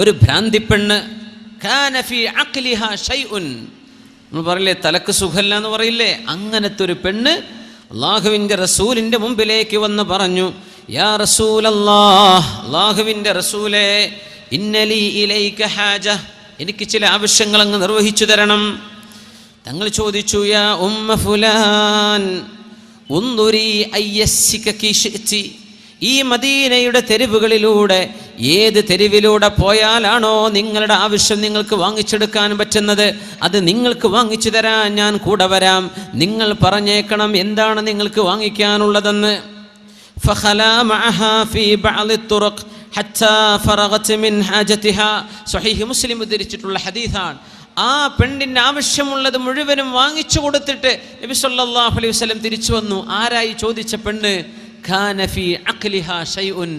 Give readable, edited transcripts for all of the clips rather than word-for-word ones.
ഒരു ഭ്രാന്തി പെണ്ണ്, കാന ഫീ അഖ്ലിഹാ ഷൈഉൻ, നമ്മൾ പറയില്ലേ തലക്ക് സുഖല്ല എന്ന് പറയില്ലേ, അങ്ങനത്തെ ഒരു പെണ്ണ് അള്ളാഹുവിൻ്റെ റസൂലിൻ്റെ മുമ്പിലേക്ക് വന്ന് പറഞ്ഞു, യാ റസൂലല്ലാഹ്, അള്ളാഹുവിൻ്റെ റസൂലേ, ഇന്നലി ഇലൈക ഹാജ, എനിക്ക് ചില ആവശ്യങ്ങൾ അങ്ങ് നിർവഹിച്ചു തരണം. തങ്ങൾ ചോദിച്ചു, യാ ഉമ്മ ഫുലാൻ ഉൻദുരി അയ്യസ്സികി ശിഅ്തി, ഈ മദീനയുടെ തെരുവുകളിലൂടെ ഏത് തെരുവിലൂടെ പോയാലാണോ നിങ്ങളുടെ ആവശ്യം നിങ്ങൾക്ക് വാങ്ങിച്ചെടുക്കാൻ പറ്റുന്നത്, അത് നിങ്ങൾക്ക് വാങ്ങിച്ചു തരാൻ ഞാൻ കൂടെ വരാം. നിങ്ങൾ പറഞ്ഞേക്കണം എന്താണ് നിങ്ങൾക്ക് വാങ്ങിക്കാനുള്ളതെന്ന്. ഫഖലാ മഅഹാ ഫീ ബഅദി തുറഖ് ഹത്താ ഫറഗത് മിൻ ഹാജതിഹാ, സ്വഹീഹ് മുസ്ലിം ഉദ്ധരിച്ചിട്ടുള്ള ഹദീസാണ്. ആ പെണ്ണിന് ആവശ്യമുള്ളത് മുഴുവനും വാങ്ങിച്ചു കൊടുത്തിട്ട് നബി സല്ലല്ലാഹു അലൈഹി വസല്ലം തിരിച്ചു വന്നു. ആരായി ചോദിച്ച പെണ്ണ്? കാന ഫീ അഖ്ലിഹാ ഷൈഉൻ,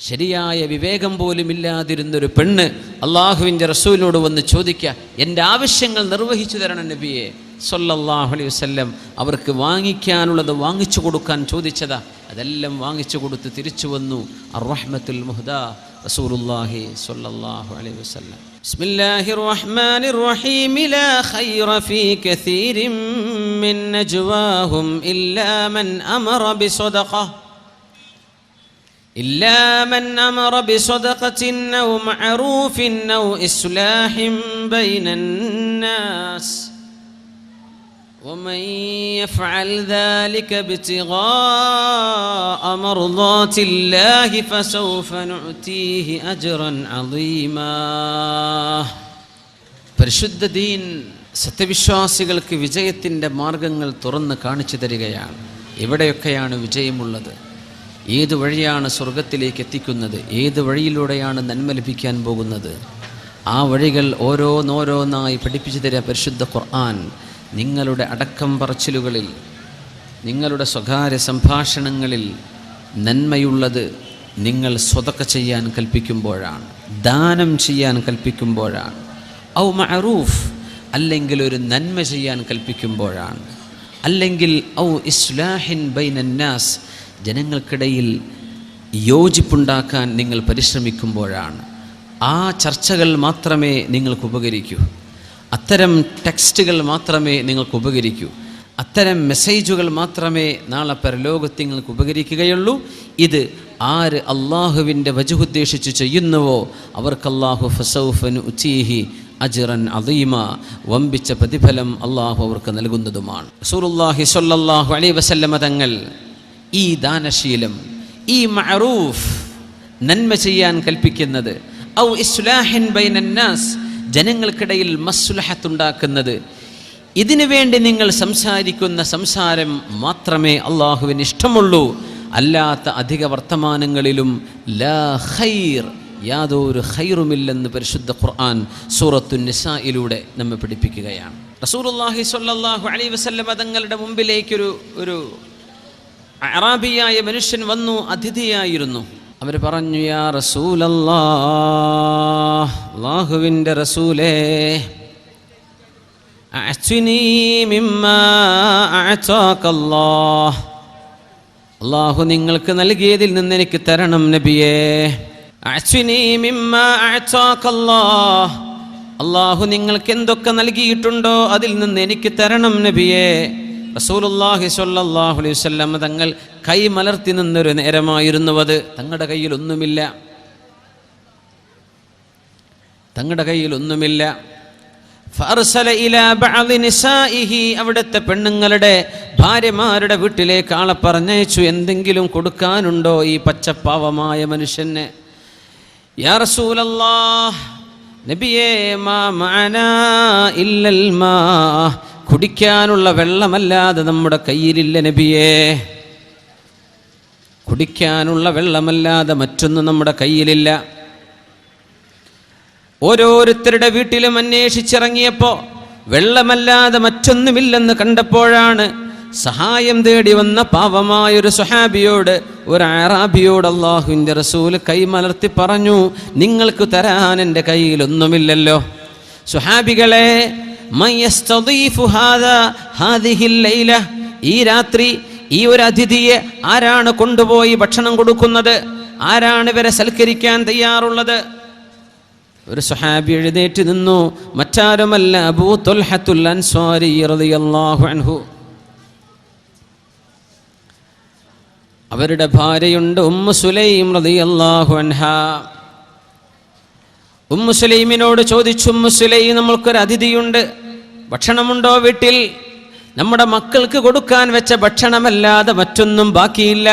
ശരിയായ വിവേകം പോലും ഇല്ലാതിരുന്നൊരു പെണ്ണ് അള്ളാഹുവിൻ്റെ റസൂലിനോട് വന്ന് ചോദിക്കുക, എൻ്റെ ആവശ്യങ്ങൾ നിർവഹിച്ചു തരണം നബിയെ സല്ലല്ലാഹു അലൈഹി വസല്ലം. അവർക്ക് വാങ്ങിക്കാനുള്ളത് വാങ്ങിച്ചു കൊടുക്കാൻ ചോദിച്ചതാ, അതെല്ലാം വാങ്ങിച്ചു കൊടുത്ത് തിരിച്ചു വന്നു. അർ-റഹ്മത്തുൽ മുഹ്ദാ റസൂലുള്ളാഹി സ്വല്ലല്ലാഹു അലൈഹി വസല്ലം. ബിസ്മില്ലാഹിർ റഹ്മാനിർ റഹീം. ലാ ഖൈറ ഫീ കസീരിൻ മിൻ നജ്വാഹും ഇല്ലാ മൻ അമറ ബിസദഖത്തിൻ ഔ മഅറൂഫിൻ ഔ ഇസ്ലാഹിൻ ബൈനൻ നാസ് ومن يفعل ذلك ابتغاء مرضات الله فسوف نؤتيه أجرا عظيما. പരിശുദ്ധ ദീൻ സത്യവിശ്വാസികൾക്ക് വിജയത്തിൻ്റെ മാർഗങ്ങൾ തുറന്ന് കാണിച്ചു തരികയാണ്. എവിടെയൊക്കെയാണ് വിജയമുള്ളത്, ഏത് വഴിയാണ് സ്വർഗത്തിലേക്ക് എത്തിക്കുന്നത്, ഏത് വഴിയിലൂടെയാണ് നന്മ ലഭിക്കാൻ പോകുന്നത്, ആ വഴികൾ ഓരോന്നോരോന്നായി പഠിപ്പിച്ചു തരിക പരിശുദ്ധ ഖുർആൻ. നിങ്ങളുടെ അടക്കം പറച്ചിലുകളിൽ, നിങ്ങളുടെ സ്വകാര്യ സംഭാഷണങ്ങളിൽ നന്മയുള്ളത് നിങ്ങൾ സ്വതക്ക ചെയ്യാൻ കൽപ്പിക്കുമ്പോഴാണ്, ദാനം ചെയ്യാൻ കൽപ്പിക്കുമ്പോഴാണ്, ഔ മഅറൂഫ് അല്ലെങ്കിൽ ഒരു നന്മ ചെയ്യാൻ കൽപ്പിക്കുമ്പോഴാണ്, അല്ലെങ്കിൽ ഔ ഇസ്ലാഹിൻ ബൈനന്നാസ് ജനങ്ങൾക്കിടയിൽ യോജിപ്പുണ്ടാക്കാൻ നിങ്ങൾ പരിശ്രമിക്കുമ്പോഴാണ്. ആ ചർച്ചകൾ മാത്രമേ നിങ്ങൾക്ക് ഉപകരിക്കൂ, അത്തരം ടെക്സ്റ്റുകൾ മാത്രമേ നിങ്ങൾക്ക് ഉപകരിക്കൂ, അത്തരം മെസ്സേജുകൾ മാത്രമേ നാളെ പരലോകത്ത് നിങ്ങൾക്ക് ഉപകരിക്കുകയുള്ളൂ. ഇത് ആര് അള്ളാഹുവിൻ്റെ വജുഹുദ്ദേശിച്ച് ചെയ്യുന്നുവോ അവർക്ക് അല്ലാഹു ഫസൗഫ നുഅ്തീഹി അജ്റൻ അദീമ, വമ്പിച്ച പ്രതിഫലം അള്ളാഹു അവർക്ക് നൽകുന്നതുമാണ്. റസൂലുള്ളാഹി സ്വല്ലല്ലാഹു അലൈഹി വസല്ലമ തങ്ങൾ ഈ ദാനശീലം, ഈ മഅറൂഫ് നന്മ ചെയ്യാൻ കൽപ്പിക്കുന്നത്, ഔ ഇസ്ലാഹിൻ ബൈനന്നാസ് ജനങ്ങൾക്കിടയിൽ മസ്ലഹത്തുണ്ടാക്കുന്നത്, ഇതിനു വേണ്ടി നിങ്ങൾ സംസാരിക്കുന്ന സംസാരം മാത്രമേ അള്ളാഹുവിന് ഇഷ്ടമുള്ളൂ. അല്ലാത്ത അധിക വർത്തമാനങ്ങളിലും ലാ ഖൈർ, യാതൊരു ഖൈറുമില്ലെന്ന് പരിശുദ്ധ ഖുർആൻ സൂറത്തുൻ നിസായിലൂടെ നമ്മെ പഠിപ്പിക്കുകയാണ്. റസൂലുള്ളാഹി സ്വല്ലല്ലാഹു അലൈഹി വസല്ലം തങ്ങളുടെ മുമ്പിലേക്ക് ഒരു അറാബിയായ മനുഷ്യൻ വന്നു, അതിഥിയായിരുന്നു. അവർ പറഞ്ഞു, യാ റസൂലല്ലാഹ്, അല്ലാഹുവിൻ്റെ റസൂലേ, അഅ്തിനീ മിമ്മാ അഅതാകല്ലാഹ്, അല്ലാഹു നിങ്ങൾക്ക് നൽകിയതിൽ നിന്ന് എനിക്ക് തരണം നബിയേ. അഅ്തിനീ മിമ്മാ അഅതാകല്ലാഹ്, അല്ലാഹു നിങ്ങൾക്ക് എന്തൊക്കെ നൽകിയിട്ടുണ്ടോ അതിൽ നിന്ന് എനിക്ക് തരണം നബിയേ. റസൂലുള്ളാഹി സ്വല്ലല്ലാഹു അലൈഹി വസല്ലം തങ്ങൾ കൈ മലർത്തി നിന്നൊരു നേരമായിരുന്നു അത്. തങ്ങളുടെ കയ്യിൽ ഒന്നുമില്ല. ഫഅർസല ഇലാ ബഅദി നിസാഇഹി, അവിടുത്തെ പെണ്ണുങ്ങളുടെ ഭാര്യമാരുടെ വീട്ടിലേക്ക് ആളെ പറഞ്ഞയച്ചു, എന്തെങ്കിലും കൊടുക്കാനുണ്ടോ ഈ പച്ചപ്പാവമായ മനുഷ്യന്. യാ റസൂലല്ലാഹ്, നബിയേ, മാ മഅനാ ഇല്ലൽ മാ, കുടിക്കാനുള്ള വെള്ളമല്ലാതെ നമ്മുടെ കയ്യിലില്ല നബിയേ, കുടിക്കാനുള്ള വെള്ളമല്ലാതെ മറ്റൊന്നും നമ്മുടെ കയ്യിലില്ല. ഓരോരുത്തരുടെ വീട്ടിലും അന്വേഷിച്ചിറങ്ങിയപ്പോൾ വെള്ളമല്ലാതെ മറ്റൊന്നുമില്ലെന്ന് കണ്ടപ്പോഴാണ് സഹായം തേടി വന്ന പാവമായൊരു സ്വഹാബിയോട്, ഒരു അറാബിയോട് അല്ലാഹുവിൻ്റെ റസൂൽ കൈമലർത്തി പറഞ്ഞു, നിങ്ങൾക്ക് തരാൻ എൻ്റെ കയ്യിലൊന്നുമില്ലല്ലോ. സ്വഹാബികളെ, ഈ രാത്രി ഈ ഒരു അതിഥിയെ ആരാണ് കൊണ്ടുപോയി ഭക്ഷണം കൊടുക്കുന്നത്? ആരാണ് ഇവരെ സൽക്കരിക്കാൻ തയ്യാറുള്ളത്? ഒരു സ്വഹാബി എഴുന്നേറ്റ് നിന്നു. മറ്റാരുമല്ല, അബൂ തുൽഹത്തുൽ അൻസ്വാരി റളിയല്ലാഹു അൻഹു. അവരുടെ ഭാര്യയുണ്ട് ഉമ്മു സുലൈം റളിയല്ലാഹു അൻഹാ. ഉമ്മു സുലൈമിനോട് ചോദിച്ചു, ഉമ്മു സുലൈം, നമ്മൾക്കൊരു അതിഥിയുണ്ട്, ഭക്ഷണമുണ്ടോ വീട്ടിൽ? നമ്മുടെ മക്കൾക്ക് കൊടുക്കാൻ വെച്ച ഭക്ഷണമല്ലാതെ മറ്റൊന്നും ബാക്കിയില്ല.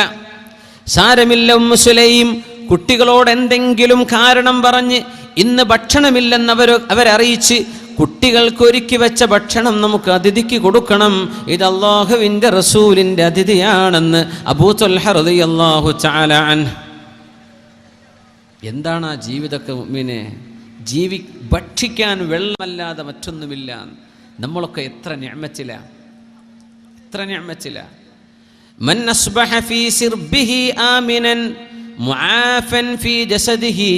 സാരമില്ല ഉമ്മു സുലൈം, കുട്ടികളോട് എന്തെങ്കിലും കാരണം പറഞ്ഞ് ഇന്ന് ഭക്ഷണമില്ലെന്ന് അവരറിയിച്ച് കുട്ടികൾക്ക് ഒരുക്കി വെച്ച ഭക്ഷണം നമുക്ക് അതിഥിക്ക് കൊടുക്കണം. ഇത് അല്ലാഹുവിൻ്റെ റസൂലിൻ്റെ അതിഥിയാണെന്ന് അബൂ തുൽഹ റളിയല്ലാഹു തആല അൻഹു. എന്താണ് ആ ജീവിതമൊക്കെ മുഅ്മിനെ? ഭക്ഷിക്കാൻ വെള്ളമല്ലാതെ മറ്റൊന്നുമില്ല. നമ്മളൊക്കെ എത്ര നിഅമത്തിലാ, എത്ര നിഅമത്തിലാ. മൻ അസ്ബഹ ഫീ സിർബിഹി ആമിനൻ മുആഫൻ ഫീ ജസദിഹി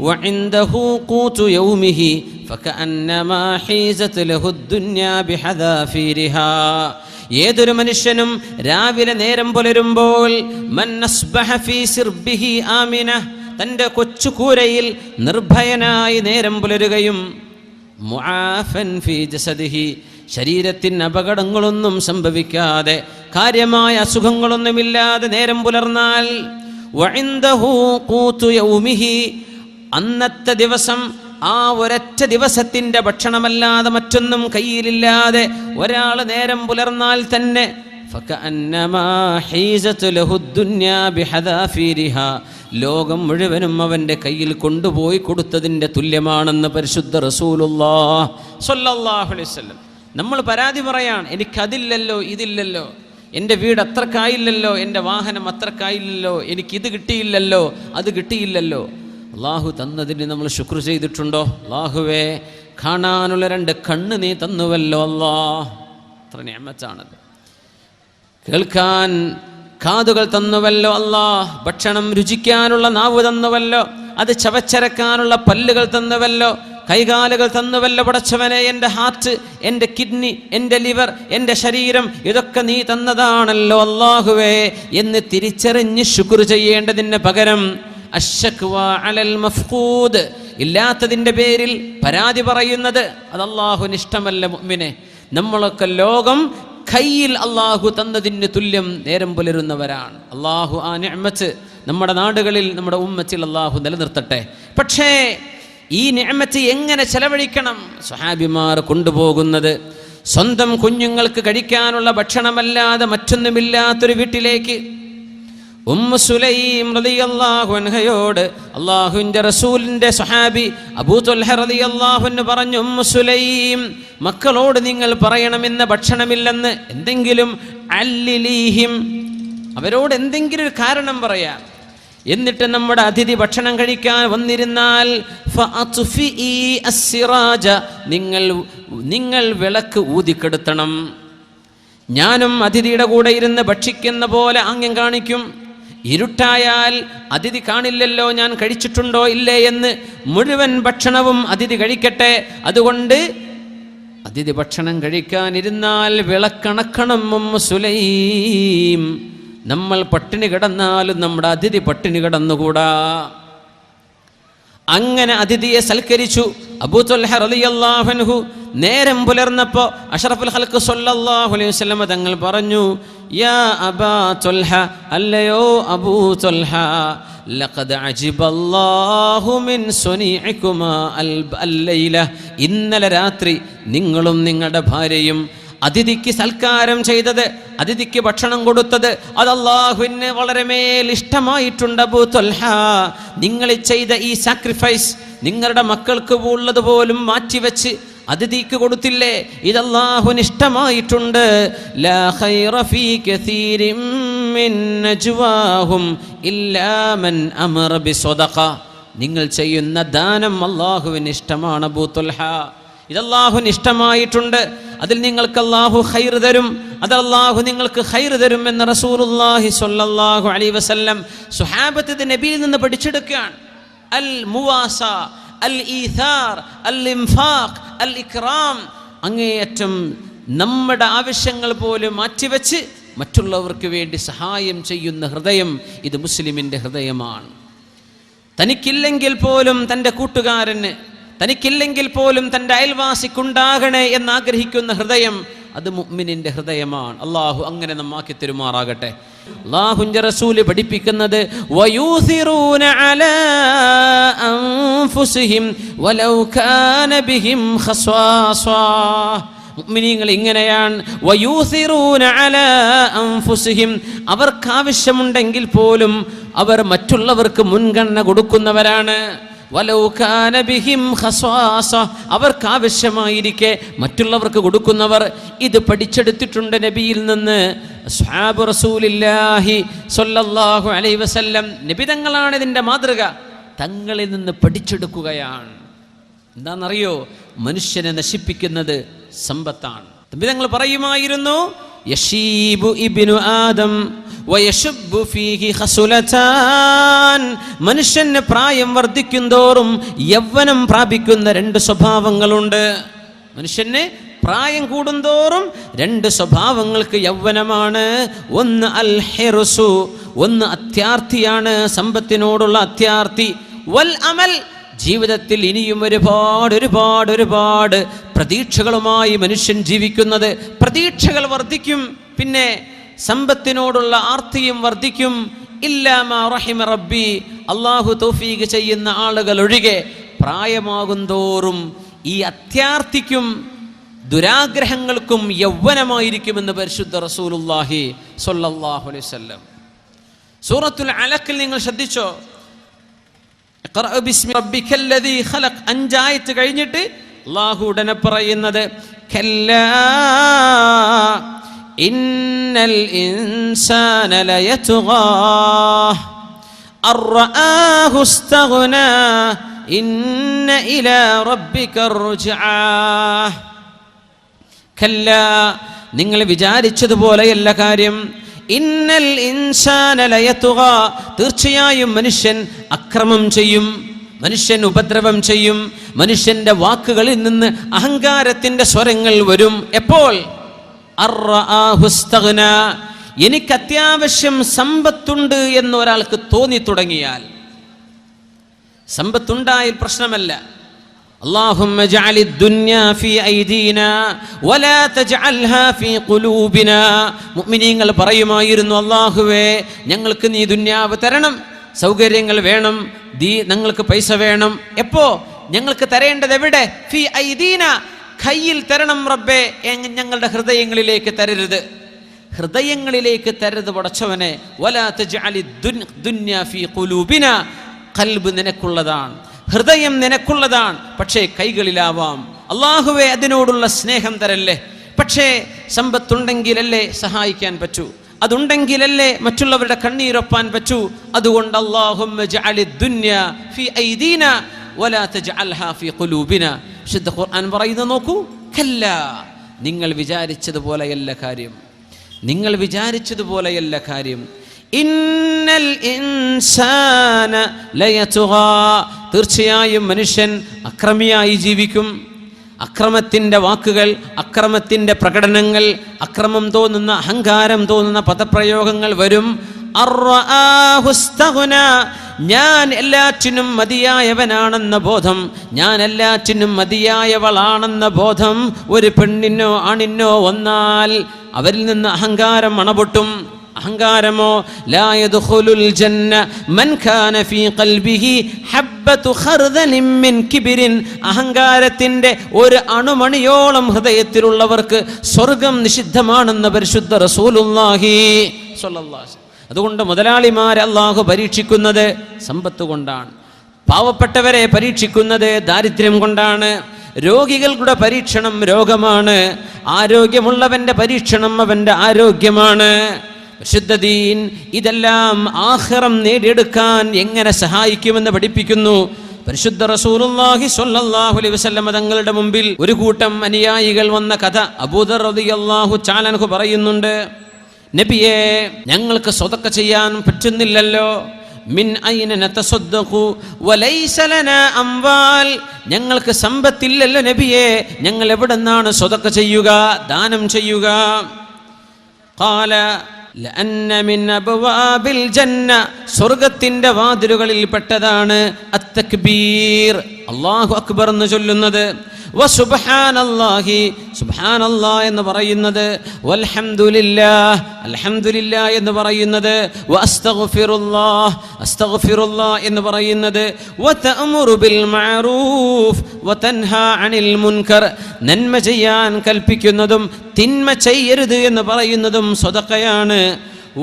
വഇൻദഹു ഖൂതു യൗമിഹി ഫകഅന്നമാ ഹീസത് ലഹു ദുനിയാ ബിഹദാഫിരിഹാ. ഏതൊരു മനുഷ്യനും രാവിലെ നേരം പുലരുമ്പോൾ മൻ അസ്ബഹ ഫീ സിർബിഹി ആമിന, തൻ്റെ കൊച്ചുകൂരയിൽ നിർഭയനായി നേരം പുലരുകയും മുആഫൻ ഫീ ജസദിഹി, ശരീരത്തിന് അപകടങ്ങളൊന്നും സംഭവിക്കാതെ കാര്യമായ അസുഖങ്ങളൊന്നുമില്ലാതെ നേരം പുലർന്നാൽ വഇൻദഹു ഖൂതു യൗമിഹി, അന്നത്തെ ദിവസം ആ ഒരൊറ്റ ദിവസത്തിൻ്റെ ഭക്ഷണമല്ലാതെ മറ്റൊന്നും കയ്യിലില്ലാതെ ഒരാൾ നേരം പുലർന്നാൽ തന്നെ ഫകഅന്നമാ ഹീസത് ലഹു ദുനിയാ ബിഹദാഫിരിഹാ, ലോകം മുഴുവനും അവൻ്റെ കയ്യിൽ കൊണ്ടുപോയി കൊടുത്തതിൻ്റെ തുല്യമാണെന്ന് പരിശുദ്ധ റസൂലുള്ളാഹി സ്വല്ലല്ലാഹു അലൈഹി വസല്ലം. നമ്മൾ പരാതി പറയാൻ, എനിക്കതില്ലല്ലോ ഇതില്ലല്ലോ, എൻ്റെ വീട് അത്രക്കായില്ലല്ലോ, എൻ്റെ വാഹനം അത്രക്കായില്ലല്ലോ, എനിക്കിത് കിട്ടിയില്ലല്ലോ അത് കിട്ടിയില്ലല്ലോ. അള്ളാഹു തന്നതിന് നമ്മൾ ശുക്ർ ചെയ്തിട്ടുണ്ടോ? അള്ളാഹുവേ, കാണാനുള്ള 2 കണ്ണ് നീ തന്നുവല്ലോ അല്ലാഹ്, അത്ര നിഅമത്താണത്. കേൾക്കാൻ കാതുകൾ തന്നുവല്ലോ അല്ലാഹ്, ഭക്ഷണം രുചിക്കാനുള്ള നാവ് തന്നുവല്ലോ, അത് ചവച്ചരക്കാനുള്ള പല്ലുകൾ തന്നുവല്ലോ, കൈകാലുകൾ തന്നുവല്ലോ പടച്ചവനെ. എൻ്റെ ഹാർട്ട്, എൻ്റെ കിഡ്നി, എൻ്റെ ലിവർ, എൻ്റെ ശരീരം, ഇതൊക്കെ നീ തന്നതാണല്ലോ അല്ലാഹുവേ എന്ന് തിരിച്ചറിഞ്ഞ് ശുക്ർ ചെയ്യേണ്ടതിന് പകരം അശ്ശക്വാ അലൽ മഫ്ഖൂദ്, ഇല്ലാത്തതിൻ്റെ പേരിൽ പരാതി പറയുന്നത്, അത് അല്ലാഹുവിന് ഇഷ്ടമല്ല മുഅ്മിനെ. നമ്മളൊക്കെ ലോകം കയ്യിൽ അള്ളാഹു തന്നതിന് തുല്യം നേരം പുലരുന്നവരാണ്. അള്ളാഹു ആ നിഅമത്ത് നമ്മുടെ നാടുകളിൽ, നമ്മുടെ ഉമ്മത്തിൽ അള്ളാഹു നിലനിർത്തട്ടെ. പക്ഷേ ഈ നിഅമത്ത് എങ്ങനെ ചെലവഴിക്കണം? സ്വഹാബിമാർ കൊണ്ടുപോകുന്നത് സ്വന്തം കുഞ്ഞുങ്ങൾക്ക് കഴിക്കാനുള്ള ഭക്ഷണമല്ലാതെ മറ്റൊന്നുമില്ലാത്തൊരു വീട്ടിലേക്ക്. ഉമ്മു സുലൈം റളിയല്ലാഹു അൻഹയോട് അല്ലാഹുവിൻ്റെ റസൂലിൻ്റെ സ്വഹാബി അബൂ തുൽഹ റളിയല്ലാഹു അൻഹു പറഞ്ഞു, ഉമ്മു സുലൈം, മക്കളോട് നിങ്ങൾ പറയണമെന്ന് ഭക്ഷണമില്ലെന്ന്. എന്തെങ്കിലും അല്ലിലീഹിം, അവരോട് എന്തെങ്കിലും ഒരു കാരണം പറയാം. എന്നിട്ട് നമ്മുടെ അതിഥി ഭക്ഷണം കഴിക്കാൻ വന്നിരുന്നാൽ ഫഅത്ഫിഇ അസ്സിറാജ, നിങ്ങൾ വിളക്ക് ഊതിക്കെടുത്തണം. ഞാനും അതിഥിയുടെ കൂടെ ഇരുന്ന് ഭക്ഷിക്കുന്ന പോലെ ആംഗ്യം കാണിക്കും. ഇരുട്ടായാൽ അതിഥി കാണില്ലല്ലോ ഞാൻ കഴിച്ചിട്ടുണ്ടോ ഇല്ലേ എന്ന്. മുഴുവൻ ഭക്ഷണവും അതിഥി കഴിക്കട്ടെ. അതുകൊണ്ട് അതിഥി ഭക്ഷണം കഴിക്കാനിരുന്നാൽ വിളക്കണക്കണം. ഉമ്മു സുലൈം, നമ്മൾ പട്ടിണി കിടന്നാലും നമ്മുടെ അതിഥി പട്ടിണി കിടന്നുകൂടാ. അങ്ങനെ അതിഥിയെ സൽക്കരിച്ചു. അബൂ തുൽഹ റളിയല്ലാഹു അൻഹു നേരം പുലർന്നപ്പോൾ അഷ്റഫുൽ ഖൽഖ് സ്വല്ലല്ലാഹു അലൈഹി വസല്ലം തങ്ങൾ പറഞ്ഞു, യാ അബാ തുൽഹ, അല്ലയോ അബൂ തുൽഹ, ലഖദ് അജിബല്ലാഹു മിൻ സുനീഇകുമാ അൽ-ലൈല, ഇന്നലെ രാത്രി നിങ്ങളും നിങ്ങളുടെ ഭാര്യയും അതിഥിക്ക് സൽക്കാരം ചെയ്തത്, അതിഥിക്ക് ഭക്ഷണം കൊടുത്തത്, അത് അല്ലാഹുവിന് വളരെ മേൽ ഇഷ്ടമായിട്ടുണ്ട്. അബൂ തുൽഹ, നിങ്ങൾ ചെയ്ത ഈ സാക്രിഫൈസ്, നിങ്ങളുടെ മക്കൾക്ക് ഉള്ളതുപോലും മാറ്റിവെച്ച് അതിഥിക്ക് കൊടുത്തില്ലേ, ഇത് അല്ലാഹുവിന് ഇഷ്ടമായിട്ടുണ്ട്. ലാ ഖൈറ ഫീ കസീരിൻ മിൻ നജ്വാഹും ഇല്ലാ മൻ അമറ ബിസ്സദഖ, നിങ്ങൾ ചെയ്യുന്ന ദാനം അല്ലാഹുവിന് ഇഷ്ടമാണ്. അബൂ തുൽഹ, ഇത് അല്ലാഹുവിന് ഇഷ്ടമായിട്ടുണ്ട്. അതിൽ നിങ്ങൾക്ക് അല്ലാഹു ഖൈർ തരും, അത് അല്ലാഹു നിങ്ങൾക്ക് ഖൈർ തരും എന്ന് റസൂലുള്ളാഹി സ്വല്ലല്ലാഹു അലൈഹി വസല്ലം സ്വഹാബത്ത് നബിയിൽ നിന്ന് പഠിച്ചെടുക്കുകയാണ്. അൽ മുവാസ, അൽ ഈഥാർ, അൽ ഇൻഫാഖ്, അൽ ഇക്റാം, അങ്ങേയറ്റം നമ്മുടെ ആവശ്യങ്ങൾ പോലും മാറ്റിവെച്ച് മറ്റുള്ളവർക്ക് വേണ്ടി സഹായം ചെയ്യുന്ന ഹൃദയം, ഇത് മുസ്ലിമിൻ്റെ ഹൃദയമാണ്. തനിക്കില്ലെങ്കിൽ പോലും തൻ്റെ കൂട്ടുകാരന് തനിക്കില്ലെങ്കിൽ പോലും തൻ്റെ അയൽവാസിക്കുണ്ടാകണേ എന്നാഗ്രഹിക്കുന്ന ഹൃദയം, അത് മുഅ്മിനിന്റെ ഹൃദയമാണ്. അള്ളാഹു അങ്ങനെ നമ്മാക്കി തെരുമാറാകട്ടെ. അല്ലാഹുവിന്റെ റസൂല് പഠിപ്പിക്കുന്നത് വയൂസിറൂന അലാ അൻഫുസിഹിം വലൗ കാന ബിഹിം ഖസ്വാസ. മുഅ്മിനീങ്ങൾ ഇങ്ങനെയാണ്, വയൂസിറൂന അലാ അൻഫുസിഹിം, അവർക്ക് ആവശ്യമുണ്ടെങ്കിൽ പോലും അവർ മറ്റുള്ളവർക്ക് മുൻഗണന കൊടുക്കുന്നവരാണ്. വലൗ കാന ബിഹിം ഖസ്വാസ, അവർക്ക് ആവശ്യമായിരിക്കെ മറ്റുള്ളവർക്ക് കൊടുക്കുന്നവർ. ഇത് പഠിച്ചെടുത്തിട്ടുണ്ട് നബിയിൽ നിന്ന്. അസ്ഹാബു റസൂലില്ലാഹി സ്വല്ലല്ലാഹു അലൈഹി വസല്ലം, നബി തങ്ങളാണ് ഇതിൻ്റെ മാതൃക. തങ്ങളിൽ നിന്ന് പഠിച്ചെടുക്കുകയാണ്. എന്താണെന്നറിയോ? മനുഷ്യനെ നശിപ്പിക്കുന്നത് സമ്പത്താണ്. നബി തങ്ങൾ പറയുമായിരുന്നു, യശീബു ഇബ്നു ആദം വയശുബ്ബു ഫീഹി ഖസുലതാൻ. മനുഷ്യന് പ്രായം വർദ്ധിക്കുന്തോറും യൗവനം പ്രാപിക്കുന്ന 2 സ്വഭാവങ്ങളുണ്ട്. മനുഷ്യന് പ്രായം കൂടുന്തോറും 2 സ്വഭാവങ്ങൾക്ക് യൗവനമാണ്. ഒന്ന് അൽ ഹിർസു, ഒന്ന് അത്യാർത്തിയാണ്, സമ്പത്തിനോടുള്ള അത്യാർത്തി. വൽ അമൽ, ജീവിതത്തിൽ ഇനിയും ഒരുപാട് പ്രതീക്ഷകളുമായി മനുഷ്യൻ ജീവിക്കുന്നത്. പ്രതീക്ഷകൾ വർദ്ധിക്കും, പിന്നെ സമ്പത്തിനോടുള്ള ആർത്തിയും വർദ്ധിക്കും. ഇല്ലാ മാ റഹിമ റബ്ബി, അള്ളാഹു തൗഫീഖ് ചെയ്യുന്ന ആളുകൾ ഒഴികെ. പ്രായമാകുന്തോറും ഈ അത്യാർത്തിക്കും ദുരാഗ്രഹങ്ങൾക്കും യൗവനമായിരിക്കുമെന്ന് പരിശുദ്ധ റസൂലുള്ളാഹി സ്വല്ലല്ലാഹു അലൈഹി വസല്ലം. സൂറത്തുൽ അലഖിൽ നിങ്ങൾ ശ്രദ്ധിച്ചോ? ഇഖ്റഅ ബിസ്മി റബ്ബിക്കല്ലദീ ഖലഖ്, 5 ആയത്ത് കഴിഞ്ഞിട്ട് അല്ലാഹു ഉടനെ പറയുന്നത് കല്ലാ ഇന്നൽ ഇൻസാന ലയത്ഗാ അർആഹു ഇസ്തഗ്നാ ഇന്ന ഇലാ റബ്ബിക റുജ്ആ. കല്ലാ, നിങ്ങൾ വിചാരിച്ചതുപോലെയല്ല കാര്യം. ഇന്നൽ ഇൻസാന ലയത്ഗാ, തീർച്ചയായും മനുഷ്യൻ അക്രമം ചെയ്യും, മനുഷ്യൻ ഉപദ്രവം ചെയ്യും. മനുഷ്യന്റെ വാക്കുകളിൽ നിന്ന് അഹങ്കാരത്തിന്റെ സ്വരങ്ങൾ വരും. എപ്പോൾ? അർആഹു ഇസ്തഗ്നാ, എനിക്ക് അത്യാവശ്യം സമ്പത്തുണ്ട് എന്ന് ഒരാൾക്ക് തോന്നി തുടങ്ങിയാൽ. സമ്പത്തുണ്ടായാൽ പ്രശ്നമല്ല. اللهم اجعل الدنيا في أيدينا ولا تجعلها في قلوبنا. മുഅ്മിനീങ്ങൾ പറയുമായിരുന്നു, അല്ലാഹുവേ ഞങ്ങൾക്ക് നീ ദുനിയാവ് തരണം, സൗകര്യങ്ങൾ വേണം, ഞങ്ങൾക്ക് പൈസ വേണം. എപ്പോ? ഞങ്ങൾക്ക് തരേണ്ടത് എവിടെ? ഫി ഐദീന, കയ്യിൽ തരണം റബ്ബേ, ഞങ്ങളുടെ ഹൃദയങ്ങളിലേക്ക് തരരുത്. ഹൃദയങ്ങളിലേക്ക് തരരുത് പടച്ചവനെ. വലാ തജ്അലി ദുനിയ ഫി ഖുലൂബിന, ഖൽബ് നിനക്കുള്ളതാണ്, ഹൃദയം നിനക്കുള്ളതാണ്, പക്ഷേ കൈകളിലാവാം. അല്ലാഹുവേ അതിനോടുള്ള സ്നേഹം തരല്ലേ. പക്ഷേ സമ്പത്തുണ്ടെങ്കിലല്ലേ സഹായിക്കാൻ പറ്റൂ, അതുണ്ടെങ്കിലല്ലേ മറ്റുള്ളവരുടെ കണ്ണീരൊപ്പാൻ പറ്റൂ. അതുകൊണ്ട് അല്ലാഹുമ്മ ജഅലി ദുനിയ ഫി ഐദീന വലാ തജ്അൽഹാ ഫി ഖുലൂബിന. വിശുദ്ധ ഖുർആൻ പറയുന്നത് നോക്കൂ, കല്ലാ, നിങ്ങൾ വിചാരിച്ചതുപോലെയല്ല കാര്യം, നിങ്ങൾ വിചാരിച്ചതുപോലെയല്ല കാര്യം. ഇന്നൽ ഇൻസാന ലയത്ഗാ, തീർച്ചയായും മനുഷ്യൻ അക്രമിയായി ജീവിക്കും. അക്രമത്തിൻ്റെ വാക്കുകൾ, അക്രമത്തിൻ്റെ പ്രകടനങ്ങൾ, അക്രമം തോന്നുന്ന, അഹങ്കാരം തോന്നുന്ന പദപ്രയോഗങ്ങൾ വരും. അർആഹു ഇസ്തഗ്നാ, ഞാൻ എല്ലാറ്റിനും മതിയായവനാണെന്ന ബോധം, ഞാൻ എല്ലാറ്റിനും മതിയായവളാണെന്ന ബോധം ഒരു പെണ്ണിനോ ആണിനോ വന്നാൽ അവരിൽ നിന്ന് അഹങ്കാരം അണപൊട്ടും. അഹങ്കാരമോ? ലാ യദ്ഖുലുൽ ജന്ന മൻ കാന ഫീ ഖൽബിഹി ഹബ്ബതു ഖർദലിൻ മിൻ കിബ്രിൻ, അഹങ്കാരത്തിന്റെ ഒരു അണുമണിയോളം ഹൃദയത്തിലുള്ളവർക്ക് സ്വർഗം നിഷിദ്ധമാണെന്ന് പരിശുദ്ധ റസൂലുള്ളാഹി സ്വല്ലല്ലാഹു അലൈഹി വസല്ലം. അതുകൊണ്ട് മുതലാളിമാരെ അല്ലാഹു പരീക്ഷിക്കുന്നത് സമ്പത്ത് കൊണ്ടാണ്, പാവപ്പെട്ടവരെ പരീക്ഷിക്കുന്നത് ദാരിദ്ര്യം കൊണ്ടാണ്, രോഗികളുടെ പരീക്ഷണം രോഗമാണ്, ആരോഗ്യമുള്ളവന്റെ പരീക്ഷണം അവന്റെ ആരോഗ്യമാണ്. വിശുദ്ധ ദീൻ ഇതെല്ലാം ആഖിറം നേടിയെടുക്കാൻ എങ്ങനെ സഹായിക്കുമെന്ന് പഠിപ്പിക്കുന്നു. പരിശുദ്ധ റസൂലുള്ളാഹി സ്വല്ലല്ലാഹു അലൈഹി വസല്ലം തങ്ങളുടെ മുമ്പിൽ ഒരു കൂട്ടം അനുയായികൾ വന്ന കഥ അബൂദർ റളിയല്ലാഹു തആല അൻഹു പറയുന്നുണ്ട്. നബിയേ, ഞങ്ങൾക്ക് സ്വതക്ക ചെയ്യാൻ പറ്റുന്നില്ലല്ലോ. മിൻ ഐന നതസദ്ദഖു വലൈസ ലനാ അംവാൽ, ഞങ്ങൾക്ക് സമ്പത്തില്ലല്ലോ നബിയേ, ഞങ്ങൾ എവിടെന്നാണ് സ്വതക്ക ചെയ്യുക, ദാനം ചെയ്യുക? ഖാല, ലഅന്ന മിൻ അബ്വാബിൽ ജന്ന, സ്വർഗ്ഗത്തിന്റെ വാതിലുകളിൽ പെട്ടതാണ് അത്തക്ബീർ, അല്ലാഹു അക്ബർ എന്ന് ചൊല്ലുന്നത്. വസുബ്ഹാനല്ലാഹി, സുബ്ഹാനല്ലാഹ് എന്ന് പറയുന്നത്. വൽഹംദുലില്ലാഹ്, അൽഹംദുലില്ലാഹ് എന്ന് പറയുന്നത്. വഅസ്തഗ്ഫിറുല്ലാഹ്, അസ്തഗ്ഫിറുല്ലാഹ് എന്ന് പറയുന്നത്. വതഅമുറു ബിൽ മഅറൂഫ് വതൻഹാ അനിൽ മുൻകർ, നന്മ ചെയ്യാൻ കൽപ്പിക്കുന്നതും തിന്മ ചെയ്യരുത് എന്ന് പറയുന്നതും സ്വതക്കയാണ്.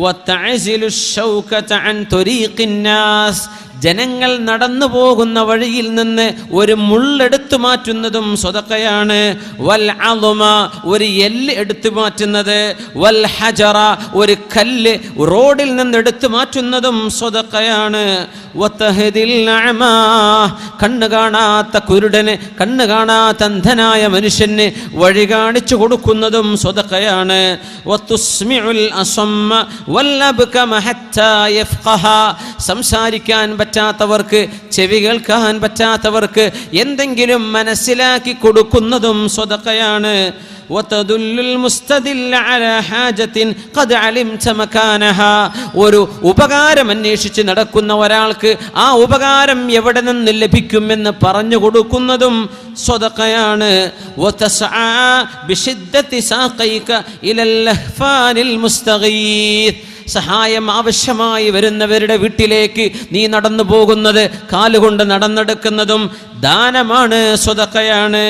വതഅസിലു ശൗകത അൻ ത്വരീഖിൻ നാസ്, ജനങ്ങൾ നടന്നു പോകുന്ന വഴിയിൽ നിന്ന് ഒരു മുള്ളെടുത്തു മാറ്റുന്നതും സ്വതക്കയാണ്. വൽ അളുമ, ഒരു എല്ല് എടുത്തു മാറ്റുന്നത്. വൽ ഹജറ, ഒരു കല്ല് റോഡിൽ നിന്ന് എടുത്തു മാറ്റുന്നതും സ്വതക്കയാണ്. വതഹദിൽ അഅമാ, കണ്ണ് കാണാത്ത കുരുടന്, കണ്ണ് കാണാത്ത അന്ധനായ മനുഷ്യന് വഴി കാണിച്ചു കൊടുക്കുന്നതും സ്വതക്കയാണ്. വതുസ്മിഉൽ അസമ്മ വൽ അബ്കമ ഹത്താ യഫ്ഖഹ, സംസാരിക്കാൻ പറ്റാത്തവർക്ക്, ചെവി കേൾക്കാൻ പറ്റാത്തവർക്ക് എന്തെങ്കിലും മനസ്സിലാക്കി കൊടുക്കുന്നതും സ്വതക്കയാണ്. വതദുല്ലുൽ മുസ്തദില്ല അലാ ഹാജത്തിൻ ഖദ് അലിംത മകാനഹാ, ഒരു ഉപകാരം അന്വേഷിച്ച് നടക്കുന്ന ഒരാൾക്ക് ആ ഉപകാരം എവിടെ നിന്ന് ലഭിക്കുമെന്ന് പറഞ്ഞു കൊടുക്കുന്നതും സ്വതക്കയാണ്. വതസ്ആ ബിശിദ്ദതി സാഖൈക ഇലൽ ലഹ്ഫാനിൽ മുസ്തഗീത്ത്, സഹായം ആവശ്യമായി വരുന്നവരുടെ വീട്ടിലേക്ക് നീ നടന്നു പോകുന്നത്, കാലുകൊണ്ട് നടന്നെടുക്കുന്നതും ദാനമാണ്, സ്വതക്കയാണ്.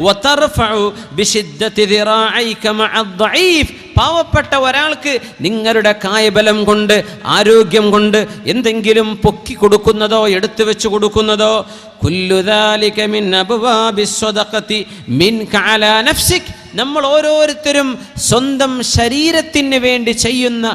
വതർഫഉ ബിശിദ്ദതി ദിറാഇക മഅദ്ദഈഫ്, പാവപ്പെട്ട ഒരാൾക്ക് നിങ്ങളുടെ കായബലം കൊണ്ട്, ആരോഗ്യം കൊണ്ട് എന്തെങ്കിലും പൊക്കി കൊടുക്കുന്നതോ എടുത്തു വെച്ച് കൊടുക്കുന്നതോ. കുല്ലു ദാലിക മിൻ അബ്വാബിസ് സ്വദഖതി മിൻക അലാ നഫ്സിക്, നമ്മൾ ഓരോരുത്തരും സ്വന്തം ശരീരത്തിന് വേണ്ടി ചെയ്യുന്ന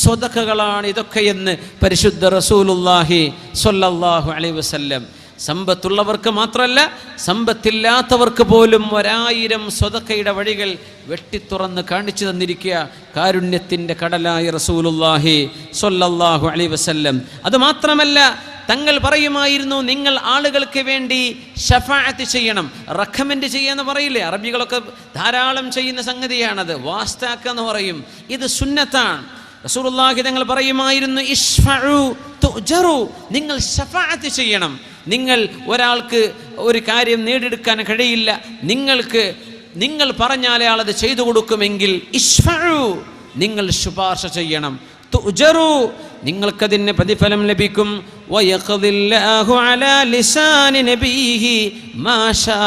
സ്വതക്കകളാണ് ഇതൊക്കെയെന്ന് പരിശുദ്ധ റസൂലുള്ളാഹി സ്വല്ലല്ലാഹു അലൈഹി വസല്ലം. സമ്പത്തുള്ളവർക്ക് മാത്രമല്ല, സമ്പത്തില്ലാത്തവർക്ക് പോലും 1000 സ്വതക്കയുടെ വഴികൾ വെട്ടിത്തുറന്ന് കാണിച്ചു തന്നിരിക്കുക കാരുണ്യത്തിൻ്റെ കടലായ റസൂലുള്ളാഹി സ്വല്ലല്ലാഹു അലൈഹി വസല്ലം. അതുമാത്രമല്ല, തങ്ങൾ പറയുമായിരുന്നു, നിങ്ങൾ ആളുകൾക്ക് വേണ്ടി ഷഫാഅത്ത് ചെയ്യണം, റെക്കമെൻഡ് ചെയ്യാന്ന് പറയില്ലേ, അറബികളൊക്കെ ധാരാളം ചെയ്യുന്ന സംഗതിയാണത്, വാസ്താക്ക എന്ന് പറയും. ഇത് സുന്നത്താണ്. റസൂലുള്ളാഹി തങ്ങൾ പറയുമായിരുന്നു, ഇശ്ഫഉ തുജറു, നിങ്ങൾ ഷഫാഅത്ത് ചെയ്യണം. നിങ്ങൾ ഒരാൾക്ക് ഒരു കാര്യം നേടിയെടുക്കാൻ കഴിയില്ല, നിങ്ങൾ പറഞ്ഞാലേ ആളത് ചെയ്തു കൊടുക്കുമെങ്കിൽ ഇശ്ഫഉ, നിങ്ങൾ ശുപാർശ ചെയ്യണം. തുജറു, നിങ്ങൾക്കതിന് പ്രതിഫലം ലഭിക്കും. വയഖദില്ലാഹു അലാ ലിസാനി നബിഹി മാ ഷാ,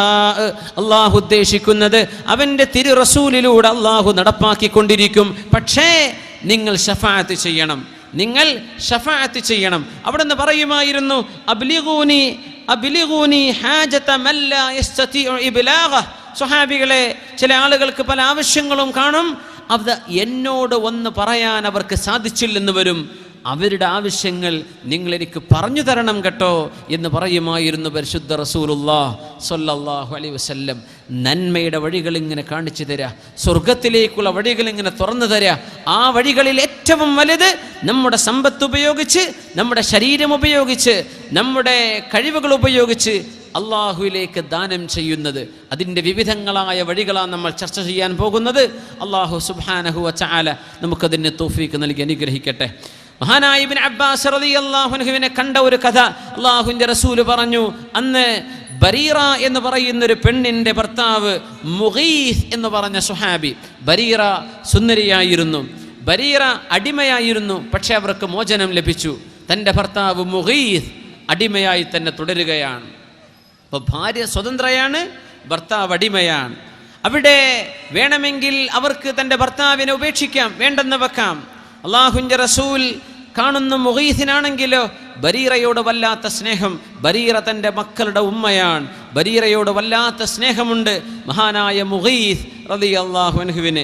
അല്ലാഹു ഉദ്ദേശിക്കുന്നത് അവൻ്റെ തിരു റസൂലിലൂടെ അല്ലാഹു നടപ്പാക്കിക്കൊണ്ടിരിക്കും. പക്ഷേ നിങ്ങൾ ഷഫാഅത്ത് ചെയ്യണം, നിങ്ങൾ ഷഫാഅത്ത് ചെയ്യണം. അവിടെ നിന്ന് പറയുമായിരുന്നു, അബ്ലിഗൂനി ഹാജത മൻ ലാ യസ്തതിഉ ഇബ്ലാഗ, സ്വഹാബികളെ, ചില ആളുകൾക്ക് പല ആവശ്യങ്ങളും കാണും, അത് എന്നോട് വന്ന് പറയാൻ അവർക്ക് സാധിച്ചില്ലെന്ന് വരും, അവരുടെ ആവശ്യങ്ങൾ നിങ്ങൾ എനിക്ക് പറഞ്ഞു തരണം കേട്ടോ എന്ന് പറയുമായിരുന്നു പരിശുദ്ധ റസൂലുള്ളാഹി സ്വല്ലല്ലാഹു അലൈഹി വസല്ലം. നന്മയുടെ വഴികൾ ഇങ്ങനെ കാണിച്ചു തരാ, സ്വർഗത്തിലേക്കുള്ള വഴികൾ ഇങ്ങനെ തുറന്നു തരാ. ആ വഴികളിൽ ഏറ്റവും വലുത് നമ്മുടെ സമ്പത്ത് ഉപയോഗിച്ച്, നമ്മുടെ ശരീരം ഉപയോഗിച്ച്, നമ്മുടെ കഴിവുകൾ ഉപയോഗിച്ച് അള്ളാഹുവിലേക്ക് ദാനം ചെയ്യുന്നത്. അതിൻ്റെ വിവിധങ്ങളായ വഴികളാണ് നമ്മൾ ചർച്ച ചെയ്യാൻ പോകുന്നത്. അള്ളാഹു സുബ്ഹാനഹു വ തആല നമുക്കതിന് തൗഫീഖ് നൽകി അനുഗ്രഹിക്കട്ടെ. മഹാനായ ഇബ്നു അബ്ബാസ് റളിയല്ലാഹു അൻഹുവിനെ കണ്ട ഒരു കഥ അള്ളാഹുവിൻ്റെ റസൂല് പറഞ്ഞു. അന്ന് ബരീറ എന്ന് പറയുന്നൊരു പെണ്ണിൻ്റെ ഭർത്താവ് മുഗീസ് എന്ന് പറഞ്ഞ സുഹാബി, ബരീറ സുന്ദരിയായിരുന്നു, ബരീറ അടിമയായിരുന്നു. പക്ഷെ അവർക്ക് മോചനം ലഭിച്ചു. തൻ്റെ ഭർത്താവ് മുഗീസ് അടിമയായി തന്നെ തുടരുകയാണ്. അപ്പോൾ ഭാര്യ സ്വതന്ത്രയാണ്, ഭർത്താവ് അടിമയാണ്. അവിടെ വേണമെങ്കിൽ അവർക്ക് തൻ്റെ ഭർത്താവിനെ ഉപേക്ഷിക്കാം, വേണ്ടെന്ന് വെക്കാം. അള്ളാഹുവിൻ്റെ റസൂൽ കാണുന്ന മുഗീസിനാണെങ്കിലോ ബരീറയോട് വല്ലാത്ത സ്നേഹം. ബരീറ തൻ്റെ മക്കളുടെ ഉമ്മയാണ്, ബരീറയോട് വല്ലാത്ത സ്നേഹമുണ്ട് മഹാനായ മുഗീസ് റളിയല്ലാഹു അൻഹുവിന്.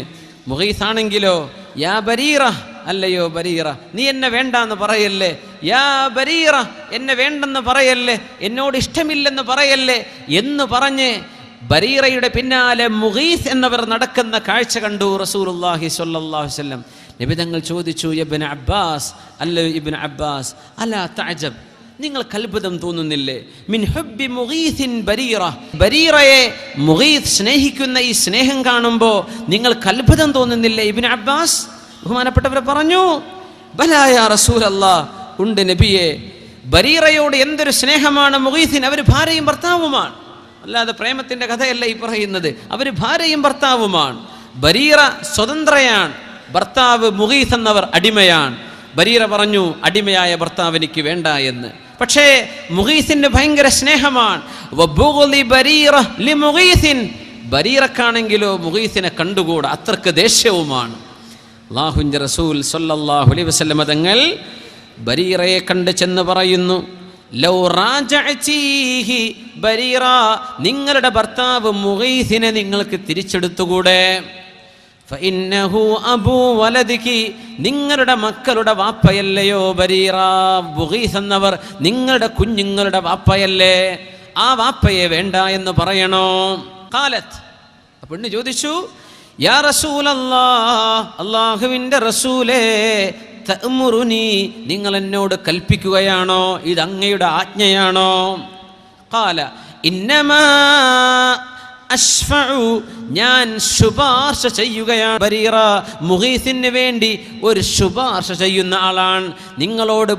മുഗീസ് ആണെങ്കിലോ, യാ ബരീറ, അല്ലയോ ബരീറ, നീ എന്നെ വേണ്ടാന്ന് പറയല്ലേ, യാ ബരീറ, എന്നെ വേണ്ടെന്ന് പറയല്ലേ, എന്നോട് ഇഷ്ടമില്ലെന്ന് പറയല്ലേ എന്ന് പറഞ്ഞ് ബരീറയുടെ പിന്നാലെ മുഗീസ് എന്നവർ നടക്കുന്ന കാഴ്ച കണ്ടു റസൂലുള്ളാഹി സ്വല്ലല്ലാഹു അലൈഹി വസല്ലം. നബി തങ്ങൾ ചോദിച്ചു, ഇബ്നു അബ്ബാസ്, അല്ലയോ ഇബ്നു അബ്ബാസ്, അലാ തഅജബ്, നിങ്ങൾക്ക് അത്ഭുതം തോന്നുന്നില്ലേ? മിൻ ഹുബ്ബി മുഗീസിൻ ബരീറ, ബരീറയെ മുഗീസ് സ്നേഹിക്കുന്ന ഈ സ്നേഹം കാണുമ്പോൾ നിങ്ങൾക്ക് അത്ഭുതം തോന്നുന്നില്ലേ ഇബ്നു അബ്ബാസ്? ബഹുമാനപ്പെട്ടവർ പറഞ്ഞു, ബലാ യാ റസൂലല്ലാഹ്, ഉണ്ട് നബിയെ. ബരീറയോട് എന്തൊരു സ്നേഹമാണ് മുഗീസിന്. അവർ ഭാര്യയും ഭർത്താവുമാണ്, അല്ലാതെ പ്രേമത്തിന്റെ കഥയല്ല ഈ പറയുന്നത്. അവർ ഭാര്യയും ഭർത്താവുമാണ്. ബരീറ സ്വതന്ത്രയാണ്, ഭർത്താവ് മുഗീസ് എന്നവർ അടിമയാണ്. ബരീറ പറഞ്ഞു, അടിമയായ ഭർത്താവ് എനിക്ക് വേണ്ട എന്ന്. പക്ഷേ മുഗീസിന് ഭയങ്കര സ്നേഹമാണ്. ബരീറക്കാണെങ്കിലോ മുഗീസിനെ കണ്ടുകൂടാ, അത്രക്ക് ദേഷ്യവുമാണ്. അല്ലാഹുവിൻ്റെ റസൂൽ സ്വല്ലല്ലാഹു അലൈഹി വസല്ലം തങ്ങൾ ബരീറയെ കണ്ട് ചെന്ന് പറയുന്നു, ലൗ റാജഅതീഹി ബരീറ, നിങ്ങളുടെ ഭർത്താവ് മുഗീസിനെ നിങ്ങൾക്ക് തിരിച്ചെടുത്തുകൂടെ? ഫഇന്നഹു അബൂ വലദികി, നിങ്ങളുടെ മക്കളുടെ വാപ്പയല്ലയോ ബരീറ? മുഗീസ് എന്നവർ നിങ്ങളുടെ കുഞ്ഞുങ്ങളുടെ വാപ്പയല്ലേ? ആ വാപ്പയെ വേണ്ട എന്ന് പറയണോ? ഖാലത്ത്, പെണ്ണ് ചോദിച്ചു, യാ റസൂലല്ലാഹ്, അല്ലാഹുവിൻ്റെ റസൂലേ, തഅ്മുറുനി, നിങ്ങൾ എന്നോട് കൽപ്പിക്കുകയാണോ? ഇത് അങ്ങയുടെ ആജ്ഞയാണോ? ഖാല ഇന്നമാ അശ്ഫഉ, ഞാൻ ശുപാർശ ചെയ്യുകയാണ്. ബരീറ മുഗീസിന് വേണ്ടി ഒരു ശുപാർശ ചെയ്യുന്ന ആളാണ്. നിങ്ങളോട്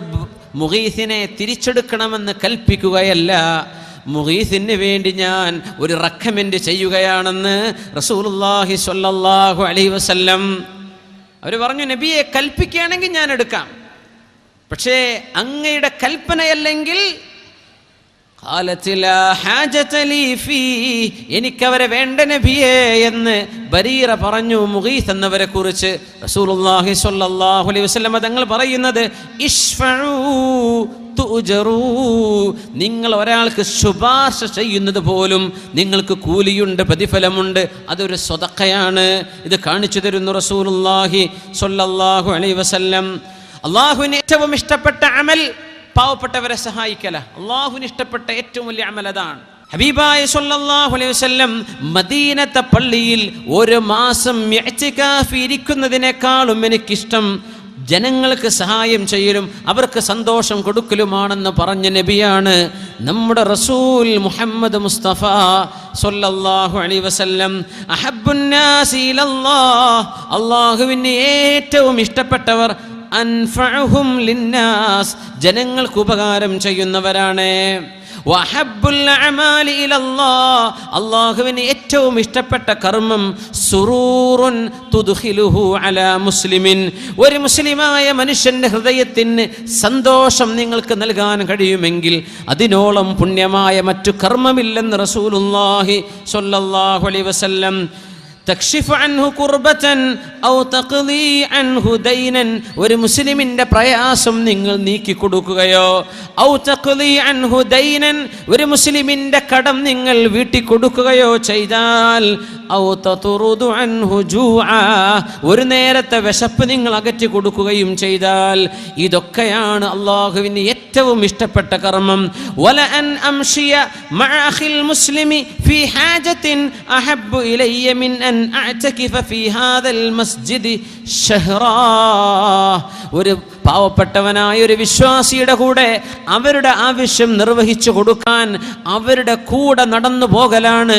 മുഗീസിനെ തിരിച്ചെടുക്കണമെന്ന് കൽപ്പിക്കുകയല്ല, മുഗീസിന് വേണ്ടി ഞാൻ ഒരു റെക്കമെൻഡ് ചെയ്യുകയാണെന്ന് റസൂലുള്ളാഹി സ്വല്ലല്ലാഹു അലൈഹി വസല്ലം. അവർ പറഞ്ഞു, നബിയെ കൽപ്പിക്കുകയാണെങ്കിൽ ഞാൻ എടുക്കാം, പക്ഷേ അങ്ങയുടെ കൽപ്പനയല്ലെങ്കിൽ എനിക്കവരെ വേണ്ട നബിയേ എന്ന് ബരീറ പറഞ്ഞു. മുഗീസ് എന്നവരെ കുറിച്ച് റസൂലുള്ളാഹി സ്വല്ലല്ലാഹു അലൈഹി വസല്ലം തങ്ങൾ പറയുന്നത്, ഇശ്ഫഉ തുജറൂ, നിങ്ങൾ ഒരാൾക്ക് ശുപാർശ ചെയ്യുന്നത് പോലും നിങ്ങൾക്ക് കൂലിയുണ്ട്, പ്രതിഫലമുണ്ട്, അതൊരു സ്വതക്കയാണ്. ഇത് കാണിച്ചു തരുന്നു റസൂലുള്ളാഹി സ്വല്ലല്ലാഹു അലൈഹി വസല്ലം. അല്ലാഹുവിന് ഏറ്റവും ഇഷ്ടപ്പെട്ട അമൽ പാവപ്പെട്ടവരെ സഹായിക്കല. അല്ലാഹുവിന് ഇഷ്ടപ്പെട്ട ഏറ്റവും വലിയ അമൽ അതാണ്. ഹബീബായ സ്വല്ലല്ലാഹു അലൈഹി വസല്ലം മദീനത്തെ പള്ളിയിൽ ഒരു മാസം ഇഅ്തികാഫ് ഇരിക്കുന്നതിനേക്കാളും എനിക്കിഷ്ടം ജനങ്ങൾക്ക് സഹായം ചെയ്യലും അവർക്ക് സന്തോഷം കൊടുക്കലുമാണെന്ന് പറഞ്ഞ നബിയാണ് നമ്മുടെ റസൂൽ മുഹമ്മദ് മുസ്തഫ സ്വല്ലല്ലാഹു അലൈഹി വസല്ലം. അഹബ്ബുന്നാസി ഇലല്ലാഹ്, അല്ലാഹുവിന് ഏറ്റവും ഇഷ്ടപ്പെട്ടവർ അൻഫഉഹും ലിന്നാസ്, ജനങ്ങൾക്ക് ഉപകാരം ചെയ്യുന്നവരാണ്. വഹബ്ബുൽ അഅമാലി ഇലല്ലാഹ്, അല്ലാഹുവിന് ഏറ്റവും ഇഷ്ടപ്പെട്ട കർമ്മം സുറൂറുൻ തുദ്ഖിലുഹു അലാ മുസ്ലിമിൻ, ഒരു മുസ്ലിമായ മനുഷ്യന്റെ ഹൃദയത്തിന് സന്തോഷം നിങ്ങൾക്ക് നൽകാൻ കഴിയുമെങ്കിൽ അതിനോളം പുണ്യമായ മറ്റു കർമ്മമില്ലെന്ന് റസൂലുള്ളാഹി സ്വല്ലല്ലാഹു അലൈഹി വസല്ലം. തക്ഷിഫ് അൻഹു കുർബതൻ ഔ തഖ്ദി അൻഹു ദൈനൻ, ഒരു മുസ്ലിമിന്റെ പ്രയാസം നിങ്ങൾ നീക്കി കൊടുക്കുകയോ, ഔ തഖ്ദി അൻഹു ദൈനൻ, ഒരു മുസ്ലിമിന്റെ കടം നിങ്ങൾ വീട്ടി കൊടുക്കുകയോ ചെയ്താൽ, ഔ തതുറുദു അൻഹു ജൂആ, ഒരു നേരത്തെ വിശപ്പ് നിങ്ങൾ അകറ്റി കൊടുക്കുകയും ചെയ്താൽ, ഇതൊക്കെയാണ് അല്ലാഹുവിന് ഏറ്റവും ഇഷ്ടപ്പെട്ട കർമ്മം. വല അൻ അംഷിയ മഅ അഖിൽ മുസ്ലിമി ഫീ ഹാജത്തിൻ അഹബ്ബു ഇലയ്യ മിൻ അൻ അഅ്തകിഫ ഫീ ഹാദൽ മസ്ജിദി ശഹ്റാ, ഒരു പാവപ്പെട്ടവനായ ഒരു വിശ്വാസിയുടെ കൂടെ അവരുടെ ആവശ്യം നിർവഹിച്ചു കൊടുക്കാൻ അവരുടെ കൂടെ നടന്നു പോകലാണ്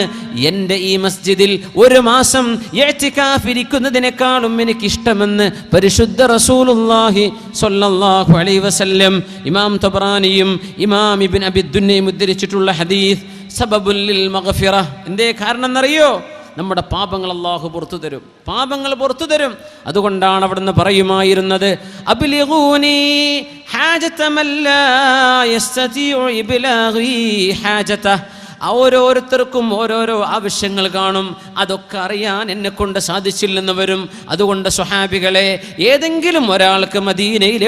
എൻ്റെ ഈ മസ്ജിദിൽ ഒരു മാസം ഇഅ്തികാഫ് ഇരിക്കുന്നതിനേക്കാളും എനിക്കിഷ്ടമെന്ന് പരിശുദ്ധ റസൂലുള്ളാഹി സ്വല്ലല്ലാഹു അലൈഹി വസല്ലം. ഇമാം തബറാനിയും ഇമാം ഇബ്നു അബി ദുന്നയും ഉദ്ധരിച്ചിട്ടുള്ള ഹദീസ് സബബുൽ ലിൽ മഗ്ഫിറ. എന്തേ കാരണം എന്നറിയോ? നമ്മുടെ പാപങ്ങൾ അല്ലാഹു പുറത്തു തരും, പാപങ്ങൾ പുറത്തു തരും. അതുകൊണ്ടാണ് അവിടുന്ന് പറയുമായിരുന്നത്, അബ്ലിഗൂനി ഹാജത മൻ ലാ യസ്തതിഉ ഇബ്ലാഗി ഹാജത. ഓരോരുത്തർക്കും ഓരോരോ ആവശ്യങ്ങൾ കാണും, അതൊക്കെ അറിയാൻ എന്നെ കൊണ്ട് സാധിച്ചില്ലെന്ന് വരും. അതുകൊണ്ട് സ്വഹാബികളെ, ഏതെങ്കിലും ഒരാൾക്ക് മദീനയിൽ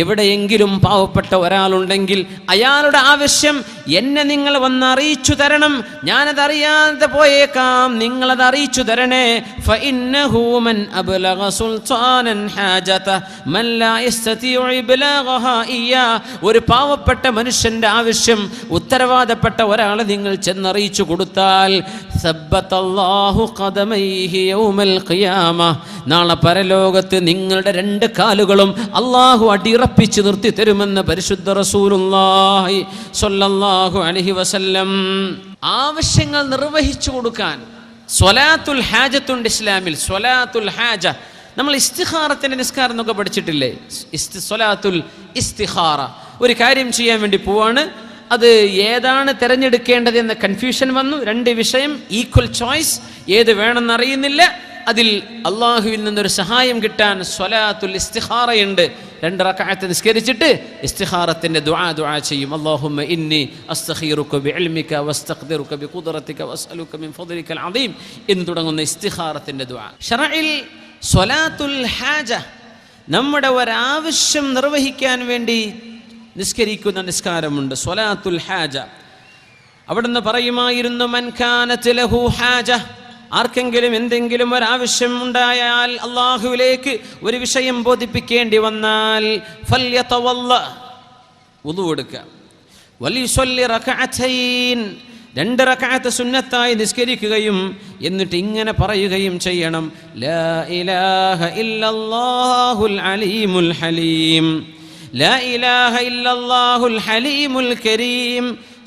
എവിടെയെങ്കിലും പാവപ്പെട്ട ഒരാളുണ്ടെങ്കിൽ അയാളുടെ ആവശ്യം എന്നെ നിങ്ങൾ വന്ന് അറിയിച്ചു തരണം. ഞാനതറിയാതെ പോയേക്കാം, നിങ്ങളത് അറിയിച്ചു തരണേ. ഫഇന്നഹു മൻ അബ്ലഗ സുൽത്താനൻ ഹാജത മൻ ലാ യസ്തതിഉ ഇബ്ലാഗഹാ ഇയ്യാ, ഒരു പാവപ്പെട്ട മനുഷ്യന്റെ ആവശ്യം ഉത്തരവാദപ്പെട്ട ഒരാളെ നിങ്ങൾ ചെന്നറിയിച്ചു കൊടുത്താൽ, സബ്ബതല്ലാഹു ഖദമൈഹി യൗമൽ ഖിയാമ, നാളെ പരലോകത്ത് നിങ്ങളുടെ രണ്ട് കാലുകളും അല്ലാഹു അടിയുറപ്പിച്ച് നിർത്തി തരുമെന്ന് പരിശുദ്ധ റസൂലുള്ളാഹി സ്വല്ലല്ലാഹു അലൈഹി വസല്ലം. ആവശ്യങ്ങൾ നിർവഹിച്ചു കൊടുക്കാൻ സ്വലാത്തുൽ ഹാജത്തുണ്ട് ഇസ്ലാമിൽ. സ്വലാത്തുൽ ഹാജ, നമ്മൾ ഇസ്തിഖാറത്തിൻ്റെ നിസ്കാരം എന്നൊക്കെ പഠിച്ചിട്ടില്ലേ? സ്വലാത്തുൽ ഇസ്തിഖാറ. ഒരു കാര്യം ചെയ്യാൻ വേണ്ടി പോവാണ്, അത് ഏതാണ് തിരഞ്ഞെടുക്കേണ്ടത് എന്ന കൺഫ്യൂഷൻ വന്നു. 2 വിഷയം, ഈക്വൽ ചോയ്സ്, ഏത് വേണമെന്നറിയുന്നില്ല. അതിൽ അള്ളാഹുവിൽ നിന്നൊരു സഹായം കിട്ടാൻ സ്വലാത്തുൽ ഇസ്തിഖാറയുണ്ട്. 2 റക്അത്ത് നിസ്കരിച്ചിട്ട് ഇസ്തിഖാറത്തിൻ്റെ ദുആ ചെയ്യും. അല്ലാഹുമ്മ ഇന്നി അസ്തഖീറുക ബിഇൽമിക വസ്തഖ്ദിറുക ബിഖുദ്റതിക വസ്അലുക മിൻ ഫദ്ലികൽ അദീം എന്ന് തുടങ്ങുന്ന ഇസ്തിഖാറത്തിൻ്റെ ദുആ. ശറഇൽ സ്വലാത്തുൽ ഹാജ, നമ്മുടെ ഒരാവശ്യം നിർവഹിക്കാൻ വേണ്ടി നിസ്കരിക്കുന്ന നിസ്കാരമുണ്ട്, സ്വലാത്തുൽ ഹാജ. അവിടുന്ന് പറയുമായിരുന്നു, മൻ കാനത് ലഹു ഹാജ, ആർക്കെങ്കിലും എന്തെങ്കിലും ഒരാവശ്യം ഉണ്ടായാൽ, അള്ളാഹുവിലേക്ക് ഒരു വിഷയം ബോധിപ്പിക്കേണ്ടി വന്നാൽ, ഫല്യതവല്ല, വുളു എടുക്കുക, വലിയുസല്ലി റകഅതൈൻ, 2 റക്അത്ത് സുന്നത്തായി നിസ്കരിക്കുകയും എന്നിട്ട് ഇങ്ങനെ പറയുകയും ചെയ്യണം, ലാ ഇലാഹ ഇല്ലല്ലാഹുൽ അലീമുൽ ഹലീം, ലാ ഇലാഹ ഇല്ലല്ലാഹുൽ ഹലീമുൽ കരീം,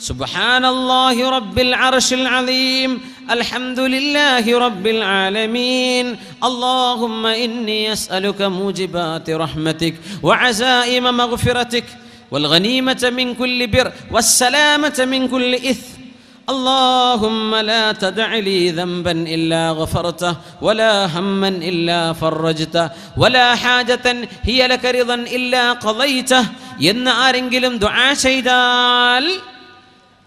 സുബ്ഹാനല്ലാഹി റബ്ബിൽ അർശിൽ അലീം, അൽഹംദുലില്ലാഹി റബ്ബിൽ ആലമീൻ, അല്ലാഹുമ്മ ഇന്നി അസ്അലുക മൂജിബാതി റഹ്മതിക് വഅസായിമ മഗ്ഫിറതിക് വൽഗനീമത മിൻ കുല്ലി ബിർ വസ്സലാമത മിൻ കുല്ലി ഇത്hm, اللهم لا تدع لي ذنبا إلا غفرته ولا هما إلا فرجته ولا حاجة هي لك رضا إلا قضيته എന്ന് ആരെങ്കിലും ദുആ ചെയ്താൽ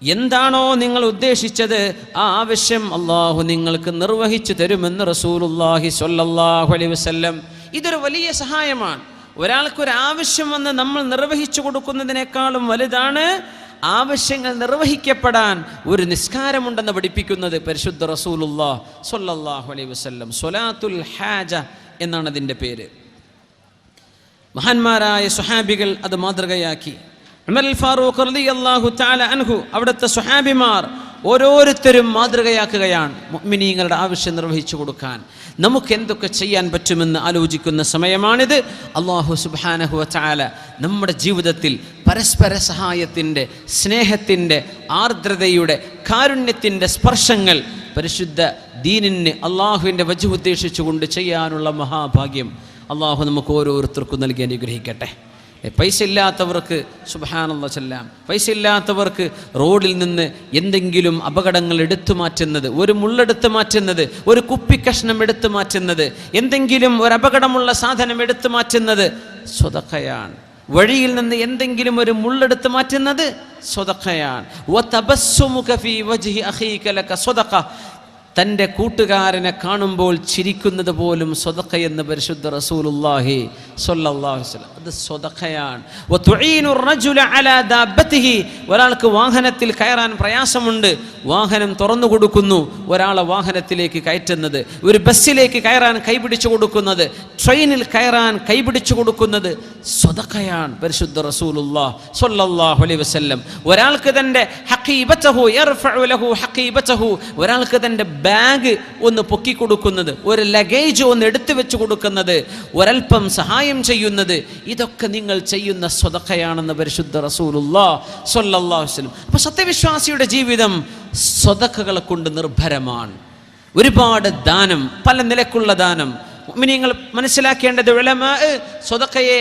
എന്താണോ നിങ്ങൾ ഉദ്ദേശിച്ചത് ആ ആവശ്യം അള്ളാഹു നിങ്ങൾക്ക് നിർവഹിച്ചു തരുമെന്ന് റസൂലുള്ളാഹി സ്വല്ലല്ലാഹു അലൈഹി വസല്ലം. ഇതൊരു വലിയ സഹായമാണ്. ഒരാൾക്കൊരു ആവശ്യം വന്ന് നമ്മൾ നിർവഹിച്ചു കൊടുക്കുന്നതിനേക്കാളും വലുതാണ് ആവശ്യങ്ങൾ നിർവഹിക്കപ്പെടാൻ ഒരു നിസ്കാരമുണ്ടെന്ന് പഠിപ്പിക്കുന്നത് പരിശുദ്ധ റസൂലുള്ളാഹി സ്വല്ലല്ലാഹു അലൈഹി വസല്ലം. സ്വലാത്തുൽ ഹാജ എന്നാണ് അതിൻ്റെ പേര്. മഹാന്മാരായ സ്വഹാബികൾ അത് മാതൃകയാക്കി. ഉമർ ഫാറൂഖ് റളിയല്ലാഹു തആല അൻഹു, അവിടുത്തെ സ്വഹാബിമാർ ഓരോരുത്തരും മാതൃകയാക്കുകയാണ് മുഅ്മിനീങ്ങളുടെ ആവശ്യം നിർവഹിച്ചു കൊടുക്കാൻ. നമുക്ക് എന്തൊക്കെ ചെയ്യാൻ പറ്റുമെന്ന് ആലോചിക്കുന്ന സമയമാണിത്. അല്ലാഹു സുബ്ഹാനഹു വ തആല നമ്മുടെ ജീവിതത്തിൽ പരസ്പര സഹായത്തിൻ്റെ, സ്നേഹത്തിൻ്റെ, ആർദ്രതയുടെ, കാരുണ്യത്തിൻ്റെ സ്പർശങ്ങൾ പരിശുദ്ധ ദീനിന് അള്ളാഹുവിൻ്റെ വജ്ഹ് ഉദ്ദേശിച്ചുകൊണ്ട് ചെയ്യാനുള്ള മഹാഭാഗ്യം അള്ളാഹു നമുക്ക് ഓരോരുത്തർക്കും നൽകി അനുഗ്രഹിക്കട്ടെ. പൈസ ഇല്ലാത്തവർക്ക് സുബ്ഹാനല്ലാഹ് ചൊല്ലാം. പൈസ ഇല്ലാത്തവർക്ക് റോഡിൽ നിന്ന് എന്തെങ്കിലും അപകടങ്ങൾ എടുത്തു മാറ്റുന്നത്, ഒരു മുള്ളെടുത്ത് മാറ്റുന്നത്, ഒരു കുപ്പിക്കഷ്ണം എടുത്തു മാറ്റുന്നത്, എന്തെങ്കിലും ഒരു അപകടമുള്ള സാധനം എടുത്തു മാറ്റുന്നത് സ്വതഖയാണ്. വഴിയിൽ നിന്ന് എന്തെങ്കിലും ഒരു മുള്ളെടുത്ത് മാറ്റുന്നത് സ്വതഖയാണ്. വതബസ്സുമുക ഫീ വജ്ഹി അഖീക ലക സ്വതഖ, തൻ്റെ കൂട്ടുകാരനെ കാണുമ്പോൾ ചിരിക്കുന്നത് പോലും സ്വതഖയെന്ന് പരിശുദ്ധ റസൂലുള്ളാഹി സ്വല്ലല്ലാഹു അലൈഹി വസല്ലം. അത് സ്വതഖയാണ്. വതുഈനു റജുല അലാ ദാബത്തിഹി, ഒരാൾക്ക് വാഹനത്തിൽ കയറാൻ പ്രയാസമുണ്ട്, വാഹനം തുറന്നു കൊടുക്കുന്നു, ഒരാളെ വാഹനത്തിലേക്ക് കയറ്റുന്നത്, ഒരു ബസ്സിലേക്ക് കയറാൻ കൈപിടിച്ചു കൊടുക്കുന്നത്, ട്രെയിനിൽ കയറാൻ കൈപിടിച്ചു കൊടുക്കുന്നത് സ്വതഖയാണ്. പരിശുദ്ധ റസൂലുള്ളാഹി സ്വല്ലല്ലാഹു അലൈഹി വസല്ലം ഒരാൾക്ക് തൻ്റെ ഹഖീബതഹു യർഫഉ ലഹു ഹഖീബതഹു, ഒരാൾക്ക് തൻ്റെ ബാഗ് ഒന്ന് പൊക്കിക്കൊടുക്കുന്നത്, ഒരു ലഗേജ് ഒന്ന് എടുത്തു വെച്ച് കൊടുക്കുന്നത്, ഒരൽപ്പം സഹായം ചെയ്യുന്നത്, ഇതൊക്കെ നിങ്ങൾ ചെയ്യുന്ന സ്വതഖയാണെന്ന് പരിശുദ്ധ റസൂലുള്ളാഹി സ്വല്ലല്ലാഹു അലൈഹി വസല്ലം. അപ്പോൾ സത്യവിശ്വാസിയുടെ ജീവിതം സ്വതഖകളെ കൊണ്ട് നിർഭരമാണ്. ഒരുപാട് ദാനം, പല നിലക്കുള്ള ദാനം. മുഅ്മിനീങ്ങൾ മനസ്സിലാക്കേണ്ടത്, ഉലമാ സ്വതഖയെ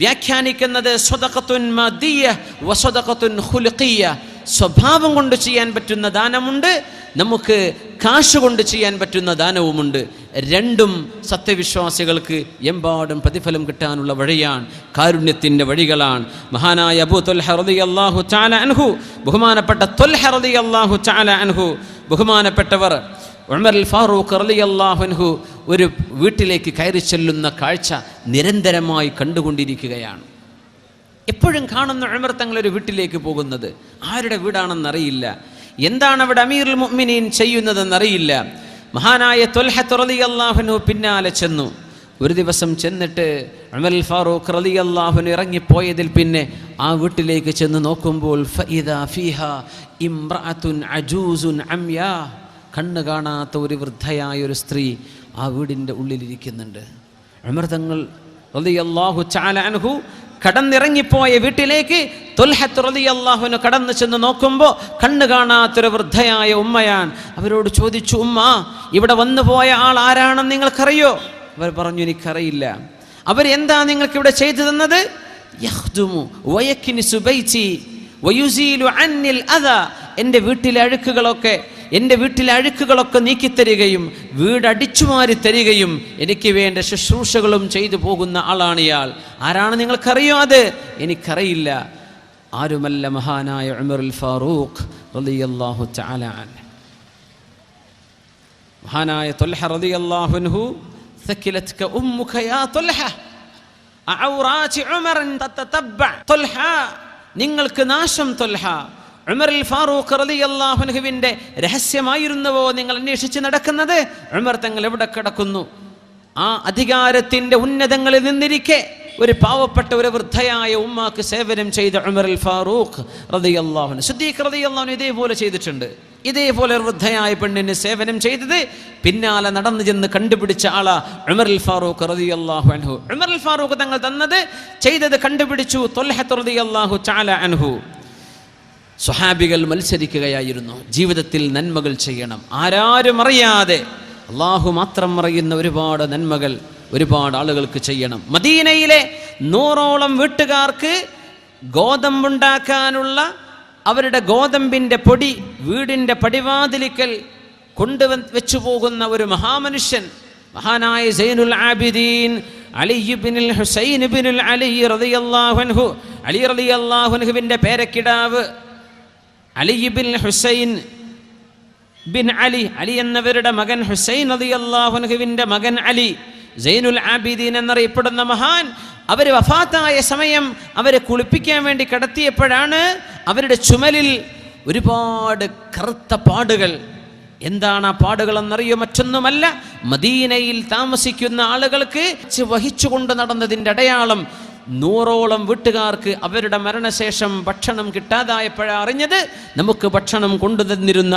വ്യാഖ്യാനിക്കുന്നത് സ്വതഖത്തുൻ മദിയ്യ വസ്വതഖത്തുൻ ഖുലുഖിയ്യ. സ്വഭാവം കൊണ്ട് ചെയ്യാൻ പറ്റുന്ന ദാനമുണ്ട്, നമുക്ക് കാശ് കൊണ്ട് ചെയ്യാൻ പറ്റുന്ന ദാനവുമുണ്ട്. രണ്ടും സത്യവിശ്വാസികൾക്ക് എമ്പാടും പ്രതിഫലം കിട്ടാനുള്ള വഴിയാണ്, കാരുണ്യത്തിൻ്റെ വഴികളാണ്. മഹാനായ അബൂ ത്വൽഹ റളിയല്ലാഹു തആല അൻഹു, ബഹുമാനപ്പെട്ട ത്വൽഹ റളിയല്ലാഹു തആല അൻഹു, ബഹുമാനപ്പെട്ടവർ ഉമർ ഫാറൂഖ് റളിയല്ലാഹു അൻഹു ഒരു വീട്ടിലേക്ക് കയറി ചെല്ലുന്ന കാഴ്ച നിരന്തരമായി കണ്ടുകൊണ്ടിരിക്കുകയാണ്. എപ്പോഴും കാണുന്ന ഉമർ തങ്ങളൊരു വീട്ടിലേക്ക് പോകുന്നത്, ആരുടെ വീടാണെന്നറിയില്ല, എന്താണ് അവിടെ അമീറുൽ മുഅ്മിനീൻ ചെയ്യുന്നതെന്നറിയില്ല. മഹാനായ ത്വൽഹ റളിയല്ലാഹു അൻഹു പിന്നാലെ ചെന്നു. ഒരു ദിവസം ചെന്നിട്ട് ഉമർ ഫാറൂഖ് റളിയല്ലാഹു അൻഹു ഇറങ്ങിപ്പോയതിൽ പിന്നെ ആ വീട്ടിലേക്ക് ചെന്ന് നോക്കുമ്പോൾ ഫഇദാ ഫീഹാ ഇംറഅത്തുൻ അജൂസുൻ അംയാ, കണ്ണ് കാണാത്ത ഒരു വൃദ്ധയായ ഒരു സ്ത്രീ ആ വീടിൻ്റെ ഉള്ളിലിരിക്കുന്നുണ്ട്. ഉമർ തങ്ങൾ റളിയല്ലാഹു തആല അൻഹു കടന്നിറങ്ങിപ്പോയ വീട്ടിലേക്ക് ത്വൽഹത്ത് റളിയല്ലാഹു അൻഹു കടന്നു ചെന്ന് നോക്കുമ്പോൾ കണ്ണ് കാണാത്തൊരു വൃദ്ധയായ ഉമ്മയാണ്. അവരോട് ചോദിച്ചു, ഉമ്മ, ഇവിടെ വന്നു പോയ ആൾ ആരാണെന്ന് നിങ്ങൾക്കറിയോ? അവർ പറഞ്ഞു, എനിക്കറിയില്ല. അവരെന്താ നിങ്ങൾക്ക് ഇവിടെ ചെയ്തു തന്നത്? യഖ്ദുമു വയക്നിസു ബൈതി വയുസീലു അന്നിൽ അദാ, എൻ്റെ വീട്ടിലെ അഴുക്കുകളൊക്കെ നീക്കിത്തരികയും വീട് അടിച്ചുമാരി തരികയും എനിക്ക് വേണ്ട ശുശ്രൂഷകളും ചെയ്തു പോകുന്ന ആളാണ് ഇയാൾ. ആരാണ് നിങ്ങൾക്കറിയോ? അത് എനിക്കറിയില്ല. ആരുമല്ല, മഹാനായ ഉമറുൽ ഫാറൂഖ് റളിയല്ലാഹു തആല അൻഹു. മഹാനായ ത്വൽഹ റളിയല്ലാഹു അൻഹു, സകിലത്ക ഉമ്മുക യാ ത്വൽഹ അഔറാതി ഉമറൻ തതതബ്ബ ത്വൽഹ, നിങ്ങൾക്ക് നാശം ത്വൽഹ. ഉമറുൽ ഫാറൂഖ് റളിയല്ലാഹു അൻഹുവിന്റെ രഹസ്യമായിരുന്നുവോ നിങ്ങൾ അന്വേഷിച്ച് നടക്കുന്നത്? ഉമർ തങ്ങൾ എവിടെ കിടക്കുന്നു? ആ അധികാരത്തിന്റെ ഉന്നതങ്ങളിൽ നിന്നിരിക്കെ ഒരു പാവപ്പെട്ട ഒരു വൃദ്ധയായ ഉമ്മാക്ക് സേവനം ചെയ്ത ഉമറുൽ ഫാറൂഖ് റളിയല്ലാഹു അൻഹു, സിദ്ദീഖ് റളിയല്ലാഹു അൻഹു ഇതേപോലെ ചെയ്തിട്ടുണ്ട്. ഇതേപോലെ ഒരു വൃദ്ധയായ പെണ്ണിന് സേവനം ചെയ്തത് പിന്നാലെ നടന്നു ചെന്ന് കണ്ടുപിടിച്ച ആളാ ഉമറുൽ ഫാറൂഖ് റളിയല്ലാഹു അൻഹു. ഉമറുൽ ഫാറൂഖ് തങ്ങൾ ചെയ്തത് കണ്ടുപിടിച്ചു ത്വൽഹ റളിയല്ലാഹു തആല അൻഹു. സ്വഹാബികൾ മത്സരിക്കുകയായിരുന്നു, ജീവിതത്തിൽ നന്മകൾ ചെയ്യണം, ആരാരും അറിയാതെ അള്ളാഹു മാത്രം അറിയുന്ന ഒരുപാട് നന്മകൾ ഒരുപാട് ആളുകൾക്ക് ചെയ്യണം. മദീനയിലെ 100ഓളം വീട്ടുകാർക്ക് ഗോതമ്പുണ്ടാക്കാനുള്ള അവരുടെ ഗോതമ്പിൻ്റെ പൊടി വീടിൻ്റെ പടിവാതിലിക്കൽ കൊണ്ടുവച്ചു പോകുന്ന ഒരു മഹാമനുഷ്യൻ, മഹാനായ സൈനുൽ ആബിദീൻ അലി ഇബ്നുൽ ഹുസൈൻ ഇബ്നുൽ അലി റളിയല്ലാഹു അൻഹു, അലി റളിയല്ലാഹു അൻഹുവിൻ്റെ പേരക്കിടാവ് അലി ഇബ്നുൽ ഹുസൈൻ ബിൻ അലി, അലി എന്നവരുടെ മകൻ ഹുസൈൻ റളിയല്ലാഹു അൻഹുവിൻ്റെ മകൻ അലി, സൈനുൽ ആബിദീൻ എന്നറിയപ്പെടുന്ന മഹാൻ, അവർ വഫാത്തായ സമയം അവരെ കുളിപ്പിക്കാൻ വേണ്ടി കിടത്തിയപ്പോഴാണ് അവരുടെ ചുമലിൽ ഒരുപാട് കറുത്ത പാടുകൾ. എന്താണ് ആ പാടുകൾ എന്നറിയോ? മറ്റൊന്നുമല്ല, മദീനയിൽ താമസിക്കുന്ന ആളുകൾക്ക് വഹിച്ചുകൊണ്ട് നടന്നതിൻ്റെ അടയാളം. 100ഓളം വീട്ടുകാർക്ക് അവരുടെ മരണശേഷം ഭക്ഷണം കിട്ടാതായപ്പോഴാണ് അറിഞ്ഞത് നമുക്ക് ഭക്ഷണം കൊണ്ടുതന്നിരുന്ന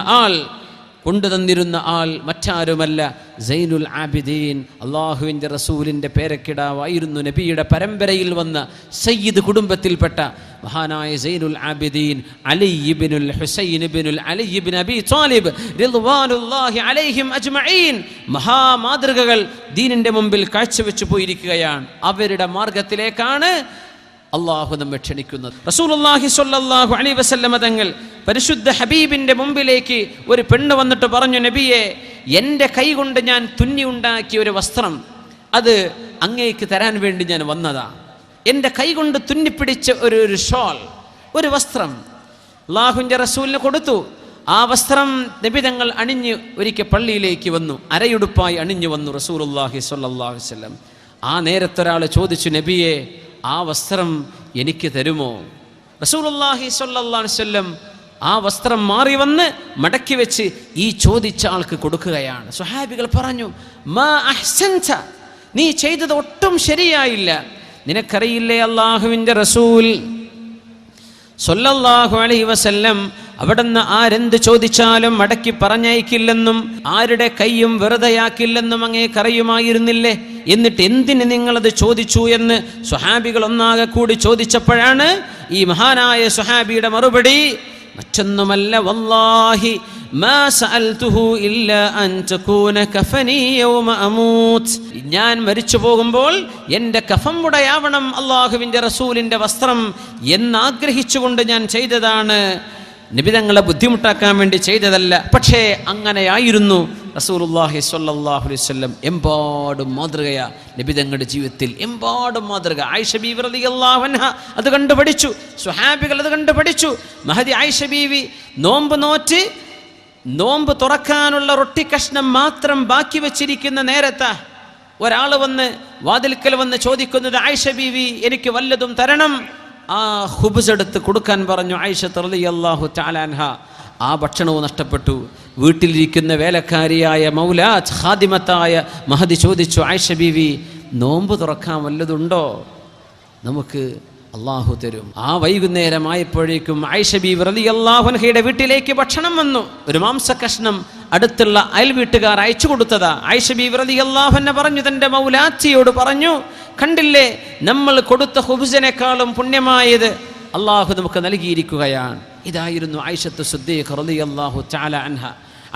ആൾ മറ്റാരുമല്ല, സൈനുൽ ആബിദീൻ, അള്ളാഹുവിൻ്റെ റസൂലിൻ്റെ പേരക്കിടാവായിരുന്നു. നബിയുടെ പരമ്പരയിൽ വന്ന സയ്യിദ് കുടുംബത്തിൽപ്പെട്ട മഹാനായ സൈനുൽ ആബിദീൻ അലി ഇബ്നുൽ ഹുസൈൻ ഇബ്നുൽ അലി ഇബ്നു അബി ത്വാലിബ് റിദ്വാനുല്ലാഹി അലൈഹിം അജ്മഈൻ മഹാമാതൃകകൾ ദീനിൻ്റെ മുമ്പിൽ കാഴ്ചവെച്ചു പോയിരിക്കുകയാണ്. അവരുടെ മാർഗത്തിലേക്കാണ് അള്ളാഹു നമ്മെ ക്ഷണിക്കുന്നത്. റസൂലുള്ളാഹി സ്വല്ലല്ലാഹു അലൈഹി വസല്ലമ തങ്ങൾ പരിശുദ്ധ ഹബീബിൻ്റെ മുമ്പിലേക്ക് ഒരു പെണ്ണ് വന്നിട്ട് പറഞ്ഞു, നബിയെ, എൻ്റെ കൈ കൊണ്ട് ഞാൻ തുന്നി ഉണ്ടാക്കിയ ഒരു വസ്ത്രം, അത് അങ്ങേക്ക് തരാൻ വേണ്ടി ഞാൻ വന്നതാ. എൻ്റെ കൈ കൊണ്ട് തുന്നിപ്പിടിച്ച ഒരു ഷോൾ, ഒരു വസ്ത്രം അള്ളാഹുവിൻ്റെ റസൂലിന് കൊടുത്തു. ആ വസ്ത്രം നബി തങ്ങൾ അണിഞ്ഞ് ഒരിക്കൽ പള്ളിയിലേക്ക് വന്നു, അരയുടുപ്പായി അണിഞ്ഞു വന്നു റസൂലുള്ളാഹി സ്വല്ലല്ലാഹു അലൈഹി വസല്ലം. ആ നേരത്തൊരാൾ ചോദിച്ചു, നബിയെ, ആ വസ്ത്രം എനിക്ക് തരുമോ? റസൂലുള്ളാഹി സ്വല്ലല്ലാഹു അലൈഹി വസല്ലം ആ വസ്ത്രം മാറി വന്ന് മടക്കി വെച്ച് ഈ ചോദിച്ച ആൾക്ക് കൊടുക്കുകയാണ്. സ്വഹാബികൾ പറഞ്ഞു, മാ അഹ്സൻത, നീ ചെയ്തത് ഒട്ടും ശരിയായില്ല. നിനക്കറിയില്ലേ അള്ളാഹുവിൻ്റെ റസൂൽ സ്വല്ലല്ലാഹു അലൈഹി വസല്ലം അവിടുന്ന് ആരെന്ത് ചോദിച്ചാലും മടക്കി പറഞ്ഞയക്കില്ലെന്നും ആരുടെ കൈയും വെറുതെയാക്കില്ലെന്നും അങ്ങേക്കറിയുമായിരുന്നില്ലേ? എന്നിട്ട് എന്തിന് നിങ്ങളത് ചോദിച്ചു എന്ന് സ്വഹാബികൾ ഒന്നാകെ കൂടി ചോദിച്ചപ്പോഴാണ് ഈ മഹാനായ സ്വഹാബിയുടെ മറുപടി, മറ്റൊന്നുമല്ല, വല്ലാഹി മാ സഅൽതുഹു ഇല്ലാ അൻ തകൂന കഫനി യൗമ അമൂത്, ഞാൻ മരിച്ചു പോകുമ്പോൾ എൻ്റെ കഫമുടയാവണം അള്ളാഹുവിൻ്റെ റസൂലിൻ്റെ വസ്ത്രം എന്നാഗ്രഹിച്ചുകൊണ്ട് ഞാൻ ചെയ്തതാണ്. നബിതങ്ങളെ ബുദ്ധിമുട്ടാക്കാൻ വേണ്ടി ചെയ്തതല്ല. പക്ഷേ അങ്ങനെയായിരുന്നു. റസൂലുള്ളാഹി സ്വല്ലല്ലാഹു അലൈഹി വസല്ലം എമ്പാടും മാതൃകയാ, നബിതങ്ങളുടെ ജീവിതത്തിൽ എമ്പാടും മാതൃക. ആയിഷ ബീവി റളിയല്ലാഹു അൻഹ അത് കണ്ടുപഠിച്ചു, സ്വഹാബികൾ അത് കണ്ടുപഠിച്ചു. മഹദി ആയിഷ ബീവി നോമ്പ് തുറക്കാനുള്ള റൊട്ടി കഷ്ണം മാത്രം ബാക്കി വെച്ചിരിക്കുന്ന നേരത്താ ഒരാൾ വന്ന് വാതിൽക്കൽ വന്ന് ചോദിക്കുന്നത്, ആയിഷ ബീവി, എനിക്ക് വല്ലതും തരണം. ആ ഖുബ്സ് എടുത്ത് കൊടുക്കാൻ പറഞ്ഞു ആയിഷ റളിയല്ലാഹു തആല അൻഹ. ആ ഭക്ഷണവും നഷ്ടപ്പെട്ടു. വീട്ടിലിരിക്കുന്ന വേലക്കാരിയായ മൗലാത്ത് ഖാദിമത്തായ മഹദി ചോദിച്ചു, ആയിഷ ബീവി, നോമ്പ് തുറക്കാൻ വല്ലതുണ്ടോ? നമുക്ക് അള്ളാഹു തരും. ആ വൈകുന്നേരമായപ്പോഴേക്കും ആയിഷ ബീവി റളിയല്ലാഹു അൻഹയുടെ വീട്ടിലേക്ക് ഭക്ഷണം വന്നു. ഒരു മാംസ കഷ്ണം അടുത്തുള്ള അയൽ വീട്ടുകാർ അയച്ചു കൊടുത്തതാ. ആയിഷ ബീവി റളിയല്ലാഹു അൻഹ പറഞ്ഞു, തൻ്റെ മൗലാത്തിയോട് പറഞ്ഞു, കണ്ടില്ലേ, നമ്മൾ കൊടുത്ത ഖുബ്സിനേക്കാളും പുണ്യമായത് അള്ളാഹു നമുക്ക് നൽകിയിരിക്കുകയാണ്. ഇതായിരുന്നു ആയിഷത്തു സിദ്ദീഖ റളിയല്ലാഹു തആല അൻഹ.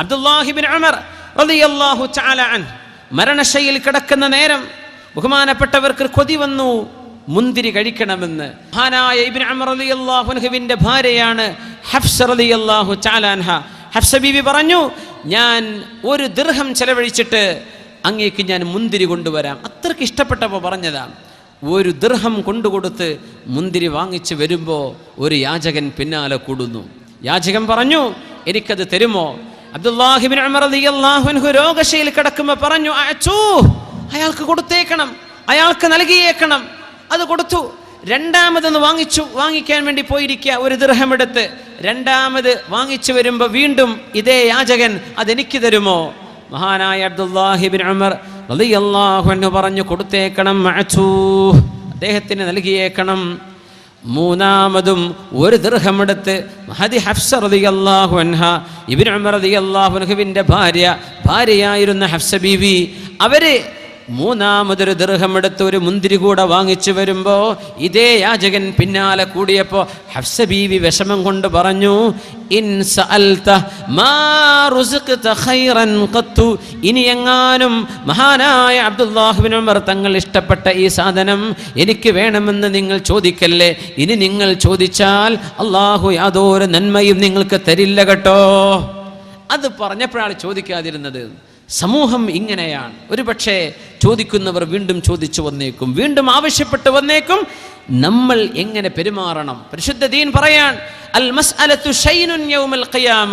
അബ്ദുല്ലാഹി ഇബ്നു ഉമർ റളിയല്ലാഹു തആല അൻഹു മരണശയ്യയിൽ കിടക്കുന്ന നേരം ബഹുമാനപ്പെട്ടവർക്ക് കൊതി വന്നു മുന്തിരി കഴിക്കണമെന്ന്. മഹാനായ ഇബ്നു ഉമർ റളിയല്ലാഹു അൻഹുവിന്റെ ഭാര്യയാണ് ഹഫ്സ റളിയല്ലാഹു തആല അൻഹ. ഹഫ്സ ബീവി പറഞ്ഞു, ഞാൻ 1 ദിർഹം ചെലവഴിച്ചിട്ട് അങ്ങേക്ക് ഞാൻ മുന്തിരി കൊണ്ടുവരാം. അത്രയ്ക്ക് ഇഷ്ടപ്പെട്ടപ്പോൾ പറഞ്ഞതാണ്. 1 ദിർഹം കൊണ്ടുകൊടുത്ത് മുന്തിരി വാങ്ങിച്ച് വരുമ്പോൾ ഒരു യാചകൻ പിന്നാലെ കൂടുന്നു. യാചകൻ പറഞ്ഞു, എനിക്കത് തരുമോ? അബ്ദുല്ലാഹി ഇബ്നു ഉമർ റളിയല്ലാഹു അൻഹു രോഗശയിൽ കിടക്കുമ്പോൾ പറഞ്ഞു, അയാൾക്ക് കൊടുത്തേക്കണം, അയാൾക്ക് നൽകിയേക്കണം. അത് കൊടുത്തു. രണ്ടാമതൊന്ന് വാങ്ങിക്കാൻ വേണ്ടി പോയിരിക്കുക. 1 ദിർഹം എടുത്ത് രണ്ടാമത് വാങ്ങിച്ചു വരുമ്പോൾ വീണ്ടും ഇതേ യാചകൻ, അതെനിക്ക് തരുമോ? മഹാനായ അബ്ദുല്ലാഹി ഇബ്നു ഉമർ റളിയല്ലാഹു അൻഹു പറഞ്ഞു, കൊടുത്തേക്കണം, അദ്ദേഹത്തിന് നൽകിയേക്കണം. മൂന്നാമതും 1 ദിർഹം എടുത്ത് മഹദി ഹഫ്സ റളിയല്ലാഹു അൻഹ, ഇബ്നു ഉമർ റളിയല്ലാഹു അൻഹുവിന്റെ ഭാര്യയായിരുന്ന ഹഫ്സ ബീവി, അവര് മൂന്നാമതൊരു ദിർഹം എടുത്ത് ഒരു മുന്തിരി കൂടെ വാങ്ങിച്ചു വരുമ്പോ ഇതേ യാചകൻ പിന്നാലെ കൂടിയപ്പോ ഹഫ്സ ബീവി വിഷമം കൊണ്ട് പറഞ്ഞു, ഇൻ സഅൽത മാ റുസിഖ്ത ഖൈറൻ ഖത്തു, ഇനി എങ്ങാനും മഹാനായ അബ്ദുല്ലാഹി ഇബ്നു ഉമർ തങ്ങൾ ഇഷ്ടപ്പെട്ട ഈ സാധനം എനിക്ക് വേണമെന്ന് നിങ്ങൾ ചോദിക്കല്ലേ. ഇനി നിങ്ങൾ ചോദിച്ചാൽ അല്ലാഹു യാതൊരു നന്മയും നിങ്ങൾക്ക് തരില്ല കേട്ടോ. അത് പറഞ്ഞപ്പോഴാണ് ചോദിക്കാതിരുന്നത്. സമൂഹം ഇങ്ങനെയാണ്. ഒരു പക്ഷേ ചോദിക്കുന്നവർ വീണ്ടും ചോദിച്ചു വന്നേക്കും, വീണ്ടും ആവശ്യപ്പെട്ട് വന്നേക്കും. നമ്മൾ എങ്ങനെ പെരുമാറണം? പരിശുദ്ധ ദീൻ പറയാൻ, അൽ മസ്അലത്തു ഷൈനുൻ യൗമൽ ഖിയാമ,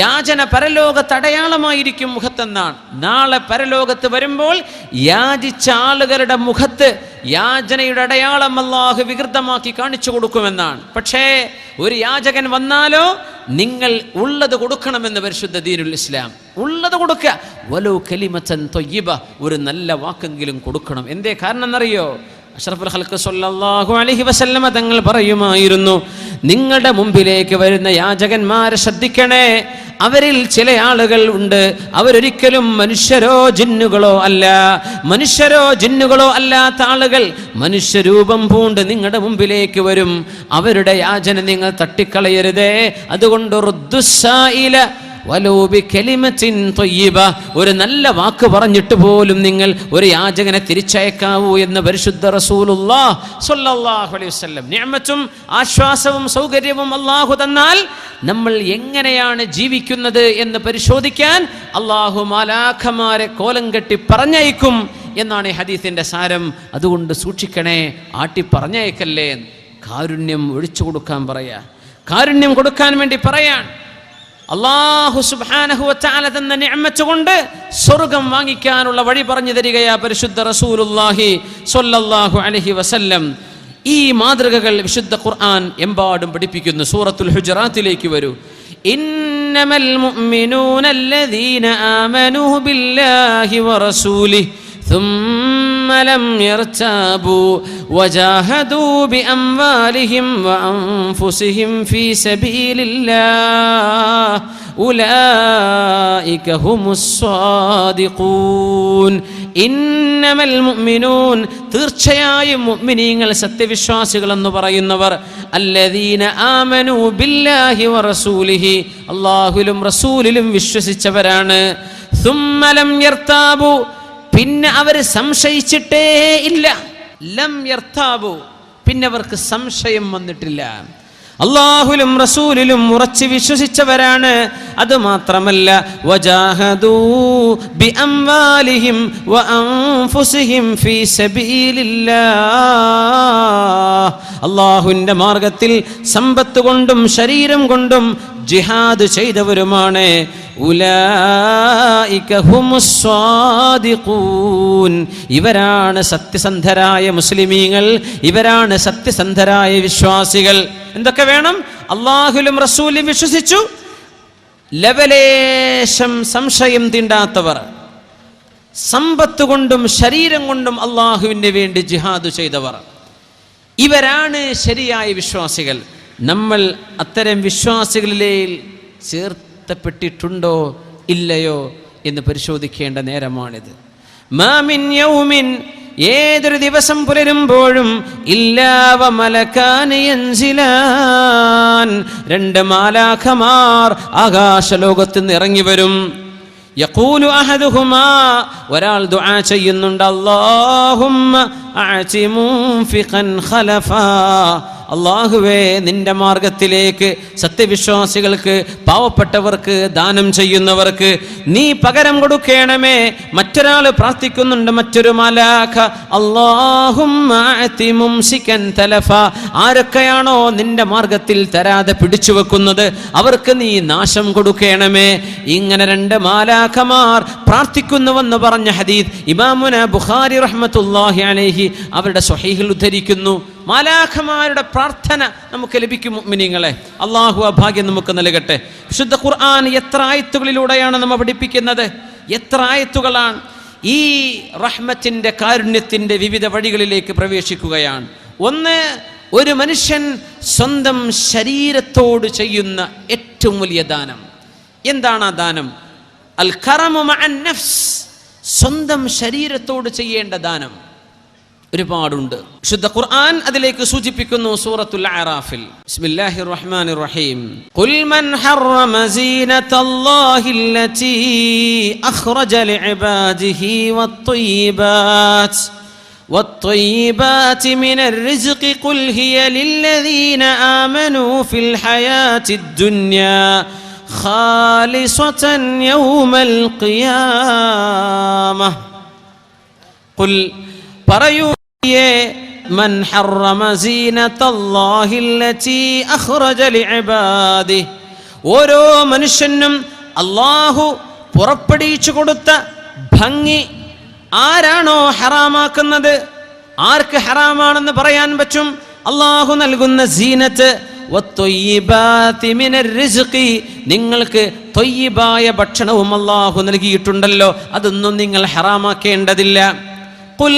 യാചന പരലോകത്ത് അടയാളമായിരിക്കും മുഖത്തെന്നാണ്. നാളെ പരലോകത്ത് വരുമ്പോൾ യാചിച്ച ആളുകളുടെ മുഖത്ത് യാചനയുടെ അടയാളം അല്ലാഹു വികൃതമാക്കി കാണിച്ചു കൊടുക്കുമെന്നാണ്. പക്ഷേ ഒരു യാചകൻ വന്നാലോ നിങ്ങൾ ഉള്ളത് കൊടുക്കണമെന്ന് പരിശുദ്ധ ദീനുൽ ഇസ്ലാം. ഉള്ളത് കൊടുക്കുക. വലൗ കലിമതൻ ത്വയ്യിബ, ഒരു നല്ല വാക്കെങ്കിലും കൊടുക്കണം. എന്തേ കാരണം എന്നറിയോ? അഷ്റഫുൽ ഖൽഖ് സ്വല്ലല്ലാഹു അലൈഹി വസല്ലമ തങ്ങൾ പറയുമായിരുന്നു, നിങ്ങളുടെ മുമ്പിലേക്ക് വരുന്ന യാചകന്മാരെ ശ്രദ്ധിക്കണേ. അവരിൽ ചില ആളുകൾ ഉണ്ട്, അവരൊരിക്കലും മനുഷ്യരോ ജിന്നുകളോ അല്ലാത്ത ആളുകൾ മനുഷ്യരൂപം പൂണ്ട് നിങ്ങളുടെ മുമ്പിലേക്ക് വരും. അവരുടെ യാചന നിങ്ങൾ തട്ടിക്കളയരുതേ. അതുകൊണ്ട് റുദ്ദുസ്സായില വലൗ ബികലിമത്തിൻ ത്വയ്യിബ, ഒരു നല്ല വാക്ക് പറഞ്ഞിട്ട് പോലും നിങ്ങൾ ഒരു യാചകനെ തിരിച്ചയക്കാവൂ എന്ന് പരിശുദ്ധ റസൂലുള്ളാഹി സ്വല്ലല്ലാഹു അലൈഹി വസല്ലം. നിഅമത്തും ആശ്വാസവും സൗകര്യവും അല്ലാഹു തന്നാൽ നമ്മൾ എങ്ങനെയാണ് ജീവിക്കുന്നത് എന്ന് പരിശോധിക്കാൻ അല്ലാഹു മലാഖമാരെ കോലം കെട്ടി പറഞ്ഞയക്കും എന്നാണ് ഈ ഹദീസിന്റെ സാരം. അതുകൊണ്ട് സൂക്ഷിക്കണേ, ആട്ടി പറഞ്ഞയക്കല്ലേ. കാരുണ്യം ഒഴിച്ചു കൊടുക്കാൻ പറയാ, കാരുണ്യം കൊടുക്കാൻ വേണ്ടി പറയാൻ. അല്ലാഹു സുബ്ഹാനഹു വ തആല തന്ന നിഅമത്ത് കൊണ്ട് സ്വർഗ്ഗം വാങ്ങിക്കാനുള്ള വഴി പറഞ്ഞു തരികയാ പരിശുദ്ധ റസൂലുള്ളാഹി സ്വല്ലല്ലാഹു അലൈഹി വസല്ലം. ഈ മാതൃകകൾ വിശുദ്ധ ഖുർആൻ എമ്പാടും പഠിപ്പിക്കുന്നു. സൂറത്തുൽ ഹുജറാത്തിലേക്ക് വരൂ. ഇന്നമൽ മുഅ്മിനൂന അല്ലദീന ആമനൂ ബില്ലാഹി വ റസൂലിഹി ثم لم يرتابوا وجاهدوا بأموالهم وأنفسهم في سبيل الله أولئك هم الصادقون. ഇന്നമൽ മുഅ്മിനൂൻ, തീർച്ചയായും മുഅ്മിനീങ്ങൾ സത്യവിശ്വാസികൾ എന്ന് പറയുന്നവർ, അല്ലദീന ആമനൂ ബില്ലാഹി വ റസൂലിഹി, അല്ലാഹുവിലും റസൂലിലും വിശ്വസിച്ചവരാണ്. സുമ്മ ലം യർതാബു, പിന്നെ അവര് സംശയിച്ചിട്ടേ ഇല്ല. ലം യർതാബു, പിന്നെ അവർക്ക് സംശയം വന്നിട്ടില്ല. അല്ലാഹുവിലും റസൂലിലും ഉറച്ചു വിശ്വസിച്ചവരാണ്. അതുമാത്രമല്ല, വജാഹദൂ ബിഅംവാലിഹിം വഅൻഫുസിഹിം ഫീ സബീലില്ലാഹ്, അല്ലാഹുവിന്റെ മാർഗത്തിൽ സമ്പത്ത് കൊണ്ടും ശരീരം കൊണ്ടും ജിഹാദ് ചെയ്തവരുമാണ്. ഉലൈക ഹുമുസ് സ്വാദിഖൂൻ, ഇവരാണ് സത്യസന്ധരായ മുസ്ലിമീങ്ങൾ, ഇവരാണ് സത്യസന്ധരായ വിശ്വാസികൾ. എന്തൊക്കെ വേണം? അല്ലാഹുവിലും റസൂലിലും വിശ്വസിച്ചു, ലവലേശം സംശയം തീണ്ടാത്തവർ, സമ്പത്ത് കൊണ്ടും ശരീരം കൊണ്ടും അല്ലാഹുവിന് വേണ്ടി ജിഹാദ് ചെയ്തവർ, ഇവരാണ് ശരിയായ വിശ്വാസികൾ. നമ്മൾ അത്തരം വിശ്വാസികളിലെ ചേർത്തപ്പെട്ടിട്ടുണ്ടോ ഇല്ലയോ എന്ന് പരിശോധിക്കേണ്ട നേരമാണിത്. മാ മിൻ യൗമിൻ, ഏതൊരു ദിവസം പുലരുമ്പോഴും ഇല്ലാ വ മലകാൻ യൻസിലാൻ, 2 മാലാഖമാർ ആകാശലോകത്ത് നിന്ന് ഇറങ്ങി വരും. യഖൂലു അഹദുഹുമാ, ഒരാൾ ദുആ ചെയ്യുന്നുണ്ട്, അല്ലാഹുമ്മ അഅതി മുൻഫിഖൻ ഖലഫാ, അല്ലാഹുവേ നിന്റെ മാർഗത്തിലേക്ക് സത്യവിശ്വാസികൾക്ക്, പാവപ്പെട്ടവർക്ക്, ദാനം ചെയ്യുന്നവർക്ക് നീ പകരം കൊടുക്കണമേ. മറ്റൊരാൾ പ്രാർത്ഥിക്കുന്നുണ്ട്, മറ്റൊരു മലാഖ, അല്ലാഹുമ്മ അഅതി മുംസികൻ തലഫാ, ആരൊക്കെയാണോ നിന്റെ മാർഗത്തിൽ തരാതെ പിടിച്ചു വെക്കുന്നത് അവർക്ക് നീ നാശം കൊടുക്കണമേ. ഇങ്ങനെ രണ്ട് മാലാഖമാർ പ്രാർത്ഥിക്കുന്നുവെന്ന് പറഞ്ഞ ഹദീസ് ഇമാമുന ബുഖാരി റഹ്മത്തുള്ളാഹി അലൈഹി അവരുടെ സ്വഹീഹിൽ ഉദ്ധരിക്കുന്നു. മാലാഖമാരുടെ പ്രാർത്ഥന നമുക്ക് ലഭിക്കും മുഅ്മിനീങ്ങളെ. അള്ളാഹു ആ ഭാഗ്യം നമുക്ക് നൽകട്ടെ. വിശുദ്ധ ഖുർആൻ എത്ര ആയത്തുകളിലൂടെയാണ് നമ്മെ പഠിപ്പിക്കുന്നത്, എത്ര ആയത്തുകളാണ്. ഈ റഹ്മത്തിന്റെ, കാരുണ്യത്തിന്റെ വിവിധ വഴികളിലേക്ക് പ്രവേശിക്കുകയാണ്. ഒന്ന്, ഒരു മനുഷ്യൻ സ്വന്തം ശരീരത്തോട് ചെയ്യുന്ന ഏറ്റവും വലിയ ദാനം. എന്താണ് ആ ദാനം? അൽ കറമു മഅൻ നഫ്സ്, സ്വന്തം ശരീരത്തോട് ചെയ്യേണ്ട ദാനം ഒരുപാടുണ്ട്. വിശുദ്ധ ഖുർആൻ അതിലേക്ക് സൂചിപ്പിക്കുന്നു. സൂറത്തുൽ അറാഫിൽ ബിസ്മില്ലാഹിർ റഹ്മാനിർ റഹീം, ഖുൽ മൻ ഹറമ സീനത്തല്ലാഹില്ലതീ അഖ്റജ ലിഇബാദിഹി വത്ത്വയ്യിബാതി മിനർ റിസ്ഖി ഖുൽ ഹിയ ലില്ലദീന ആമനൂ ഫിൽ ഹയാത്തിദ് ദുനിയാ ഖാലിസതൻ യൗമൽ ഖിയാമah. ഖുൽ പറയൂ, മൻ ഹറമ സീനത്തല്ലാഹില്ലതീ അഖ്റജ ലിഇബാദിഹി, ഓരോ മനുഷ്യനും അല്ലാഹു പുറപ്പെടുവിച്ചു കൊടുത്ത ഭംഗി ആരാണോ ഹറാമാക്കുന്നത്, ആർക്ക് ഹറാമാണെന്ന് പറയാൻ പറ്റും? അല്ലാഹു നൽകുന്ന സീനത്ത്. വത്ത്വയ്യിബാതി മിനർ റിസ്ഖി, നിങ്ങൾക്ക് ത്വയ്യിബായ ഭക്ഷണവും അല്ലാഹു നൽകിയിട്ടുണ്ടല്ലോ, അതൊന്നും നിങ്ങൾ ഹറാമാക്കേണ്ടതില്ല. ഖുൽ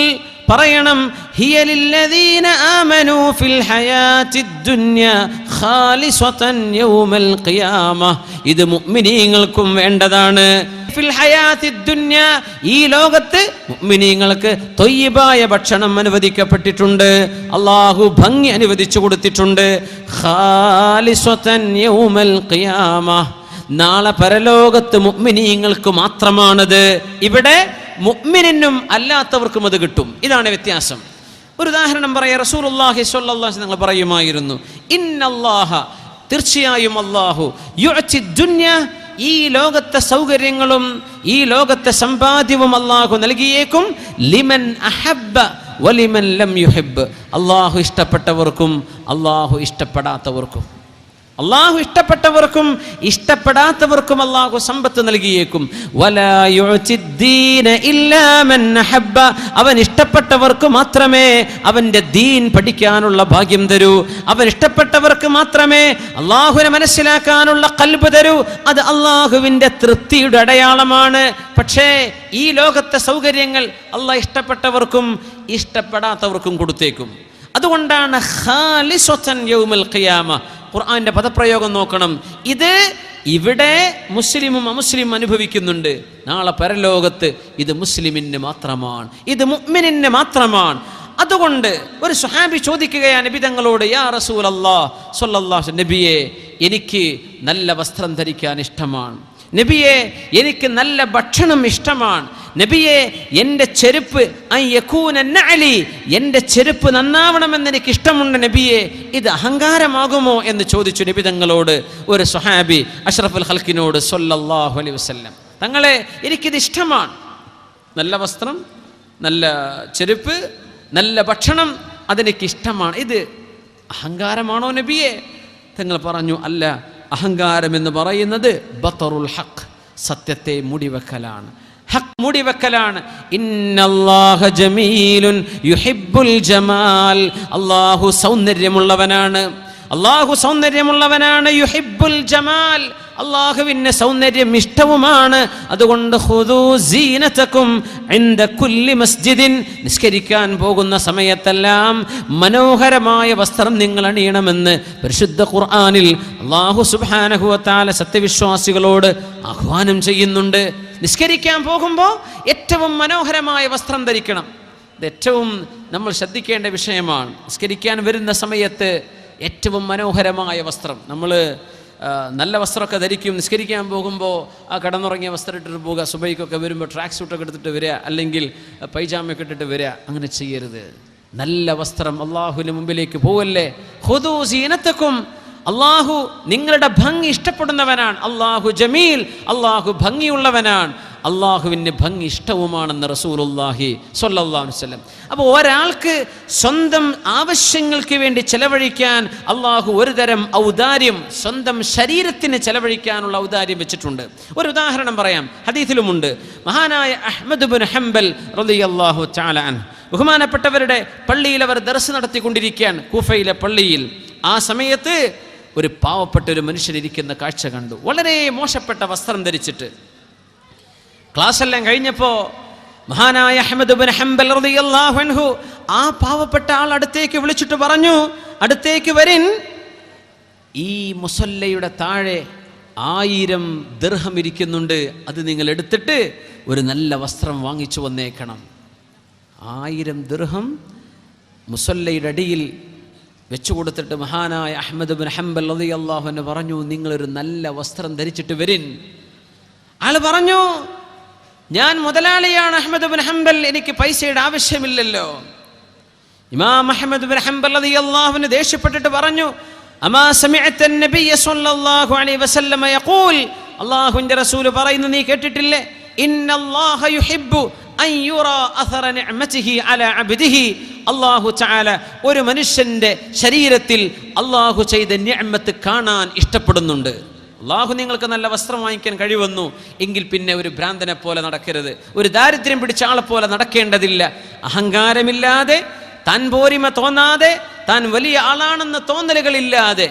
പറയണം, ഹിയ ലില്ലദീന ആമനൂ ഫിൽ ഹയാത്തിദ് ദുനിയാ ഖാലിസതൻ യൗമൽ ഖിയാമah, ഇത് മുഅ്മിനീങ്ങൾക്കും വേണ്ടതാണ്. ഫിൽ ഹയാത്തിദ് ദുനിയാ, ഈ ലോകത്ത് മുഅ്മിനീങ്ങൾക്ക് ത്വയ്യിബായ ഭക്ഷണം അനുവദിക്കപ്പെട്ടിട്ടുണ്ട്, അല്ലാഹു ഭംഗി അനുവദിച്ചു കൊടുത്തിട്ടുണ്ട്. ഖാലിസതൻ യൗമൽ ഖിയാമah, നാളെ പരലോകത്ത് മുഅ്മിനീങ്ങൾക്ക് മാത്രമാണത്. ഇവിടെ മുഅ്മിനിനും അല്ലാത്തവർക്കും അത് കിട്ടും. ഇതാണ് വ്യത്യാസം. ഒരു ഉദാഹരണം പറയാം. റസൂലുള്ളാഹി സ്വല്ലല്ലാഹു അലൈഹി വസല്ലം പറയുമായിരുന്നു, ഇന്നല്ലാഹ, തീർച്ചയായും അല്ലാഹു, യുഅതി ദുനിയ, ഈ ലോകത്തെ സൗകര്യങ്ങളും ഈ ലോകത്തെ സമ്പാദ്യവും അല്ലാഹു നൽകിയേക്കും, ലിമൻ അഹബ്ബ വലിമൻ ലം യുഹിബ്, അല്ലാഹു ഇഷ്ടപ്പെട്ടവർക്കും അല്ലാഹു ഇഷ്ടപ്പെടാത്തവർക്കും. അല്ലാഹു ഇഷ്ടപ്പെട്ടവർക്കും ഇഷ്ടപ്പെടാത്തവർക്കും അല്ലാഹു സമ്പത്ത് നൽകിയേക്കും. വലാ യുഅ്തിദ്ദീന ഇല്ലാ മൻ അഹബ്ബ, അവൻ ഇഷ്ടപ്പെട്ടവർക്ക് മാത്രമേ അവന്റെ ദീൻ പഠിക്കാനുള്ള ഭാഗ്യം തരൂ. അവൻ ഇഷ്ടപ്പെട്ടവർക്ക് മാത്രമേ അല്ലാഹുവിനെ മനസ്സിലാക്കാനുള്ള ഖൽബ് തരൂ. അത് അല്ലാഹുവിന്റെ തൃപ്തിയുടെ അടയാളമാണ്. പക്ഷേ ഈ ലോകത്തെ സൗകര്യങ്ങൾ അല്ലാഹ് ഇഷ്ടപ്പെട്ടവർക്കും ഇഷ്ടപ്പെടാത്തവർക്കും കൊടുത്തേക്കും. അതുകൊണ്ടാണ് ഖാലിസതൻ യൗമൽ ഖിയാമ. ഖുർആന്റെ പദപ്രയോഗം നോക്കണം. ഇത് ഇവിടെ മുസ്ലിമും അമുസ്ലിമും അനുഭവിക്കുന്നുണ്ട്. നാളെ പരലോകത്ത് ഇത് മുസ്ലിമിന് മാത്രമാണ്, ഇത് മുഅ്മിനിന് മാത്രമാണ്. അതുകൊണ്ട് ഒരു സ്വഹാബി ചോദിക്കുകയാണ് നബി തങ്ങളോട്, യാ റസൂലല്ലാഹ് സ്വല്ലല്ലാഹു അലൈഹി, നബിയെ എനിക്ക് നല്ല വസ്ത്രം ധരിക്കാൻ ഇഷ്ടമാണ്, നബിയെ എനിക്ക് നല്ല ഭക്ഷണം ഇഷ്ടമാണ്, നബിയെ എൻ്റെ ചെരുപ്പ് എൻ്റെ ചെരുപ്പ് നന്നാവണമെന്ന് എനിക്ക് ഇഷ്ടമുണ്ട് നബിയെ, ഇത് അഹങ്കാരമാകുമോ എന്ന് ചോദിച്ചു നബി തങ്ങളോട് ഒരു സ്വഹാബി അഷ്റഫുൽ ഖൽഖിനോട് സ്വല്ലല്ലാഹു അലൈഹി വസല്ലം. തങ്ങളെ എനിക്കിത് ഇഷ്ടമാണ്, നല്ല വസ്ത്രം, നല്ല ചെരുപ്പ്, നല്ല ഭക്ഷണം, അതെനിക്ക് ഇഷ്ടമാണ്, ഇത് അഹങ്കാരമാണോ നബിയെ? തങ്ങൾ പറഞ്ഞു, അല്ല, അഹങ്കാരം എന്ന് പറയുന്നത് ബത്തറുൽ ഹഖ്, സത്യത്തെ മൂടിവെക്കലാണ്, ഹഖ് മൂടിവെക്കലാണ്. ഇന്നല്ലാഹ ജമീലുൻ യുഹിബ്ബുൽ ജമാൽ, അല്ലാഹു സൗന്ദര്യമുള്ളവനാണ്, അല്ലാഹു സൗന്ദര്യമുള്ളവനാണ്. യുഹിബ്ബുൽ ജമാൽ, അല്ലാഹുവിന് സൗന്ദര്യം ഇഷ്ടവുമാണ്. അതുകൊണ്ട് ഖുദൂ സീനതകും ഇൻദ കുല്ലി മസ്ജിദിൻ, നിസ്കരിക്കാൻ പോകുന്ന സമയത്തെല്ലാം മനോഹരമായ വസ്ത്രം നിങ്ങൾ അണിയണമെന്ന് പരിശുദ്ധ ഖുർആനിൽ അല്ലാഹു സുബ്ഹാനഹു വ തആല സത്യവിശ്വാസികളോട് ആഹ്വാനം ചെയ്യുന്നുണ്ട്. നിസ്കരിക്കാൻ പോകുമ്പോൾ ഏറ്റവും മനോഹരമായ വസ്ത്രം ധരിക്കണം. ഇത് ഏറ്റവും നമ്മൾ ശ്രദ്ധിക്കേണ്ട വിഷയമാണ്. നിസ്കരിക്കാൻ വരുന്ന സമയത്ത് ഏറ്റവും മനോഹരമായ വസ്ത്രം. നമ്മൾ നല്ല വസ്ത്രമൊക്കെ ധരിക്കും, നിസ്കരിക്കാൻ പോകുമ്പോൾ ആ കിടന്നുറങ്ങിയ വസ്ത്രം ഇട്ടിട്ട് പോവുക, സുബൈക്കൊക്കെ വരുമ്പോൾ ട്രാക്ക് സൂട്ടൊക്കെ എടുത്തിട്ട് വരിക, അല്ലെങ്കിൽ പൈജാമയൊക്കെ ഇട്ടിട്ട് വരിക. അങ്ങനെ ചെയ്യരുത്. നല്ല വസ്ത്രം അള്ളാഹുവിന് മുമ്പിലേക്ക് പോവല്ലേ. ഖുദൂ സീനത്തക്കും, അള്ളാഹു നിങ്ങളുടെ ഭംഗി ഇഷ്ടപ്പെടുന്നവനാണ്. അള്ളാഹു ജമീൽ, അള്ളാഹു ഭംഗിയുള്ളവനാണ്, അള്ളാഹുവിന് ഭംഗി ഇഷ്ടവുമാണെന്ന് റസൂലുള്ളാഹി സ്വല്ലല്ലാഹു അലൈഹി വസല്ലം. അപ്പോൾ ഒരാൾക്ക് സ്വന്തം ആവശ്യങ്ങൾക്ക് വേണ്ടി ചെലവഴിക്കാൻ അള്ളാഹു ഒരു തരം ഔദാര്യം സ്വന്തം ശരീരത്തിന് ചെലവഴിക്കാനുള്ള ഔദാര്യം വെച്ചിട്ടുണ്ട്. ഒരു ഉദാഹരണം പറയാം, ഹദീസിലുമുണ്ട്. മഹാനായ അഹ്മദ് ഇബ്നു ഹംബൽ റളിയല്ലാഹു തആല അൻഹു, ബഹുമാനപ്പെട്ടവരുടെ പള്ളിയിൽ അവർ ദർസ് നടത്തിക്കൊണ്ടിരിക്കുകയാണ്, കൂഫയിലെ പള്ളിയിൽ. ആ സമയത്ത് ഒരു പാവപ്പെട്ട ഒരു മനുഷ്യനിരിക്കുന്ന കാഴ്ച കണ്ടു, വളരെ മോശപ്പെട്ട വസ്ത്രം ധരിച്ചിട്ട്. ക്ലാസ് എല്ലാം കഴിഞ്ഞപ്പോൾ മഹാനായ അഹ്മദ് ഇബ്നു ഹംബൽ റളിയല്ലാഹു അൻഹു ആ പാവപ്പെട്ട ആൾ അടുത്തേക്ക് വിളിച്ചിട്ട് പറഞ്ഞു, അടുത്തേക്ക് വരിൻ, ഈ മുസല്ലയുടെ താഴെ 1000 ദിർഹം ഇരിക്കുന്നുണ്ട്, അത് നിങ്ങൾ എടുത്തിട്ട് ഒരു നല്ല വസ്ത്രം വാങ്ങിച്ചു വന്നേക്കണം. 1000 ദിർഹം മുസല്ലയുടെ അടിയിൽ വെച്ചു കൊടുത്തിട്ട് മഹാനായ അഹ്മദ് ഇബ്നു ഹംബൽ റളിയല്ലാഹു അൻഹു പറഞ്ഞു, നിങ്ങളൊരു നല്ല വസ്ത്രം ധരിച്ചിട്ട് വരിൻ. ആൾ പറഞ്ഞു, ഞാൻ മുതലാളിയാണ് അഹ്മദ് ഇബ്നു ഹംബൽ, എനിക്ക് പൈസയുടെ ആവശ്യമില്ലല്ലോ. ഇമാം അഹ്മദ് ഇബ്നു ഹംബൽ റളിയല്ലാഹു അൻഹു ദേഷ്യപ്പെട്ടിട്ട് പറഞ്ഞു, അമാ സമിഅത നബിയ സ്വല്ലല്ലാഹു അലൈഹി വസല്ലം യഖൂൽ, അല്ലാഹുവിന്റെ റസൂൽ പറയുന്നു നീ കേട്ടിട്ടില്ലേ, ഇന്നല്ലാഹ യുഹിബ്ബു അൻ യുറാ അഥറ നിഅമതിഹി അലാ അബ്ദിഹി. അല്ലാഹു തആല ഒരു മനുഷ്യന്റെ ശരീരത്തിൽ അല്ലാഹു ചെയ്ത നിഅമത്ത് കാണാൻ ഇഷ്ടപ്പെടുന്നുണ്ട്. അള്ളാഹു നിങ്ങൾക്ക് നല്ല വസ്ത്രം വാങ്ങിക്കാൻ കഴിവന്നു എങ്കിൽ പിന്നെ ഒരു ഭ്രാന്തനെ പോലെ നടക്കരുത്, ഒരു ദാരിദ്ര്യം പിടിച്ച ആളെ പോലെ നടക്കേണ്ടതില്ല. അഹങ്കാരമില്ലാതെ, താൻ പോരിമ തോന്നാതെ, താൻ വലിയ ആളാണെന്ന തോന്നലുകളില്ലാതെ,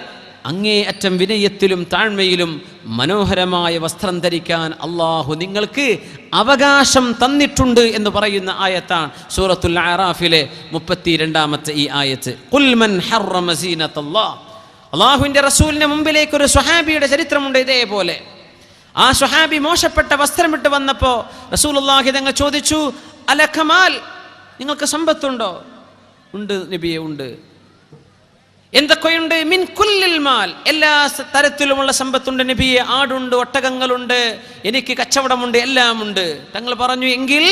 അങ്ങേയറ്റം വിനയത്തിലും താഴ്മയിലും മനോഹരമായ വസ്ത്രം ധരിക്കാൻ അള്ളാഹു നിങ്ങൾക്ക് അവകാശം തന്നിട്ടുണ്ട് എന്ന് പറയുന്ന ആയത്താണ് സൂറത്തുൽ അറാഫിലെ 32-ാമത്തെ ഈ ആയത്ത്. ഖുൽ മൻ ഹറമ സീനത്തല്ലാഹ്. അള്ളാഹുവിൻ്റെ റസൂലിന് മുമ്പിലേക്ക് ഒരു സ്വഹാബിയുടെ ചരിത്രമുണ്ട് ഇതേപോലെ. ആ സ്വഹാബി മോശപ്പെട്ട വസ്ത്രമിട്ട് വന്നപ്പോൾ റസൂലുള്ളാഹി തങ്ങൾ ചോദിച്ചു, അലകമാൽ, നിങ്ങൾക്ക് സമ്പത്തുണ്ടോ? ഉണ്ട് നബിയെ, ഉണ്ട്. എന്തൊക്കെയുണ്ട്? മിൻ കുല്ലിൽ മാൽ, എല്ലാ തരത്തിലുമുള്ള സമ്പത്തുണ്ട് നബിയെ, ആടുണ്ട്, ഒട്ടകങ്ങളുണ്ട്, എനിക്ക് കച്ചവടമുണ്ട്, എല്ലാം ഉണ്ട്. തങ്ങൾ പറഞ്ഞു, എങ്കിൽ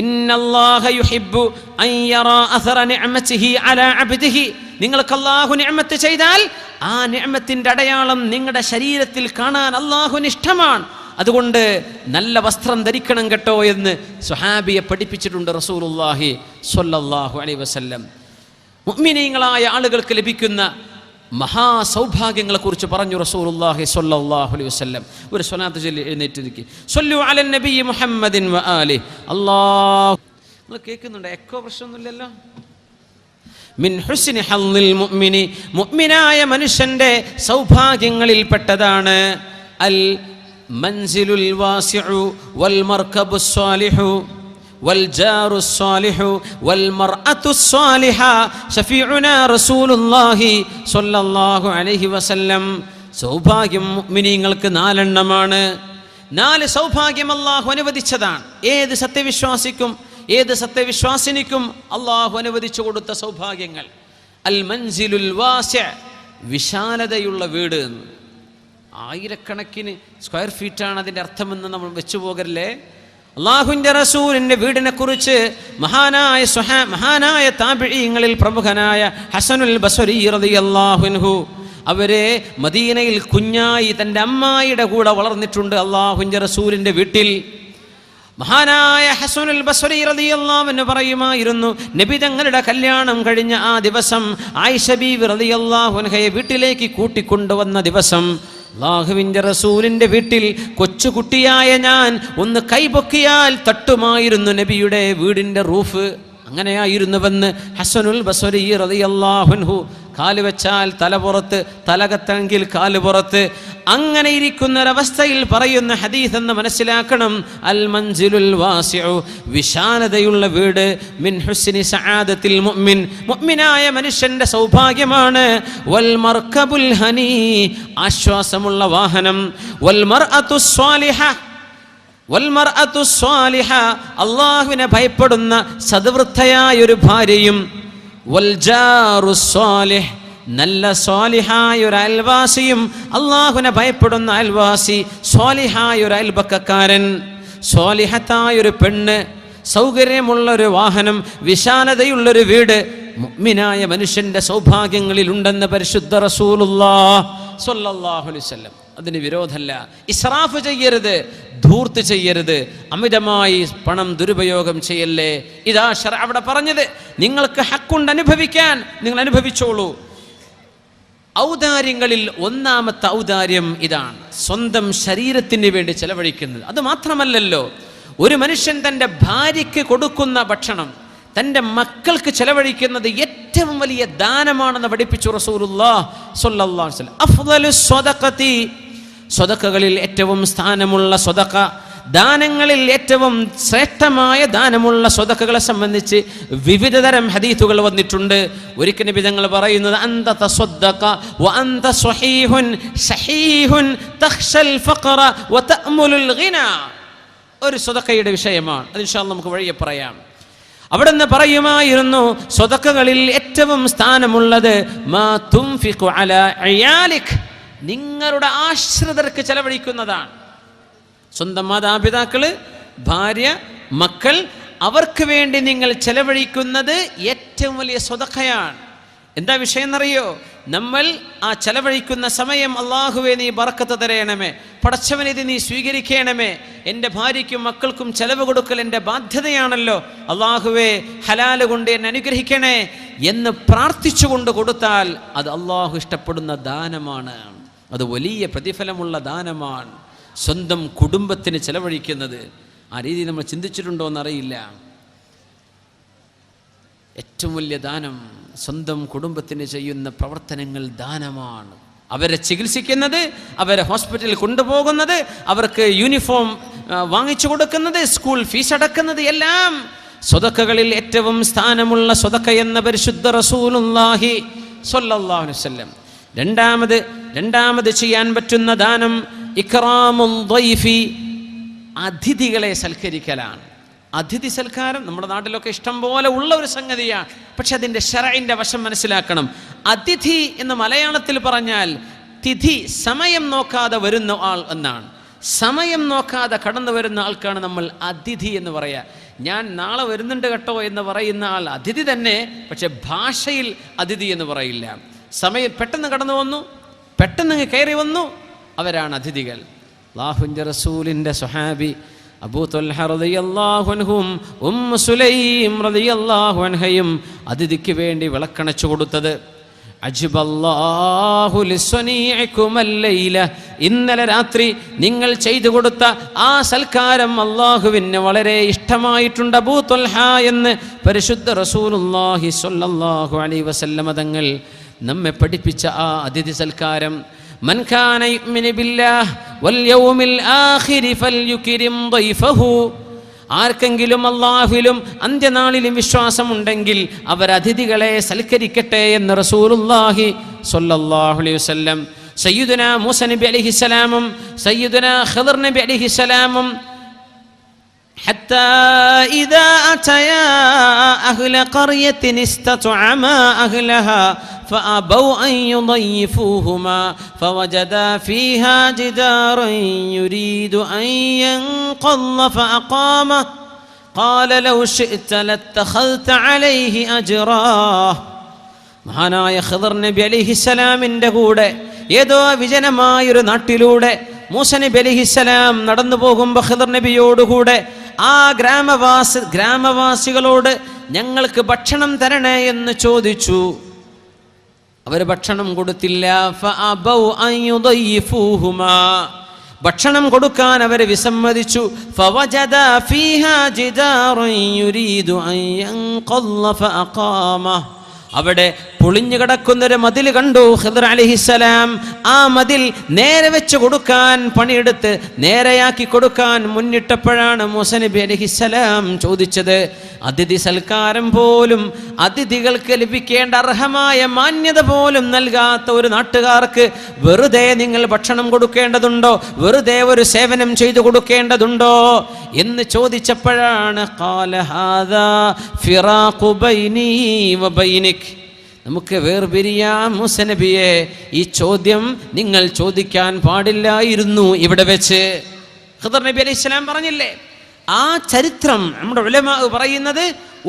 ഇന്നല്ലാഹ യുഹിബ്ബു അൻ യറാ അഥറ നിഅമതിഹി അലാ അബ്ദിഹി, നിങ്ങൾക്ക് അല്ലാഹു നിഅമത്ത് ചെയ്താൽ ആ നിഅമത്തിന്റെ അടയാളം നിങ്ങളുടെ ശരീരത്തിൽ കാണാൻ അല്ലാഹുവിന് ഇഷ്ടമാണ്. അതുകൊണ്ട് നല്ല വസ്ത്രം ധരിക്കണം കേട്ടോ എന്ന് സ്വഹാബിയെ പഠിപ്പിച്ചിട്ടുണ്ട് റസൂലുള്ളാഹി സ്വല്ലല്ലാഹു അലൈഹി വസല്ലം. മുഅ്മിനീങ്ങളായ ആളുകൾക്ക് ലഭിക്കുന്ന മഹാസൗഭാഗ്യങ്ങളെക്കുറിച്ച് പറഞ്ഞു റസൂലുള്ളാഹി സ്വല്ലല്ലാഹു അലൈഹി വസല്ലം. ഒരു സ്വലാത്ത് ചൊല്ലി എഴുന്നേറ്റിരിക്കുക. സ്വല്ലു അലൻ നബി മുഹമ്മദിൻ വ ആലിഹി. അല്ലാഹു, നിങ്ങൾ കേൾക്കുന്നുണ്ടോ? എക്കോ പ്രശ്നമൊന്നുമില്ലല്ലോ. മിൻ ഹുസ്നി ഹള്ളിൽ മുഅ്മിനി, മുഅ്മിനായ മനുഷ്യന്റെ സൗഭാഗ്യങ്ങളിൽപ്പെട്ടതാണ് അൽ മൻസിലുൽ വാസിഉ വൽ മർകബുസ് സ്വാലിഹു والجار الصالح والمرأة الصالحة شفيعنا رسول الله صلى الله عليه وسلم. സൗഭാഗ്യം മുഅ്മിനീങ്ങൾക്ക് 4 എണ്ണമാണ്. 4 സൗഭാഗ്യം അല്ലാഹു അനുവദിച്ചതാണ്. ഏത് സത്യവിശ്വാസിക്കും ഏത് സത്യവിശ്വാസിനിക്കും അല്ലാഹു അനുവദിച്ചു കൊടുത്ത സൗഭാഗ്യങ്ങൾ. അൽ മൻസിലുൽ വാസി', വിശാലതയുള്ള വീട്. 1000കണക്കിന് സ്ക്വയർ ഫീറ്റാണ് അതിൻ്റെ അർത്ഥമെന്ന് നമ്മൾ വെച്ചു പോകരുതേ. അള്ളാഹുവിൻ്റെ റസൂലിൻ്റെ വീടിനെ കുറിച്ച് മഹാനായ താബിഈങ്ങളിൽ പ്രമുഖനായ ഹസനുൽ ബസ്രി റളിയല്ലാഹു അൻഹു, അവരെ മദീനയിൽ കുഞ്ഞായി തൻ്റെ അമ്മായിയുടെ കൂടെ വളർന്നിട്ടുണ്ട് അള്ളാഹുവിൻ്റെ റസൂലിൻ്റെ വീട്ടിൽ. മഹാനായ ഹസനുൽ ബസ്രി റളിയല്ലാഹു അൻഹു പറയുമായിരുന്നു, നബി തങ്ങളുടെ കല്യാണം കഴിഞ്ഞ ആ ദിവസം ആയിഷ ബീവി റളിയല്ലാഹു അൻഹയെ വീട്ടിലേക്ക് കൂട്ടിക്കൊണ്ടുവന്ന ദിവസം അല്ലാഹുവിൻ്റെ റസൂലിൻ്റെ വീട്ടിൽ കൊച്ചുകുട്ടിയായ ഞാൻ ഒന്ന് കൈപൊക്കിയാൽ തട്ടുമായിരുന്നു നബിയുടെ വീടിൻ്റെ റൂഫ്. അങ്ങനെയായിരുന്നുവെന്ന് ഹസനുൽ ബസ്രി റളിയല്ലാഹു അൻഹു. കാല് വെച്ചാൽ തല പുറത്ത്, തലകത്തെങ്കിൽ കാല് പുറത്ത്, അങ്ങനെ ഇരിക്കുന്നൊരവസ്ഥയിൽ പറയുന്ന ഹദീസ് എന്ന് മനസ്സിലാക്കണം. അൽ മൻസിലുൽ വാസിഉ, വിശാലതയുള്ള വീട്. മിൻ ഹുസ്നി സആദത്തിൽ മുഅ്മിൻ, മുഅ്മിനായ മനുഷ്യന്റെ സൗഭാഗ്യമാണ്. വൽ മർകബുൽ ഹനീ, ആശ്വാസമുള്ള വാഹനം. വൽ മർഅതു സ്വാലിഹ, വൽമർഅതു സ്വാലിഹ, അല്ലാഹുവിനെ ഭയപ്പെടുന്ന സദ്വൃത്തയായ ഒരു ഭാര്യയും. വൽ ജാറു സ്വാലിഹ്, നല്ല സ്വാലിഹായ ഒരു അയൽവാസിയും, അള്ളാഹുവിനെ ഭയപ്പെടുന്ന അയൽവാസി, സ്വാലിഹായ ഒരു അയൽപക്കക്കാരൻ, സ്വാലിഹത്തായൊരു പെണ്ണ്, സൗകര്യമുള്ളൊരു വാഹനം, വിശാലതയുള്ളൊരു വീട് മുഅ്മിനായ മനുഷ്യന്റെ സൗഭാഗ്യങ്ങളിലുണ്ടെന്ന് പരിശുദ്ധ റസൂലുള്ളാഹി സ്വല്ലല്ലാഹു അലൈഹി വസല്ലം. അതിന് വിരോധമല്ല. ഇസ്രാഫ് ചെയ്യരുത്, ധൂർത്ത് ചെയ്യരുത്, അമിതമായി പണം ദുരുപയോഗം ചെയ്യല്ലേ. ഇതാ ശർഅ അവിടെ പറഞ്ഞത്. നിങ്ങൾക്ക് ഹക്കുണ്ട് അനുഭവിക്കാൻ, നിങ്ങൾ അനുഭവിച്ചോളൂ. ഔദാര്യങ്ങളിൽ ഒന്നാമത്തെ ഔദാര്യം ഇതാണ്, സ്വന്തം ശരീരത്തിന് വേണ്ടി ചെലവഴിക്കുന്നത്. അത് മാത്രമല്ലല്ലോ, ഒരു മനുഷ്യൻ തൻ്റെ ഭാര്യയ്ക്ക് കൊടുക്കുന്ന ഭക്ഷണം തൻ്റെ മക്കൾക്ക് ചെലവഴിക്കുന്നത് ഏറ്റവും വലിയ ദാനമാണെന്ന് പഠിപ്പിച്ചു റസൂലുള്ളാഹി സ്വല്ലല്ലാഹു അലൈഹി വസല്ലം. അഫ്ളലു സ്വദഖതി, സ്വദഖകളിൽ ഏറ്റവും സ്ഥാനമുള്ള സ്വദഖ, ദാനങ്ങളിൽ ഏറ്റവും ശ്രേഷ്ഠമായ ദാനമുള്ള സ്വദഖകളെ സംബന്ധിച്ച് വിവിധതരം ഹദീസുകൾ വന്നിട്ടുണ്ട്. ഒരിക്കൽ നബി തങ്ങൾ പറയുന്നത്, അന്ത തസദ്ദഖ വ അന്ത സ്വഹീഹുൻ സഹീഹുൻ തഖ്ശൽ ഫഖറ വ തഅമുലുൽ ഗിന. ഒരു സ്വദഖയുടെ വിഷയമാണ്. അത് ഇൻഷാ അല്ലാഹ് നമുക്ക് വഴിയെ പറയാം. അവിടെ നിന്ന് പറയുമായിരുന്നു, സ്വദഖകളിൽ ഏറ്റവും സ്ഥാനമുള്ളത് മാ തുൻഫിഖു അലാ ഇയാലിക്, നിങ്ങളുടെ ആശ്രിതർക്ക് ചെലവഴിക്കുന്നതാണ്. സ്വന്തം മാതാപിതാക്കള്, ഭാര്യ, മക്കൾ, അവർക്ക് വേണ്ടി നിങ്ങൾ ചെലവഴിക്കുന്നത് ഏറ്റവും വലിയ സ്വദഖയാണ്. എന്താ വിഷയം എന്നറിയോ? നമ്മൾ ആ ചെലവഴിക്കുന്ന സമയം, അള്ളാഹുവേ നീ ബർക്കത്ത് തരയണമേ, പടച്ചവനെ ഇത് നീ സ്വീകരിക്കണമേ, എൻ്റെ ഭാര്യയ്ക്കും മക്കൾക്കും ചെലവ് കൊടുക്കൽ എൻ്റെ ബാധ്യതയാണല്ലോ, അള്ളാഹുവേ ഹലാല് കൊണ്ട് എന്നെ അനുഗ്രഹിക്കണേ എന്ന് പ്രാർത്ഥിച്ചുകൊണ്ട് കൊടുത്താൽ അത് അള്ളാഹു ഇഷ്ടപ്പെടുന്ന ദാനമാണ്. അത് വലിയ പ്രതിഫലമുള്ള ദാനമാണ്. സ്വന്തം കുടുംബത്തിന് ചെലവഴിക്കുന്നത്, ആ രീതി നമ്മൾ ചിന്തിച്ചിട്ടുണ്ടോ എന്നറിയില്ല. ഏറ്റവും വലിയ ദാനം സ്വന്തം കുടുംബത്തിന് ചെയ്യുന്ന പ്രവർത്തനങ്ങൾ ദാനമാണ്. അവരെ ചികിത്സിക്കുന്നത്, അവരെ ഹോസ്പിറ്റലിൽ കൊണ്ടുപോകുന്നത്, അവർക്ക് യൂണിഫോം വാങ്ങിച്ചു കൊടുക്കുന്നത്, സ്കൂൾ ഫീസ് അടക്കുന്നത്, എല്ലാം സ്വദഖകളിൽ ഏറ്റവും സ്ഥാനമുള്ള സ്വദഖ എന്ന പരിശുദ്ധ റസൂലുള്ളാഹി സ്വല്ലല്ലാഹു അലൈഹി വസല്ലം. രണ്ടാമത് ചെയ്യാൻ പറ്റുന്ന ദാനം ഇക്റാമുൽ ദൈഫി, അതിഥികളെ സൽക്കരിക്കലാണ്. അതിഥി സൽക്കാരം നമ്മുടെ നാട്ടിലൊക്കെ ഇഷ്ടം പോലെ ഉള്ള ഒരു സംഗതിയാണ്. പക്ഷെ അതിൻ്റെ ശറഇന്റെ വശം മനസ്സിലാക്കണം. അതിഥി എന്ന് മലയാളത്തിൽ പറഞ്ഞാൽ തിഥി, സമയം നോക്കാതെ വരുന്ന ആൾ എന്നാണ്. സമയം നോക്കാതെ കടന്നു വരുന്ന ആൾക്കാണ് നമ്മൾ അതിഥി എന്ന് പറയുക. ഞാൻ നാളെ വരുന്നുണ്ട് കേട്ടോ എന്ന് പറയുന്ന ആൾ അതിഥി തന്നെ, പക്ഷെ ഭാഷയിൽ അതിഥി എന്ന് പറയില്ല. സമയം പെട്ടെന്ന് കടന്നു വന്നു, പെട്ടെന്ന് കയറി വന്നു, അവരാണ് അതിഥികൾ. അല്ലാഹുവിൻ്റെ റസൂലിൻ്റെ സ്വഹാബി അബൂ ത്വൽഹ റളിയല്ലാഹു അൻഹും ഉമ്മു സുലൈം റളിയല്ലാഹു അൻഹയും അതിഥിക്ക് വേണ്ടി വിളക്കണച്ചു കൊടുത്തത്. അജ്ബല്ലാഹു ലിസ്വനീഇകുമൽ ലൈല, ഇന്നലെ രാത്രി നിങ്ങൾ ചെയ്തു കൊടുത്ത ആ സൽക്കാരം അല്ലാഹുവിന് വളരെ ഇഷ്ടമായിട്ടുണ്ട് അബൂ ത്വൽഹ എന്ന് പരിശുദ്ധ റസൂലുള്ളാഹി സ്വല്ലല്ലാഹു അലൈഹി വസല്ലം തങ്ങൾ നമ്മെ പഠിപ്പിച്ച ആ അതിഥി സൽക്കാരം. മൻ കാന യുഅ്മിനു ബില്ലാഹി വൽ യൗമിൽ ആഖിരി ഫൽയുക്രിം ദൈഫഹു, ആർക്കെങ്കിലും അല്ലാഹുവിലും അന്ത്യനാളിലും വിശ്വാസമുണ്ടെങ്കിൽ അവർ അതിഥികളെ സൽക്കരിക്കട്ടെ എന്ന് റസൂലുള്ളാഹി സ്വല്ലല്ലാഹു അലൈഹി വസല്ലം. സയ്യിദുനാ മൂസ നബി അലൈഹിസ്സലാമും സയ്യിദുനാ ഖിദ്ർ നബി അലൈഹിസ്സലാമും حتى إذا أتيا أهل قرية استطعما أهلها فأبوا أن يضيفوهما فوجدا فيها جدارا يريد أن ينقض فأقامه قال لو شئت لاتخذت عليه أجرا. മഹാനായ ഖിദ്ർ നബി അലൈഹിസ്സലാമിൻ്റെ കൂടെ ഏതോ വിജനമായൊരു നാട്ടിലൂടെ മൂസ നബി അലൈഹിസ്സലാം നടന്നു പോകുമ്പോൾ ഖിദ്ർ നബിയോടുകൂടെ ആ ഗ്രാമവാസികളോട് ഞങ്ങൾക്ക് ഭക്ഷണം തരണേ എന്ന് ചോദിച്ചു. അവർ ഭക്ഷണം കൊടുത്തില്ല. ഫഅബൗ അൻ യുദയ്യിഫൂഹുമാ, ഭക്ഷണം കൊടുക്കാൻ അവർ വിസമ്മതിച്ചു. ഫവജദ ഫീഹാ ജിദാറൻ യുരീദു അൻ യൻഖള ഫഅഖാമ, അവിടെ പൊളിഞ്ഞു കിടക്കുന്നൊരു മതിൽ കണ്ടു ഖിദ്ർ അലൈഹിസ്സലാം. ആ മതിൽ നേരെ വെച്ച് കൊടുക്കാൻ, പണിയെടുത്ത് നേരെയാക്കി കൊടുക്കാൻ മുന്നിട്ടപ്പോഴാണ് മൂസ നബി അലൈഹിസ്സലാം ചോദിച്ചത്, അതിഥി സൽക്കാരം പോലും, അതിഥികൾക്ക് ലഭിക്കേണ്ട അർഹമായ മാന്യത പോലും നൽകാത്ത ഒരു നാട്ടുകാർക്ക് വെറുതെ നിങ്ങൾ ഭക്ഷണം കൊടുക്കേണ്ടതുണ്ടോ, വെറുതെ ഒരു സേവനം ചെയ്തു കൊടുക്കേണ്ടതുണ്ടോ എന്ന് ചോദിച്ചപ്പോഴാണ് ഖാല ഹാദാ ഫിറാഖു ബൈനി വ ബൈനിക്, നമുക്ക് വേർപിരിയാം മൂസ നബിയെ, ഈ ചോദ്യം നിങ്ങൾ ചോദിക്കാൻ പാടില്ലായിരുന്നു ഇവിടെ വെച്ച്. ഖിദർ നബി അലൈഹി സ്വലാം പറഞ്ഞില്ലേ? ആ ചരിത്രം നമ്മുടെ ഉലമാ പറയുന്നത്,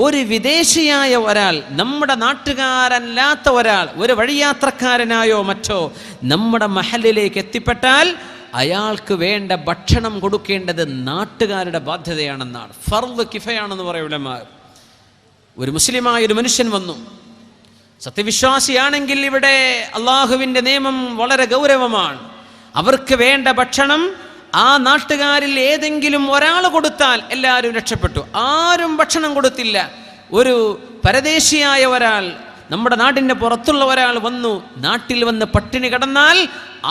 ഒരു വിദേശിയായ ഒരാൾ, നമ്മുടെ നാട്ടുകാരല്ലാത്ത ഒരാൾ, ഒരു വഴിയാത്രക്കാരനായോ മറ്റോ നമ്മുടെ മഹലിലേക്ക് എത്തിപ്പെട്ടാൽ അയാൾക്ക് വേണ്ട ഭക്ഷണം കൊടുക്കേണ്ടത് നാട്ടുകാരുടെ ബാധ്യതയാണെന്നാണ്. ഫർദ് കിഫയാണെന്ന് പറയും ഉലമാ. ഒരു മുസ്ലിമായ ഒരു മനുഷ്യൻ വന്നു, സത്യവിശ്വാസിയാണെങ്കിൽ ഇവിടെ അള്ളാഹുവിൻ്റെ നിയമം വളരെ ഗൗരവമാണ്. അവർക്ക് വേണ്ട ഭക്ഷണം ആ നാട്ടുകാരിൽ ഏതെങ്കിലും ഒരാൾ കൊടുത്താൽ എല്ലാവരും രക്ഷപ്പെട്ടു. ആരും ഭക്ഷണം കൊടുത്തില്ല. ഒരു പരദേശിയായ ഒരാൾ, നമ്മുടെ നാടിൻ്റെ പുറത്തുള്ള ഒരാൾ വന്നു, നാട്ടിൽ വന്ന് പട്ടിണി കിടന്നാൽ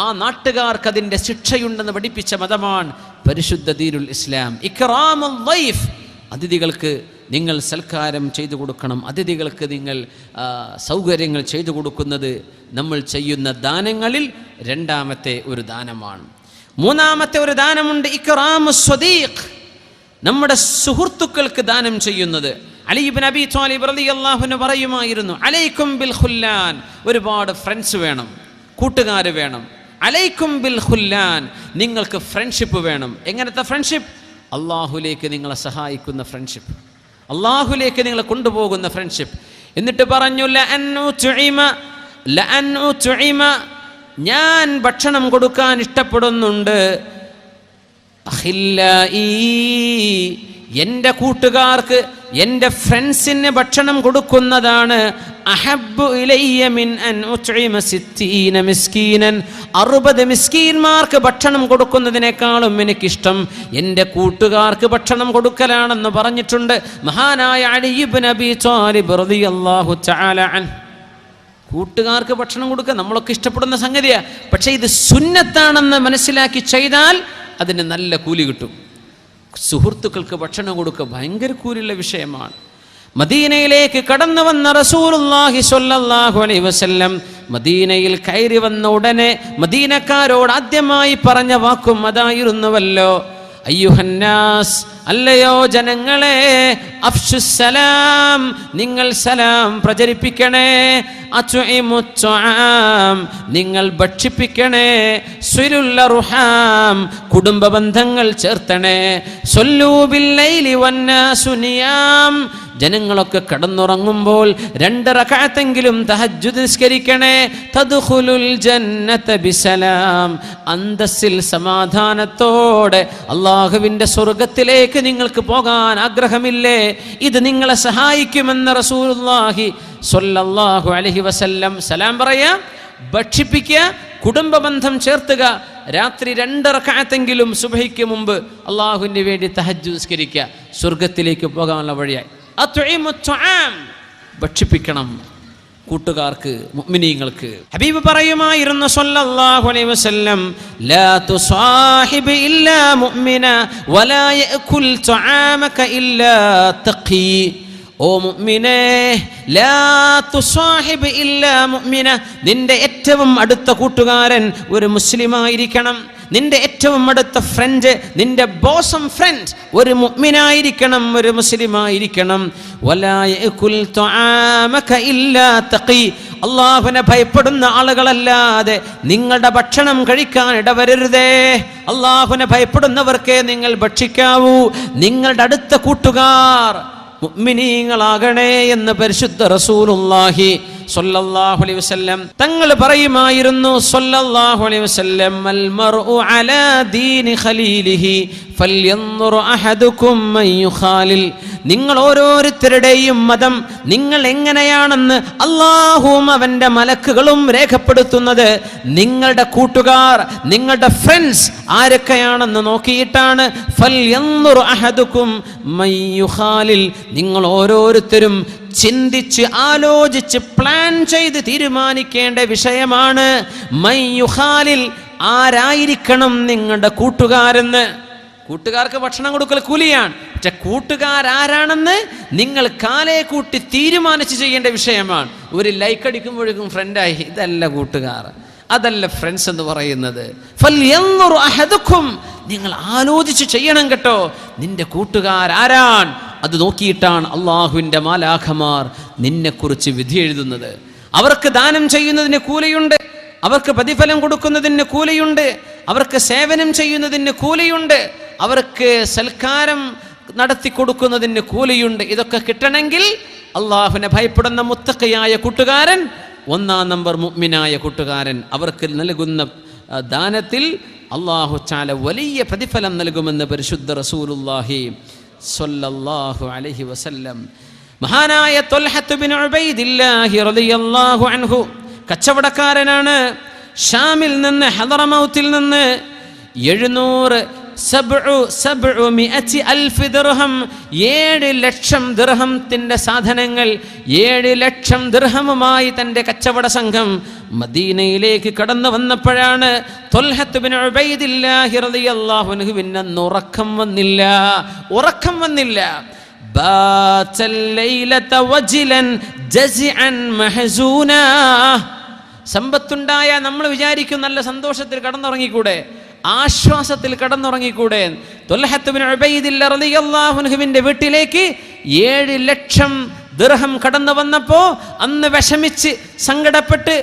ആ നാട്ടുകാർക്ക് അതിൻ്റെ ശിക്ഷയുണ്ടെന്ന് പഠിപ്പിച്ച മതമാണ് പരിശുദ്ധ ദീനുൽ ഇസ്ലാം. ഇക്റാമുൽ ദൈഫ്, അതിഥികൾക്ക് നിങ്ങൾ സൽക്കാരം ചെയ്തു കൊടുക്കണം. അതിഥികൾക്ക് നിങ്ങൾ സൗകര്യങ്ങൾ ചെയ്തു കൊടുക്കുന്നത് നമ്മൾ ചെയ്യുന്ന ദാനങ്ങളിൽ രണ്ടാമത്തെ ഒരു ദാനമാണ്. മൂന്നാമത്തെ ഒരു ദാനമുണ്ട്, ഇക്റാമുസ് സ്വദീഖ്, നമ്മുടെ സുഹൃത്തുക്കൾക്ക് ദാനം ചെയ്യുന്നത്. അലി ഇബ്നു അബീ ത്വാലിബ് റളിയല്ലാഹു അൻഹു പറയുമായിരുന്നു, അലൈക്കും ബിൽ ഖുല്ലാൻ, ഒരുപാട് ഫ്രണ്ട്സ് വേണം, കൂട്ടുകാർ വേണം. അലൈക്കും ബിൽ ഖുല്ലാൻ, നിങ്ങൾക്ക് ഫ്രണ്ട്ഷിപ്പ് വേണം. എങ്ങനത്തെ ഫ്രണ്ട്ഷിപ്പ്? അള്ളാഹുലേക്ക് നിങ്ങളെ സഹായിക്കുന്ന ഫ്രണ്ട്ഷിപ്പ്, അള്ളാഹുലേക്ക് നിങ്ങളെ കൊണ്ടുപോകുന്ന ഫ്രണ്ട്ഷിപ്പ്. എന്നിട്ട് പറഞ്ഞു, ഞാൻ ഭക്ഷണം കൊടുക്കാൻ ഇഷ്ടപ്പെടുന്നുണ്ട്. എൻ്റെ കൂട്ടുകാർക്ക്, എൻ്റെ ഫ്രണ്ട്സിന് ഭക്ഷണം കൊടുക്കുന്നതാണ് അഹബ്ബു ഇലയ്യ മിൻ അൻ ഉത്ഇമ 60 മിസ്കീനൻ, 60 മിസ്കീന്മാർക്ക് ഭക്ഷണം കൊടുക്കുന്നതിനേക്കാളും എനിക്കിഷ്ടം എൻ്റെ കൂട്ടുകാർക്ക് ഭക്ഷണം കൊടുക്കലാണെന്ന് പറഞ്ഞിട്ടുണ്ട് മഹാനായ അലി ഇബ്നു അബീ ത്വാലിബ് റളിയല്ലാഹു തആല അൻഹു. കൂട്ടുകാർക്ക് ഭക്ഷണം കൊടുക്കുക നമ്മളൊക്കെ ഇഷ്ടപ്പെടുന്ന സംഗതിയാണ്. പക്ഷേ ഇത് സുന്നത്താണെന്ന് മനസ്സിലാക്കി ചെയ്താൽ അതിന് നല്ല കൂലി കിട്ടും. സുഹൃത്തുക്കൾക്ക് ഭക്ഷണം കൊടുക്കുക ഭയങ്കര കൂലിയുള്ള വിഷയമാണ്. മദീനയിലേക്ക് കടന്നു വന്ന റസൂലുള്ളാഹി സ്വല്ലല്ലാഹു അലൈഹി വസല്ലം മദീനയിൽ കയറി വന്ന ഉടനെ മദീനക്കാരോട് ആദ്യമായി പറഞ്ഞ വാക്കും അതായിരുന്നുവല്ലോ, അയ്യുഹന്നാസ്, അല്ലയോ ജനങ്ങളെ, അഫ്ശുസ്സലാം, നിങ്ങൾ സലാം പ്രചരിപ്പിക്കണേ. അത്ഇമുത്ത്വാം, നിങ്ങൾ ഭക്ഷിപ്പിക്കണേ. സ്വലുൽ അർഹാം, കുടുംബ ബന്ധങ്ങൾ ചേർത്തണേ. സ്വല്ലൂ ബില്ലൈലി വന്നാസു നിയാം, ജനങ്ങളൊക്കെ കടന്നുറങ്ങുമ്പോൾ 2 റക്അത്തെങ്കിലും തഹജ്ജുദ് നിസ്കരിക്കണേ. തദ്ഖുലുൽ ജന്നത ബിസലാം, അന്തസ്സിൽ സമാധാനത്തോടെ അല്ലാഹുവിൻ്റെ സ്വർഗ്ഗത്തിലേക്ക് നിങ്ങൾക്ക് പോകാൻ ആഗ്രഹമില്ലേ? ഇത് നിങ്ങളെ സഹായിക്കുമെന്ന് റസൂലുള്ളാഹി സ്വല്ലല്ലാഹു അലൈഹി വസല്ലം സലാം പറയാ, ഭക്ഷിപ്പിക്കുക, കുടുംബ ബന്ധം ചേർത്തുക. രാത്രി 2 റക്അത്തെങ്കിലും സുബ്ഹിക്ക് മുമ്പ് അല്ലാഹുവിന് വേണ്ടി തഹജ്ജുദ് നിസ്കരിക്കുക. സ്വർഗ്ഗത്തിലേക്ക് പോകാനുള്ള വഴിയായി. അത്ഇമുത്ത്വാം, ഭക്ഷിപ്പിക്കണം കൂട്ടുകാർക്ക്, മുഅ്മിനീങ്ങൾക്ക്. ഹബീബ് പറയുമായിരുന്നു സ്വല്ലല്ലാഹു അലൈഹി വസല്ലം, ലാ തുസാഹിബ് ഇല്ലാ മുഅ്മിന വലാ യഅകുൽ തുആമക ഇല്ലാ തഖി. ഓ മുഅ്മിനേ, ലാ തുസാഹിബ് ഇല്ലാ മുഅ്മിന, നിന്റെ ഏറ്റവും അടുത്ത കൂട്ടുകാരൻ ഒരു മുസ്ലിമായിരിക്കണം. നിന്റെ ഏറ്റവും അടുത്ത ഫ്രണ്ട്, നിന്റെ ബോസം ഫ്രണ്ട് ഒരു മുഅ്മിനായിരിക്കണം, ഒരു മുസ്ലിമായിരിക്കണം. വലാ യഅകുൽ തുആമക ഇല്ലാ തഖി, അല്ലാഹുവിനെ ഭയപ്പെടുന്ന ആളുകളല്ലാതെ നിങ്ങളുടെ ഭക്ഷണം കഴിക്കാൻ ഇടവരരുതേ. അല്ലാഹുവിനെ ഭയപ്പെടുന്നവർക്കേ നിങ്ങൾ ഭക്ഷിക്കാവൂ. നിങ്ങളുടെ അടുത്ത കൂട്ടുകാർ മുഅ്മിനീങ്ങളാകണേ എന്ന് പരിശുദ്ധ റസൂലുള്ളാഹി സ്വല്ലല്ലാഹു അലൈഹി വസല്ലം തങ്ങൾ പറയുമായിരുന്നു. സ്വല്ലല്ലാഹു അലൈഹി വസല്ലം, അൽ മർഉ അലാ ദീനി ഖലീലിഹി ഫൽയൻദുർ അഹദുകും മൻ യുഖാലിൽ. നിങ്ങൾ ഓരോരുത്തരുടെയും മതം നിങ്ങൾ എങ്ങനെയാണെന്ന് അല്ലാഹുവും അവൻ്റെ മലക്കുകളും രേഖപ്പെടുത്തുന്നത് നിങ്ങളുടെ കൂട്ടുകാർ, നിങ്ങളുടെ ഫ്രണ്ട്സ് ആരൊക്കെയാണെന്ന് നോക്കിയിട്ടാണ്. ഫൽയൻദുർ അഹദുകും മൻ യുഖാലിൽ, നിങ്ങൾ ഓരോരുത്തരും ചിന്തിച്ച് ആലോചിച്ച് പ്ലാൻ ചെയ്ത് തീരുമാനിക്കേണ്ട വിഷയമാണ്. മൻ യുഖാലിൽ, ആരായിരിക്കണം നിങ്ങളുടെ കൂട്ടുകാരെന്ന്. കൂട്ടുകാർക്ക് ഭക്ഷണം കൊടുക്കൽ കൂലിയാണ്, പക്ഷെ കൂട്ടുകാരാരാണെന്ന് നിങ്ങൾ കാലേ കൂട്ടി തീരുമാനിച്ച് ചെയ്യേണ്ട വിഷയമാണ്. ഒരു ലൈക്ക് അടിക്കുമ്പോഴേക്കും ഫ്രണ്ടായി, ഇതല്ല കൂട്ടുകാർ, അതല്ല ഫ്രണ്ട്സ് എന്ന് പറയുന്നത്. ഫൽയൻദുർ അഹദുകും, നിങ്ങൾ ആലോചിച്ച് ചെയ്യണം കേട്ടോ, നിന്റെ കൂട്ടുകാരാരാണ്. അത് നോക്കിയിട്ടാണ് അള്ളാഹുവിൻ്റെ മാലാഖമാർ നിന്നെക്കുറിച്ച് വിധി എഴുതുന്നത്. അവർക്ക് ദാനം ചെയ്യുന്നതിന് കൂലിയുണ്ട്, അവർക്ക് പ്രതിഫലം കൊടുക്കുന്നതിന് കൂലിയുണ്ട്, അവർക്ക് സേവനം ചെയ്യുന്നതിന് കൂലിയുണ്ട്, അവർക്ക് സൽക്കാരം നടത്തി കൊടുക്കുന്നതിന് കൂലിയുണ്ട്. ഇതൊക്കെ കിട്ടണമെങ്കിൽ അള്ളാഹുവിനെ ഭയപ്പെടുന്ന മുത്തഖിയായ കൂട്ടുകാരൻ, 1-ാം നമ്പർ മുഅ്മിനായ കൂട്ടുകാരൻ, അവർക്ക് നൽകുന്ന ദാനത്തിൽ അല്ലാഹു തആല വലിയ പ്രതിഫലം നൽകുമെന്ന് പരിശുദ്ധ റസൂലുള്ളാഹി സ്വല്ലല്ലാഹു അലൈഹി വസല്ലം. മഹാനായ ത്വൽഹത്ത് ബിൻ ഉബൈദില്ലാഹി റളിയല്ലാഹു അൻഹു കച്ചവടക്കാരനാണ്. ഷാമിൽ നിന്ന്, ഹദറമൗത്തിൽ നിന്ന് 700,000 ദിർഹം, 7 ലക്ഷം ദിർഹത്തിന്റെ സാധനങ്ങൾ, 7 ലക്ഷം ദിർഹമുമായി തൻ്റെ കച്ചവട സംഘം മദീനയിലേക്ക് കടന്നു വന്നപ്പോഴാണ് ത്വൽഹത്ത് ബിൻ ഉബൈദില്ലാഹി റളിയല്ലാഹു അൻഹുവിന് ഉറക്കം വന്നില്ല. ബാതൽ ലൈലത വജിലൻ ജസിഅൻ മഹസൂനാ. സമ്പത്തുണ്ടായ നമ്മൾ വിചാരിക്കും നല്ല സന്തോഷത്തിൽ കടന്നുറങ്ങിക്കൂടെ, ആശ്വാസത്തിൽ കടന്നുറങ്ങിക്കൂടെ. ത്വൽഹത്ത് ബിൻ ഉബൈദില്ലാഹി റളിയല്ലാഹു അൻഹുവിന്റെ വീട്ടിലേക്ക് 7 ലക്ഷം ദിർഹം കടന്നു വന്നപ്പോ അന്ന് വിഷമിച്ച് സങ്കടപ്പെട്ട്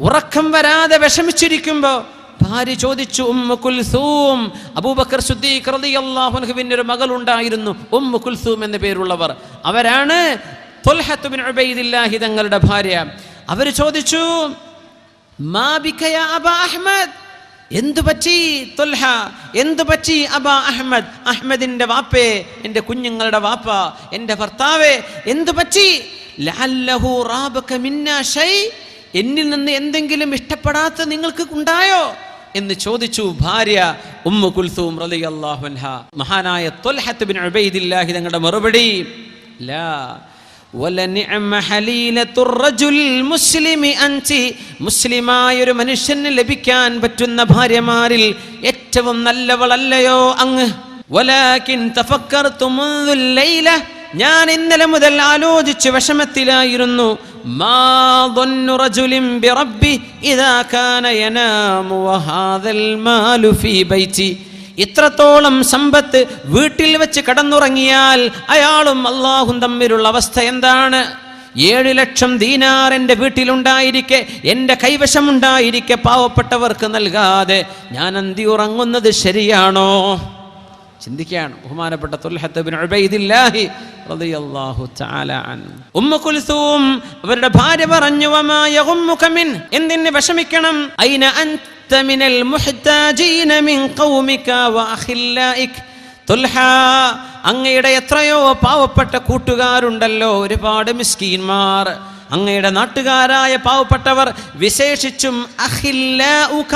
ഉറക്കം വരാതെ വിഷമിച്ചിരിക്കുമ്പോ ഭാര്യ ചോദിച്ചു, ഉമ്മു കുൽസൂം, അബൂബക്കർ സിദ്ദീഖ് റളിയല്ലാഹു അൻഹുവിന്റെ ഒരു മകൾ ഉണ്ടായിരുന്നു, ഉമ്മു കുൽസൂം എന്ന പേരുള്ളവർ. അവരാണ് ത്വൽഹത്ത് ബിൻ ഉബൈദില്ലാഹി തങ്ങളുടെ ഭാര്യ. അവർ ചോദിച്ചു, മാ ബിക യാ അബാ അഹ്മദ്, എന്തു പറ്റി ത്വൽഹ, എന്തു പറ്റി അബാ അഹ്മദ്, അഹ്മദിന്റെ വാപ്പേ, എൻ്റെ കുഞ്ഞുങ്ങളുടെ വാപ്പ, എൻ്റെ ഭർത്താവേ, എന്തു പറ്റി? ലഅല്ലഹു റാബക മിന്നാ ഷൈ, എന്നിൽ നിന്ന് എന്തെങ്കിലും ഇഷ്ടപ്പെടാത്ത നിങ്ങൾക്ക് ഉണ്ടായോ എന്ന് ചോദിച്ചു ഭാര്യ ഉമ്മു കുൽസൂം റളിയല്ലാഹു അൻഹ. മഹാനായ ത്വൽഹത്ത് ബിൻ ഉബൈദില്ലാഹി തങ്ങളുടെ മറുപടി, ലാ വലനിഅമ ഹലീലത്തുർ റജുലിൽ മുസ്ലിമി അൻതി, മുസ്ലിമായ ഒരു മനുഷ്യന് ലഭിക്കാൻ പറ്റുന്ന ഭാര്യമാരിൽ ഏറ്റവും നല്ലവളല്ലയോ അങ്ങ്. വലാകിൻ തഫക്കർതു മുൻദുൽ ലൈല, ഞാൻ ഇന്നലെ മുതൽ ആലോചിച്ച് വിഷമത്തിലായിരുന്നു. മാ ദന്നു റജുലിൻ ബിറബ്ബി ഇദാ കാന യനാമു വഹാദൽ മാലു ഫീ ബൈതി, ഇത്രത്തോളം സമ്പത്ത് വീട്ടിൽ വെച്ച് കടന്നുറങ്ങിയാൽ അയാളും അള്ളാഹും തമ്മിലുള്ള അവസ്ഥ എന്താണ്? 7 ലക്ഷം ദീനാർ എൻ്റെ വീട്ടിലുണ്ടായിരിക്കെ, എൻ്റെ കൈവശമുണ്ടായിരിക്കെ, പാവപ്പെട്ടവർക്ക് നൽകാതെ ഞാൻ അന്തി ഉറങ്ങുന്നത് ശരിയാണോ? ചിന്തിക്കുകയാണ് ബഹുമാനപ്പെട്ട ത്വൽഹത്ത് ബിൻ ഉബൈദില്ലാഹി റളിയല്ലാഹു തആല അൻഹു. ഉമ്മു കുൽസൂം അവരുടെ ഭാര്യ പറഞ്ഞു, വമാ യഗുമ്മുക മിൻ, എന്തിന് വിഷമിക്കണം? ഐന അൻത മിനൽ മുഹ്താജീന മിൻ ഖൗമിക വഅഖില്ലായിക, ത്വൽഹ, അങ്ങയുടെ എത്രയോ പാവപ്പെട്ട കൂട്ടുകാരുണ്ടല്ലോ, ഒരുപാട് മിസ്കീന്മാർ, അങ്ങയുടെ നാട്ടുകാരായ പാവപ്പെട്ടവർ, വിശേഷിച്ചും അഖില്ലാഉക,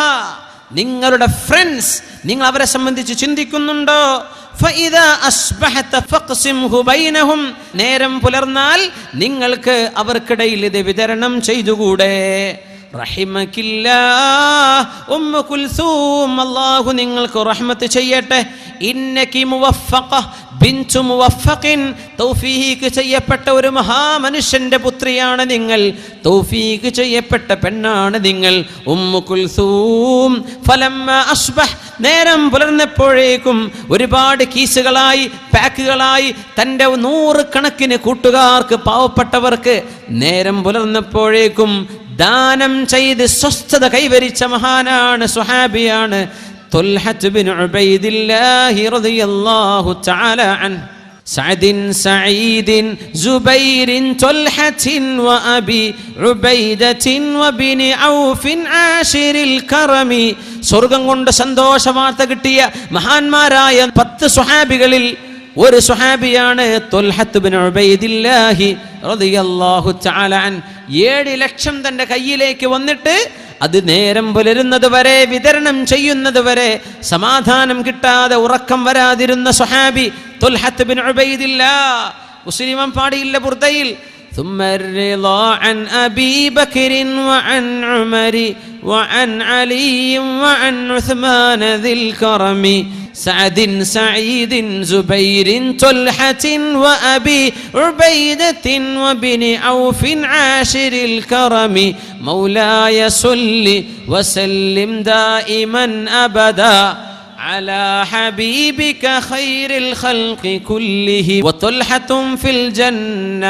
നിങ്ങളുടെ ഫ്രണ്ട്സ്, നിങ്ങൾ അവരെ സംബന്ധിച്ച് ചിന്തിക്കുന്നുണ്ടോ? ഫഇദാ അസ്ബഹത ഫഖ്സിംഹു ബൈനഹും, നേരം പുലർന്നാൽ നിങ്ങൾക്ക് അവർക്കിടയിൽ ഇത് വിതരണം ചെയ്തുകൂടെ? റഹിമകില്ലാഹ് ഉമ്മു കുൽസൂം, അല്ലാഹു നിങ്ങൾക്ക് റഹ്മത്ത് ചെയ്യട്ടെ. ഇന്നകി മുവഫഖ ബിൻതു മുവഫഖിൻ, തൗഫീഖ് ചെയ്യപ്പെട്ട ഒരു മഹാമനുഷ്യന്റെ പുത്രിയാണ് നിങ്ങൾ, തൗഫീഖ് ചെയ്യപ്പെട്ട പെണ്ണാണ് നിങ്ങൾ. ഉമ്മു കുൽസൂം ഫലമ്മ അസ്ബഹ്, നേരം പുലർന്നപ്പോഴേക്കും ഒരുപാട് കീസുകളായി, പാക്കുകളായി തൻ്റെ 100 കണക്കിന് കൂട്ടുകാർക്ക്, പാവപ്പെട്ടവർക്ക് നേരം പുലർന്നപ്പോഴേക്കും ദാനം ചെയ്ത് സ്വസ്ഥത കൈവരിച്ച മഹാനാണ്, സ്വഹാബിയാണ് ത്വൽഹത്ത് ബിൻ ഉബൈദില്ലാഹി റളിയല്ലാഹു തആല അൻഹു. സഅദിൻ സഈദിൻ സുബൈറിൻ ത്വൽഹത്തിൻ വഅബി ഉബൈദത്തിൻ വബിനി ഔഫിൻ ആശിരിൽ കറമി. സ്വർഗം കൊണ്ട് സന്തോഷ വാർത്ത കിട്ടിയ മഹാന്മാരായ 10 സ്വഹാബികളിൽ ഒരു സ്വഹാബിയാണ് ത്വൽഹത്ത് ബിൻ ഉബൈദില്ലാഹി റളിയല്ലാഹു തആല അൻഹു. 7 ലക്ഷം തൻ്റെ കയ്യിലേക്ക് വന്നിട്ട് അത് നേരം പുലരുന്നത് വരെ, വിതരണം ചെയ്യുന്നത് വരെ സമാധാനം കിട്ടാതെ ഉറക്കം വരാതിരുന്ന സ്വഹാബി ത്വൽഹത്ത് ബിൻ ഉബൈദില്ലാഹ്. മുസ്ലിം പാടിയില്ല ബുർദയിൽ, ثم الرضا عن أبي بكر وعن عمر وعن علي وعن عثمان ذي الكرم سعد سعيد زبير طلحة وأبي عبيدة وبن عوف عاشر الكرم مولاي صل وسلم دائما أبدا അലാ ഹബീബിക ഖൈറിൽ ഖൽഖി കുല്ലിഹി വതുൽഹതും ഫിൽ ജന്ന.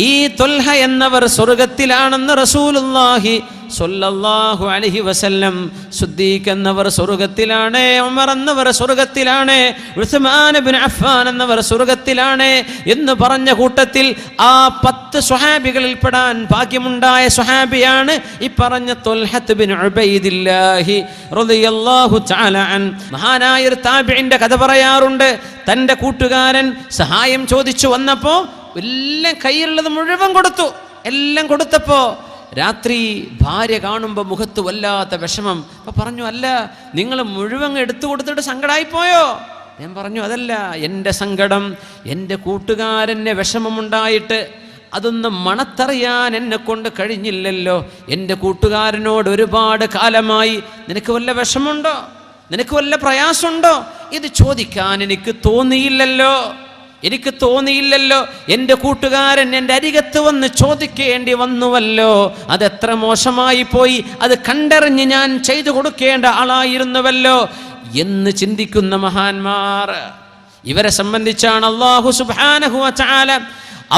ഈ തുൽഹ എന്നവർ സ്വർഗ്ഗത്തിലാണെന്ന് റസൂലുള്ളാഹി സ്വല്ലല്ലാഹു അലൈഹി വസല്ലം. സിദ്ദീഖ് എന്നവർ സ്വർഗ്ഗത്തിലാണ്, ഉമർ എന്നവർ സ്വർഗ്ഗത്തിലാണ്, ഉസ്മാൻ ഇബ്നു അഫ്ഫാൻ എന്നവർ സ്വർഗ്ഗത്തിലാണ് എന്ന് പറഞ്ഞ കൂട്ടത്തിൽ ആ 10 സ്വഹാബികളിൽ പെടാൻ ഭാഗ്യമുണ്ടായ സ്വഹാബിയാണ് ഈ പറഞ്ഞ തുൽഹത്ത് ബിൻ ഉബൈദില്ലാഹി റളിയല്ലാഹു തആല അൻ. മഹാനായ ഒരു താബിഈന്റെ കഥ പറയാറുണ്ട്. തൻ്റെ കൂട്ടുകാരൻ സഹായം ചോദിച്ചു വന്നപ്പോൾ എല്ലാം കയ്യിലുള്ളത് മുഴുവൻ കൊടുത്തു. എല്ലാം കൊടുത്തപ്പോൾ രാത്രി ഭാര്യ കാണുമ്പോൾ മുഖത്ത് വല്ലാത്ത വിഷമം. അപ്പം പറഞ്ഞു, അല്ല നിങ്ങൾ മുഴുവൻ എടുത്തു കൊടുത്തിട്ട് സങ്കടമായിപ്പോയോ? ഞാൻ പറഞ്ഞു, അതല്ല, എൻ്റെ സങ്കടം എൻ്റെ കൂട്ടുകാരന് വിഷമമുണ്ടായിട്ട് അതൊന്ന് മണത്തറിയാൻ എന്നെ കൊണ്ട് കഴിഞ്ഞില്ലല്ലോ. എൻ്റെ കൂട്ടുകാരനോട് ഒരുപാട് കാലമായി നിനക്ക് വല്ല വിഷമമുണ്ടോ, നിനക്ക് വല്ല പ്രയാസമുണ്ടോ, ഇത് ചോദിക്കാൻ എനിക്ക് തോന്നിയില്ലല്ലോ. എൻ്റെ കൂട്ടുകാരൻ എൻ്റെ അരികത്ത് വന്ന് ചോദിക്കേണ്ടി വന്നുവല്ലോ. അതെത്ര മോശമായി പോയി, അത് കണ്ടറിഞ്ഞ് ഞാൻ ചെയ്തു കൊടുക്കേണ്ട ആളായിരുന്നുവല്ലോ എന്ന് ചിന്തിക്കുന്ന മഹാന്മാർ. ഇവരെ സംബന്ധിച്ചാണ് അല്ലാഹു സുബ്ഹാനഹു വ തആല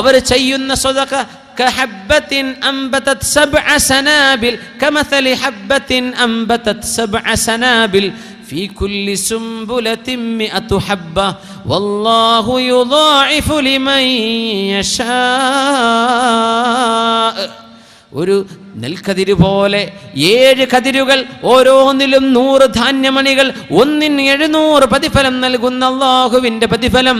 അവർ ചെയ്യുന്ന സ്വതഖ കഹബ്ബത്തിൻ അംബതത് സബ്അ സനാബിൽ കമസലി ഹബ്ബത്തിൻ അംബതത് സബ്അ സനാബിൽ في كل سنبلة 100 حبة والله يضاعف لمن يشاء. ഒരു നെൽക്കതിര് പോലെ 7 കതിരുകൾ, ഓരോന്നിലും 100 ധാന്യമണികൾ, ഒന്നിന് 700 പ്രതിഫലം നൽകുന്ന അല്ലാഹുവിൻ്റെ പ്രതിഫലം,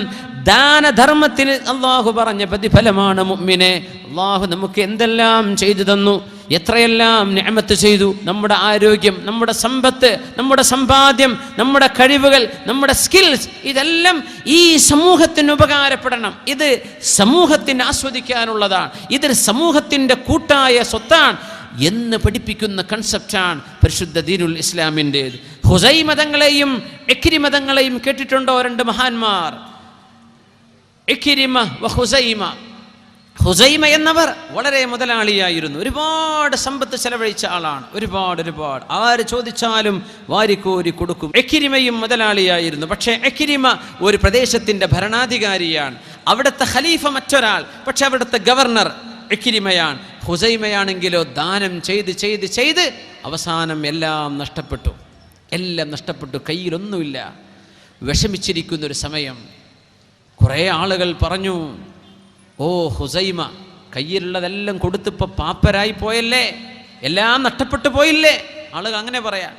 ദാനധർമ്മത്തിന് അല്ലാഹു പറഞ്ഞ പ്രതിഫലമാണ് മുഅ്മിനെ. അല്ലാഹു നമുക്ക് എന്തെല്ലാം ചെയ്തു തന്നു, എത്രയെല്ലാം നിഅമത്ത് ചെയ്തു. നമ്മുടെ ആരോഗ്യം, നമ്മുടെ സമ്പത്ത്, നമ്മുടെ സമ്പാദ്യം, നമ്മുടെ കഴിവുകൾ, നമ്മുടെ സ്കിൽസ്, ഇതെല്ലാം ഈ സമൂഹത്തിന് ഉപകാരപ്പെടണം. ഇത് സമൂഹത്തിന് ആസ്വദിക്കാനുള്ളതാണ്, ഇത് സമൂഹത്തിൻ്റെ കൂട്ടായ സ്വത്താണ് എന്ന് പഠിപ്പിക്കുന്ന കൺസെപ്റ്റാണ് പരിശുദ്ധ ദീനുൽ ഇസ്ലാമിൻ്റേത്. ഹുസൈമ തങ്ങളെയും ഇക്രിമ തങ്ങളെയും കേട്ടിട്ടുണ്ടോ? 2 മഹാന്മാർ, ഇക്രിമ വ ഹുസൈമ. ഹുസൈമ എന്നവർ വളരെ മുതലാളിയായിരുന്നു, ഒരുപാട് സമ്പത്ത് ചെലവഴിച്ച ആളാണ്, ഒരുപാട്. ആര് ചോദിച്ചാലും വാരിക്കോരി കൊടുക്കും. ഇക്രിമയും മുതലാളിയായിരുന്നു. പക്ഷേ ഇക്രിമ ഒരു പ്രദേശത്തിൻ്റെ ഭരണാധികാരിയാണ്, അവിടുത്തെ ഖലീഫ മറ്റൊരാൾ, പക്ഷെ അവിടുത്തെ ഗവർണർ ഇക്രിമയാണ്. ഹുസൈമയാണെങ്കിലോ ദാനം ചെയ്ത് അവസാനം എല്ലാം നഷ്ടപ്പെട്ടു, കയ്യിലൊന്നുമില്ല. വിഷമിച്ചിരിക്കുന്നൊരു സമയം കുറേ ആളുകൾ പറഞ്ഞു, ഓ ഹുസൈമ, കയ്യിലുള്ളതെല്ലാം കൊടുത്തിപ്പോൾ പാപ്പരായി പോയല്ലേ, എല്ലാം നഷ്ടപ്പെട്ടു പോയില്ലേ. ആളുകൾ അങ്ങനെ പറയാ,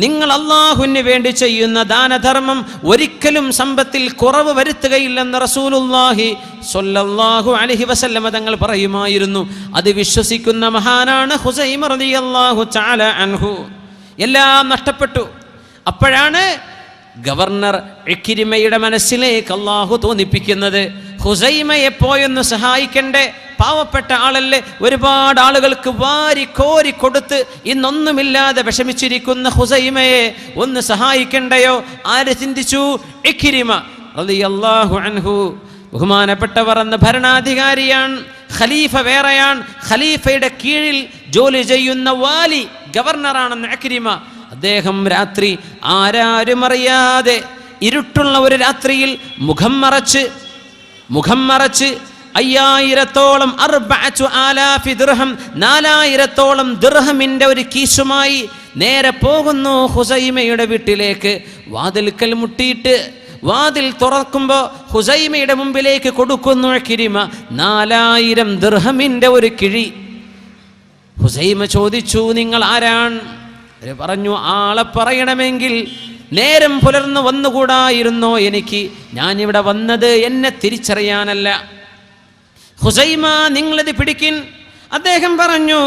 നിങ്ങൾ അല്ലാഹുവിന് വേണ്ടി ചെയ്യുന്ന ദാനധർമ്മം ഒരിക്കലും സമ്പത്തിൽ കുറവ് വരുത്തുകയില്ലെന്ന് റസൂലുള്ളാഹി സ്വല്ലല്ലാഹു അലൈഹി വസല്ലമ തങ്ങൾ പറയുമായിരുന്നു. അത് വിശ്വസിക്കുന്ന മഹാനാണ് ഹുസൈമ റളിയല്ലാഹു തആല അൻഹു. എല്ലാം നഷ്ടപ്പെട്ടു. അപ്പോഴാണ് ഗവർണർ ഇക്രിമയുടെ മനസ്സിലേക്ക് അല്ലാഹു തോന്നിപ്പിക്കുന്നത്, ഹുസൈമയെ പോയൊന്ന് സഹായിക്കണ്ടേ, പാവപ്പെട്ട ആളല്ലേ, ഒരുപാട് ആളുകൾക്ക് വാരിക്കോരി കൊടുത്ത് ഇന്നൊന്നുമില്ലാതെ വിഷമിച്ചിരിക്കുന്ന ഹുസൈമയെ ഒന്ന് സഹായിക്കണ്ടയോ? ആര് ചിന്തിച്ചു? ഇക്രിമ റളിയല്ലാഹു അൻഹു. ബഹുമാനപ്പെട്ടവർ എന്ന ഭരണാധികാരിയാണ്, ഖലീഫ വേറെയാണ്. ഖലീഫയുടെ കീഴിൽ ജോലി ചെയ്യുന്ന വാലി ഗവർണറാണെന്ന് ഇക്രിമ. അദ്ദേഹം രാത്രി ആരാരും അറിയാതെ ഇരുട്ടുള്ള ഒരു രാത്രിയിൽ മുഖം മറച്ച് 5000-ഓളം 4000 ദിർഹം 4000-ഓളം ദിർഹമിൻ്റെ ഒരു കീസുമായി നേരെ പോകുന്നു ഹുസൈമയുടെ വീട്ടിലേക്ക്. വാതിൽക്കൽ മുട്ടിയിട്ട് വാതിൽ തുറക്കുമ്പോൾ ഹുസൈമയുടെ മുമ്പിലേക്ക് കൊടുക്കുന്നു ഇക്രിമ 4000 ദിർഹമിൻ്റെ ഒരു കിഴി. ഹുസൈമ ചോദിച്ചു, നിങ്ങൾ ആരാണ്? പറഞ്ഞു, ആളെ പറയണമെങ്കിൽ നേരം പുലർന്ന് വന്നുകൂടായിരുന്നോ എനിക്ക്? ഞാനിവിടെ വന്നത് എന്നെ തിരിച്ചറിയാനല്ല. ഹുസൈമ, നിങ്ങളിത് പിടിക്കിൻ. അദ്ദേഹം പറഞ്ഞു,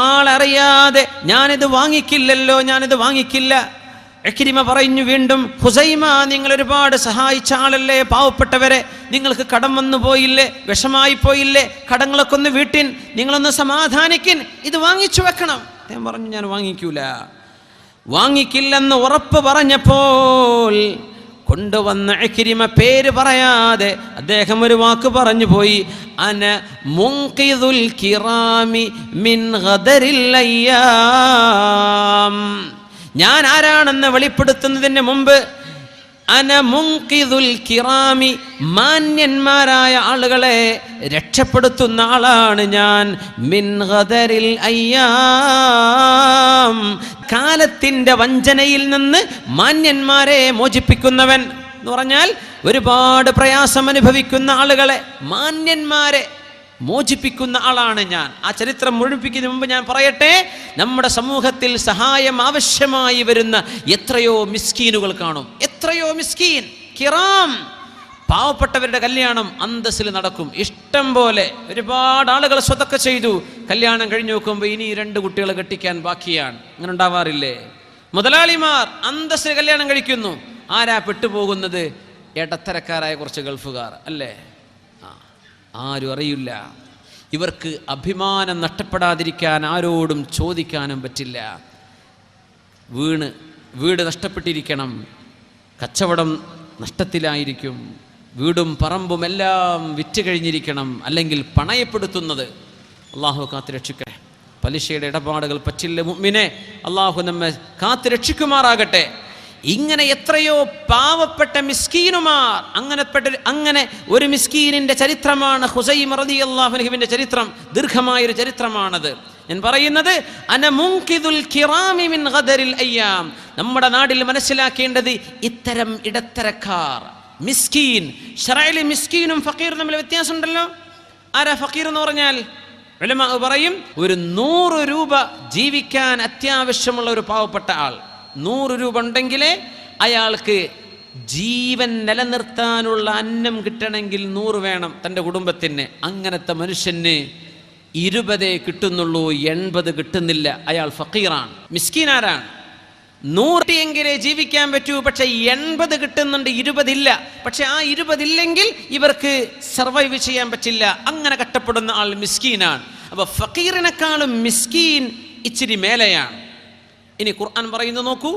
ആളറിയാതെ ഞാനിത് വാങ്ങിക്കില്ലല്ലോ, ഞാനിത് വാങ്ങിക്കില്ല. ഇക്രിമ പറഞ്ഞു വീണ്ടും, ഹുസൈമ, നിങ്ങൾ ഒരുപാട് സഹായിച്ച ആളല്ലേ, പാവപ്പെട്ടവരെ, നിങ്ങൾക്ക് കടം വന്നു പോയില്ലേ, വിഷമായി പോയില്ലേ, കടങ്ങളൊക്കെ ഒന്ന് വീട്ടിൻ, നിങ്ങളൊന്ന് സമാധാനിക്കിൻ, ഇത് വാങ്ങിച്ചു വെക്കണം. അദ്ദേഹം പറഞ്ഞു, ഞാൻ വാങ്ങിക്കില്ലെന്ന് ഉറപ്പ് പറഞ്ഞപ്പോൾ കൊണ്ടുവന്ന ഇക്രിമ പേര് പറയാതെ അദ്ദേഹം ഒരു വാക്ക് പറഞ്ഞു പോയി, അന മുൻഖിദുൽ കിറാമി മിൻ ഗദരിൽ അയ്യാം. ഞാൻ ആരാണെന്ന് വെളിപ്പെടുത്തുന്നതിന് മുമ്പ് അന മുൻഖിദുൽ കിറാമി, മാന്യന്മാരായ ആളുകളെ രക്ഷപ്പെടുത്തുന്ന ആളാണ് ഞാൻ. മിൻ ഗദരിൽ അയ്യാം, കാലത്തിന്റെ വഞ്ചനയിൽ നിന്ന് മാന്യന്മാരെ മോചിപ്പിക്കുന്നവൻ എന്ന് പറഞ്ഞാൽ ഒരുപാട് പ്രയാസം അനുഭവിക്കുന്ന ആളുകളെ, മാന്യന്മാരെ മോചിപ്പിക്കുന്ന ആളാണ് ഞാൻ. ആ ചരിത്രം മുഴുമിപ്പിക്കുന്നതിന് മുമ്പ് ഞാൻ പറയട്ടെ, നമ്മുടെ സമൂഹത്തിൽ സഹായം ആവശ്യമായി വരുന്ന എത്രയോ മിസ്കീനുകൾ കാണും. എത്രയോ മിസ്കീൻ കിറാം, പാവപ്പെട്ടവരുടെ കല്യാണം അന്തസ്സിൽ നടക്കും. ഇഷ്ടം പോലെ ഒരുപാട് ആളുകൾ സ്വതക്ക ചെയ്തു, കല്യാണം കഴിഞ്ഞു നോക്കുമ്പോൾ ഇനി 2 കുട്ടികളെ കെട്ടിക്കാൻ ബാക്കിയാണ്. അങ്ങനെ ഉണ്ടാവാറില്ലേ? മുതലാളിമാർ അന്തസ്സിൽ കല്യാണം കഴിക്കുന്നു. ആരാ പെട്ടുപോകുന്നത്? ഇടത്തരക്കാരായ കുറച്ച് ഗൾഫുകാർ അല്ലേ? ആരും അറിയില്ല. ഇവർക്ക് അഭിമാനം നഷ്ടപ്പെടാതിരിക്കാൻ ആരോടും ചോദിക്കാനും പറ്റില്ല. വീട് നഷ്ടപ്പെട്ടിരിക്കണം, കച്ചവടം നഷ്ടത്തിലായിരിക്കും, വീടും പറമ്പും എല്ലാം വിറ്റ് കഴിഞ്ഞിരിക്കണം, അല്ലെങ്കിൽ പണയപ്പെടുത്തുന്നത്. അള്ളാഹു കാത്തുരക്ഷിക്കട്ടെ. പലിശയുടെ ഇടപാടുകൾ പറ്റില്ല മുഅ്മിനെ. അള്ളാഹു നമ്മെ കാത്തുരക്ഷിക്കുമാറാകട്ടെ. ഇങ്ങനെ എത്രയോ പാവപ്പെട്ട മിസ്കീനുമാർ, അങ്ങനെ ഒരു മിസ്കീനിന്റെ ചരിത്രമാണ് ഖുസൈമ റളിയല്ലാഹു അൻഹുവിന്റെ ചരിത്രം. ദീർഘമായൊരു ചരിത്രമാണത്. ഞാൻ പറയുന്നത് അന മുൻഖിദുൽ കിറാമി മിൻ ഗദരിൽ അയ്യാം. നമ്മുടെ നാട്ടിൽ മനസ്സിലാക്കേണ്ടത് ഇത്തരം ഇടത്തരക്കാർ, മിസ്കീൻ. ശറഇൽ മിസ്കീനും ഫഖീറും തമ്മിൽ വ്യത്യാസമുണ്ടല്ലോ. ആരാ ഫഖീർ എന്ന് പറഞ്ഞാൽ? ഉലമാ പറയും, ഒരു 100 രൂപ ജീവിക്കാൻ അത്യാവശ്യമുള്ള ഒരു പാവപ്പെട്ട ആൾ. 100 രൂപ ഉണ്ടെങ്കിലേ അയാൾക്ക് ജീവൻ നിലനിർത്താനുള്ള അന്നം കിട്ടണമെങ്കിൽ 100 വേണം തൻ്റെ കുടുംബത്തിന്. അങ്ങനത്തെ മനുഷ്യന് 20 കിട്ടുന്നുള്ളൂ, 80 കിട്ടുന്നില്ല. അയാൾ ഫക്കീറാണ്. മിസ്കീനാരാണ്? 100 എങ്കിലേ ജീവിക്കാൻ പറ്റൂ, പക്ഷെ 80 കിട്ടുന്നുണ്ട്, 20 ഇല്ല. പക്ഷെ ആ 20 ഇല്ലെങ്കിൽ ഇവർക്ക് സർവൈവ് ചെയ്യാൻ പറ്റില്ല. അങ്ങനെ കഷ്ടപ്പെടുന്ന ആൾ മിസ്കീനാണ്. അപ്പൊ ഫക്കീറിനെക്കാളും മിസ്കീൻ ഇച്ചിരി മേലെയാണ്. ഇനി ഖുർആൻ പറയുന്നത് നോക്കൂ,